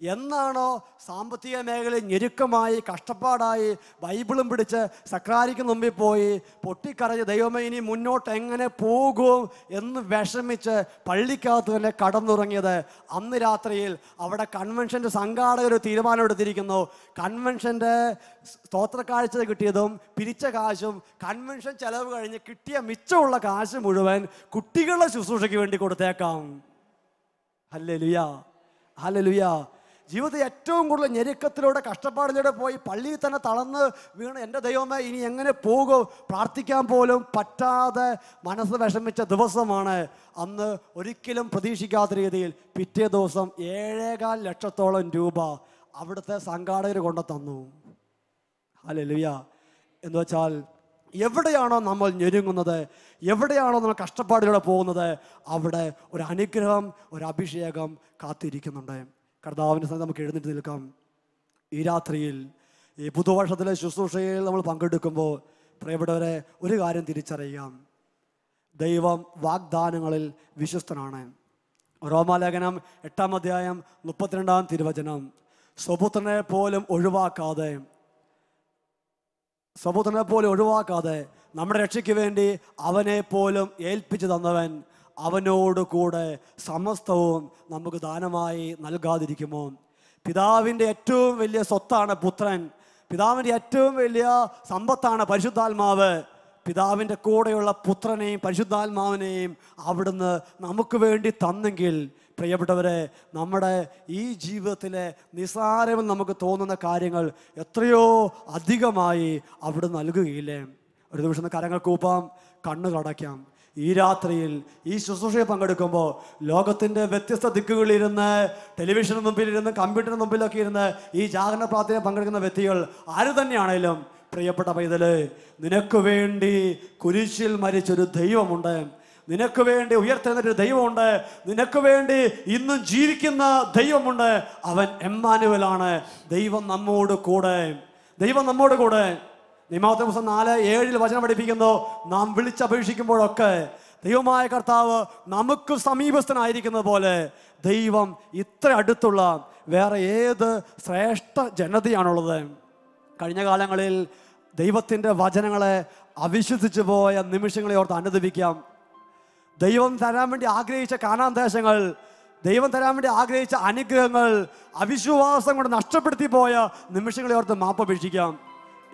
എന്നാണോ സാമ്പത്തിക മേഖലയിൽ ഞെരുക്കമായി കഷ്ടപ്പാടായി ബൈബിളും പിടിച്ച് സക്രാരിക്ക് മുമ്പിൽ പോയി പൊട്ടിക്കരഞ്ഞ് ദൈവമേ ഇനി മുന്നോട്ട് എങ്ങനെ പോകും എന്ന് വിഷമിച്ച് പള്ളിക്കകത്ത് തന്നെ കടന്നുറങ്ങിയത്, അന്ന് രാത്രിയിൽ അവിടെ കൺവെൻഷൻ്റെ സംഘാടകർ തീരുമാനം എടുത്തിരിക്കുന്നു. കൺവെൻഷൻ്റെ സ്തോത്രക്കാഴ്ച കിട്ടിയതും പിരിച്ച കാശും കൺവെൻഷൻ ചെലവ് കഴിഞ്ഞ് കിട്ടിയ മിച്ചമുള്ള കാശ് മുഴുവൻ കുട്ടികളുടെ ശുശ്രൂഷയ്ക്ക് വേണ്ടി കൊടുത്തേക്കാം. Hallelujah, hallelujah. ജീവിതത്തിൽ ഏറ്റവും കൂടുതൽ ഞെരുക്കത്തിലൂടെ കഷ്ടപ്പാടിലൂടെ പോയി പള്ളിയിൽ തന്നെ തളർന്ന് വീണ് എൻ്റെ ദൈവമേ ഇനി എങ്ങനെ പോകും, പ്രാർത്ഥിക്കാൻ പോലും പറ്റാതെ മനസ്സ് വിഷമിച്ച ദിവസമാണ് അന്ന്. ഒരിക്കലും പ്രതീക്ഷിക്കാത്ത രീതിയിൽ പിറ്റേ ദിവസം 7.25 ലക്ഷത്തോളം രൂപ അവിടുത്തെ സംഘാടകർ കൊണ്ടു തന്നു. ഹല്ലേലൂയ. എന്ന് വെച്ചാൽ എവിടെയാണോ നമ്മൾ ഞെരുങ്ങുന്നത്, എവിടെയാണോ നമ്മൾ കഷ്ടപ്പാടിലൂടെ പോകുന്നത്, അവിടെ ഒരു അനുഗ്രഹം, ഒരു അഭിഷേകം കാത്തിരിക്കുന്നുണ്ട്. കർത്താവിൻ്റെ സന്നിധിയിൽ നമുക്ക് എഴുന്നേറ്റ് നിൽക്കാം. ഈ രാത്രിയിൽ ഈ പുതുവർഷത്തിലെ ശുശ്രൂഷയിൽ നമ്മൾ പങ്കെടുക്കുമ്പോൾ പ്രിയപ്പെട്ടവരെ ഒരു കാര്യം തിരിച്ചറിയാം, ദൈവം വാഗ്ദാനങ്ങളിൽ വിശ്വസ്തനാണ്. റോമാലേഖനം 8-ാം അധ്യായം 32-ാം തിരുവചനം, സ്വപുത്രനെ പോലും ഒഴിവാക്കാതെ നമ്മുടെ രക്ഷയ്ക്ക് വേണ്ടി അവനെ പോലും ഏൽപ്പിച്ചു തന്നവൻ അവനോട് കൂടെ സമസ്തവും നമുക്ക് ദാനമായി നൽകാതിരിക്കുമോ? പിതാവിൻ്റെ ഏറ്റവും വലിയ സ്വത്താണ് പുത്രൻ. പിതാവിൻ്റെ ഏറ്റവും വലിയ സമ്പത്താണ് പരിശുദ്ധാത്മാവ്. പിതാവിൻ്റെ കൂടെയുള്ള പുത്രനെയും പരിശുദ്ധാത്മാവിനെയും അവിടുന്ന് നമുക്ക് വേണ്ടി തന്നെങ്കിൽ പ്രിയപ്പെട്ടവരെ, നമ്മുടെ ഈ ജീവിതത്തിലെ നിസ്സാരമെന്ന് നമുക്ക് തോന്നുന്ന കാര്യങ്ങൾ എത്രയോ അധികമായി അവിടെ നൽകുകയില്ലേ? ഒരു നിമിഷം കരങ്ങൾ കൂപ്പാം, കണ്ണുകൾ അടയ്ക്കാം. ഈ രാത്രിയിൽ ഈ ശുശ്രൂഷയിൽ പങ്കെടുക്കുമ്പോൾ ലോകത്തിൻ്റെ വ്യത്യസ്ത ദിക്കുകളിലിരുന്ന്, ടെലിവിഷന് മുമ്പിലിരുന്ന്, കമ്പ്യൂട്ടറിന് മുമ്പിലൊക്കെ ഇരുന്ന് ഈ ജാഗരണ പ്രാർത്ഥനയിൽ പങ്കെടുക്കുന്ന വ്യക്തികൾ ആര് തന്നെയാണേലും, പ്രിയപ്പെട്ട പൈതല്, നിനക്ക് വേണ്ടി കുരിശിൽ മരിച്ചൊരു ദൈവമുണ്ട്, നിനക്ക് വേണ്ടി ഉയർത്തെഴുന്നേറ്റൊരു ദൈവമുണ്ട്, നിനക്ക് വേണ്ടി ഇന്നും ജീവിക്കുന്ന ദൈവമുണ്ട്. അവൻ എമ്മാനുവലാണ്. ദൈവം നമ്മോട് കൂടെ, ദൈവം നമ്മോട് കൂടെ. നിയമാവർത്തന പുസ്തകം 4:7 വചനം പഠിപ്പിക്കുന്നു, നാം വിളിച്ചപേക്ഷിക്കുമ്പോഴൊക്കെ ദൈവമായ കർത്താവ് നമുക്ക് സമീപസ്ഥനായിരിക്കുന്നത് പോലെ ദൈവം ഇത്ര അടുത്തുള്ള വേറെ ഏത് ശ്രേഷ്ഠ ജനതയാണുള്ളത്? കഴിഞ്ഞ കാലങ്ങളിൽ ദൈവത്തിൻ്റെ വചനങ്ങളെ അവിശ്വസിച്ചു പോയ നിമിഷങ്ങളെ ഓർത്ത് അനുദപിക്കാം. ദൈവം തരാൻ വേണ്ടി ആഗ്രഹിച്ച കാനാൻ ദേശങ്ങൾ, ദൈവം തരാൻ വേണ്ടി ആഗ്രഹിച്ച അനുഗ്രഹങ്ങൾ അവിശ്വാസം കൊണ്ട് നഷ്ടപ്പെടുത്തി പോയ നിമിഷങ്ങളെ ഓർത്ത് മാപ്പപേക്ഷിക്കാം.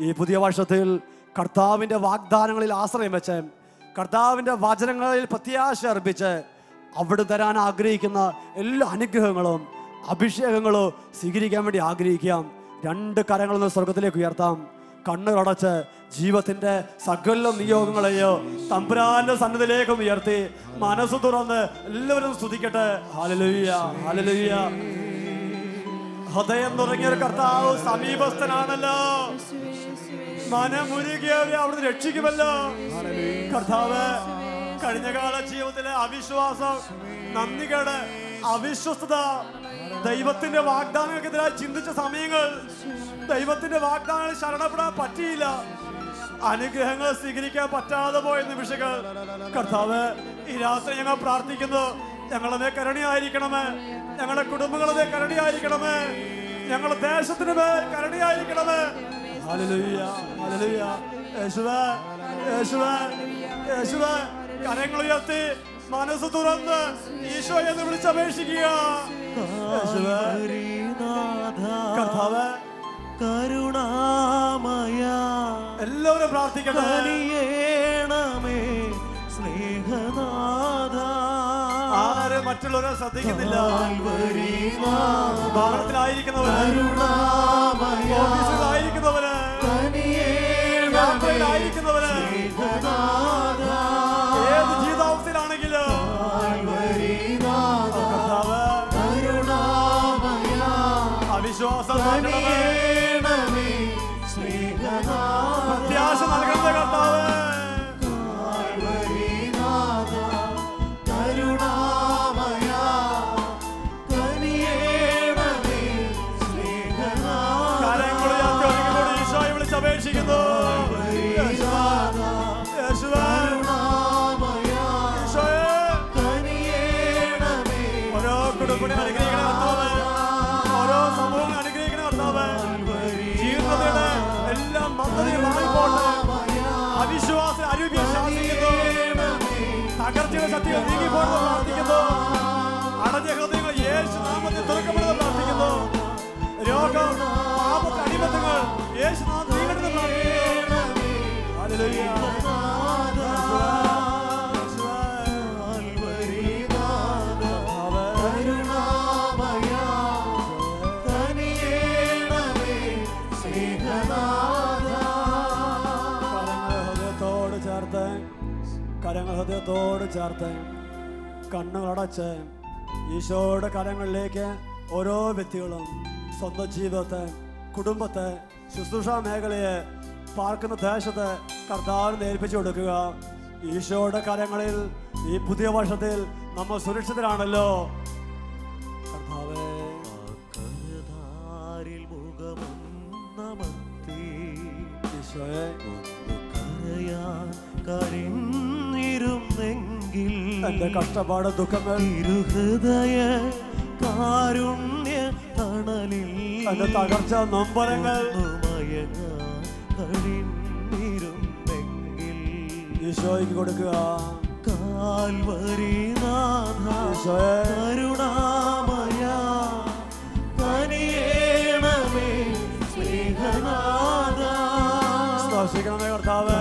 ഈ പുതിയ വർഷത്തിൽ കർത്താവിൻ്റെ വാഗ്ദാനങ്ങളിൽ ആശ്രയം വെച്ച്, കർത്താവിൻ്റെ വചനങ്ങളിൽ പ്രത്യാശ അർപ്പിച്ച്, അവിടെ തരാൻ ആഗ്രഹിക്കുന്ന എല്ലാ അനുഗ്രഹങ്ങളും അഭിഷേകങ്ങളും സ്വീകരിക്കാൻ വേണ്ടി ആഗ്രഹിക്കാം. 2 കരങ്ങളൊന്ന് സ്വർഗത്തിലേക്ക് ഉയർത്താം. കണ്ണുകളടച്ച് ജീവിതത്തിന്റെ സകല നിയോഗങ്ങളെയോ തമ്പുരാന്റെ സന്നിധിയിലേക്ക് ഉയർത്തി മനസ്സ് തുറന്ന് എല്ലാവരും സ്തുതിക്കട്ടെ. ഹല്ലേലൂയ, ഹല്ലേലൂയ. ഹൃദയം തുടങ്ങിയൊരു കർത്താവ് സമീപസ്ഥനാണല്ലോ. മനമുരുകിയവരെ അവിടുന്ന് രക്ഷിക്കുമല്ലോ. കർത്താവ് കഴിഞ്ഞ കാല ജീവിതത്തിലെ അവിശ്വാസം, നന്ദികേട്, അവിശ്വസ്തത, ദൈവത്തിന്റെ വാഗ്ദാനങ്ങൾക്കെതിരായി ചിന്തിച്ച സമയങ്ങൾ, ദൈവത്തിന്റെ വാഗ്ദാനങ്ങൾ ശരണപ്പെടാൻ പറ്റിയില്ല, അനുഗ്രഹങ്ങൾ സ്വീകരിക്കാൻ പറ്റാതെ പോയ നിമിഷങ്ങൾ, കർത്താവ് ഈ രാത്രി ഞങ്ങൾ പ്രാർത്ഥിക്കുന്നു, ഞങ്ങളുടെ കരുണയായിരിക്കണമേ, ഞങ്ങളുടെ കുടുംബങ്ങളുടെ കരുണയായിരിക്കണമേ, ഞങ്ങളുടെ ദേശത്തിന് മേൽ കരുണയായിരിക്കണമേ. Hallelujah, hallelujah. യേശുവേ, യേശുവേ, യേശുവേ, കരങ്ങൾ ഉയർത്തി മനസ്സ് തുറന്ന് ഈശോയെ വിളിച്ചപേക്ഷിക്കുക. കർത്താവേ, കരുണാമയ എല്ലാവരും പ്രാർത്ഥിക്കട്ടെ. സ്നേഹനാഥ, ആരും മറ്റുള്ളവരെ ശ്രദ്ധിക്കുന്നില്ല. ഭവനത്തിലായിരിക്കുന്നവര്, ഓഫീസിലായിരിക്കുന്നവര്, യാത്രയിലായിരിക്കുന്നവര്, ഏത് ജീവിതാവസ്ഥയിലാണെങ്കിലും കർത്താവ് അവിശ്വാസം പ്രത്യാശ നൽകുന്ന കർത്താവ് അപേക്ഷിക്കുന്നു. ഓരോ കുടുംബനെ അനുഗ്രഹിക്കണ കർത്താവ്, ഓരോ സമൂഹങ്ങളെ അനുഗ്രഹിക്കണ കർത്താവ്, ജീവിതത്തിന്റെ എല്ലാം മന്ദതയും മാറിപ്പോട്ടെ. അവിശ്വാസ അരൂപിയെ ശാസിക്കുന്നു, തകർച്ചയുടെ ശക്തികൾ നീങ്ങിപ്പോണെന്ന് പ്രാർത്ഥിക്കുന്നു. അടഞ്ഞ ഹൃദയങ്ങൾ യേശു നാമത്തിൽ തുറക്കപ്പെടുന്നത് പ്രാർത്ഥിക്കുന്നു. രോഗം, പാപത്തിന്റെ അടിമത്തങ്ങൾ യേശു നാമത്തിൽ നീങ്ങണമെന്ന് പ്രാർത്ഥിക്കുന്നു. ഹല്ലേലൂയ. കരങ്ങൾ ഹൃദയത്തോട് ചേർത്ത് കണ്ണുകളടച്ച് ഈശോയുടെ കരങ്ങളിലേക്ക് ഓരോ വ്യക്തികളും സ്വന്തം ജീവിതത്തെ, കുടുംബത്തെ, ശുശ്രൂഷ മേഖലയെ, പാർക്കുന്ന ദേശത്തെ കർത്താവിന് ഏൽപ്പിച്ചു കൊടുക്കുക. ഈശോയുടെ കരങ്ങളിൽ ഈ പുതിയ വർഷത്തിൽ നമ്മൾ സുരക്ഷിതരാണല്ലോ. കർത്താവേ, ഈശോയെ, എന്റെ കഷ്ടപ്പാട്, ദുഃഖങ്ങൾ, ഹൃദയ കാരുണ്യ തണലിൽ എന്റെ തകർച്ച, നൊമ്പരങ്ങൾ ഈശോയ്ക്ക് കൊടുക്കുക. കാൽവരിനാഥ കരുണാമയ കനിയേണമേ സ്നേഹനാഥ, സ്പർശിക്കണമേ കർത്താവേ,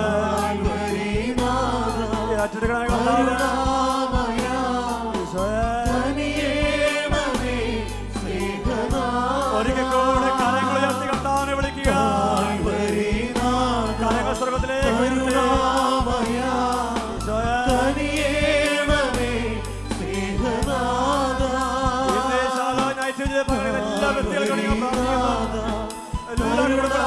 ഏറ്റെടുക്കണമേ കർത്താവേ. ഒരിക്കൽ കൂടെ കരങ്ങൾ ഉയർത്തി കർത്താവിനെ വിളിക്കുക. കരങ്ങൾ സ്വർഗ്ഗത്തിലേക്ക് ഉയർത്തുക. ഇന്ന് ശാലോ നൈറ്റ് പകരം എല്ലാ വ്യക്തികൾക്കും നിങ്ങൾ പ്രാർത്ഥിക്കുന്നു. എല്ലാവരും കൂടെ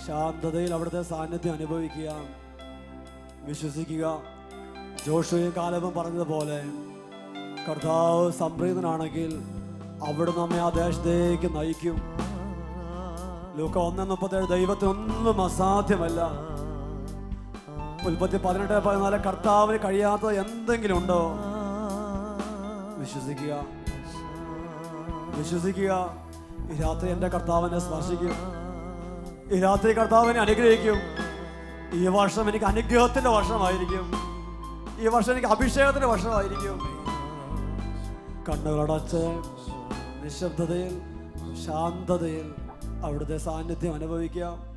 ശാന്തതയിൽ അവിടുത്തെ സാന്നിധ്യം അനുഭവിക്കുക, വിശ്വസിക്കുക. ജോഷുവയും കാലവും പറഞ്ഞതുപോലെ കർത്താവ് സംപ്രീതനാണെങ്കിൽ അവിടെ നമ്മെ ആ ദേശത്തേക്ക് നയിക്കും. ലൂക്ക 1:37 ദൈവത്തിനൊന്നും അസാധ്യമല്ല. ഉൽപ്പത്തി 18:14 കർത്താവിന് കഴിയാത്തത് എന്തെങ്കിലും ഉണ്ടോ? വിശ്വസിക്കുക, വിശ്വസിക്കുക. ഈ രാത്രി എൻ്റെ കർത്താവിനെ സ്പർശിക്കും. ഈ രാത്രി കർത്താവിനെ അനുഗ്രഹിക്കും. ഈ വർഷം എനിക്ക് അനുഗ്രഹത്തിന്റെ വർഷമായിരിക്കും. ഈ വർഷം എനിക്ക് അഭിഷേകത്തിന്റെ വർഷമായിരിക്കും. കണ്ണുകളടച്ച് നിശബ്ദതയിൽ ശാന്തതയിൽ അവിടുത്തെ സാന്നിധ്യം അനുഭവിക്കാം.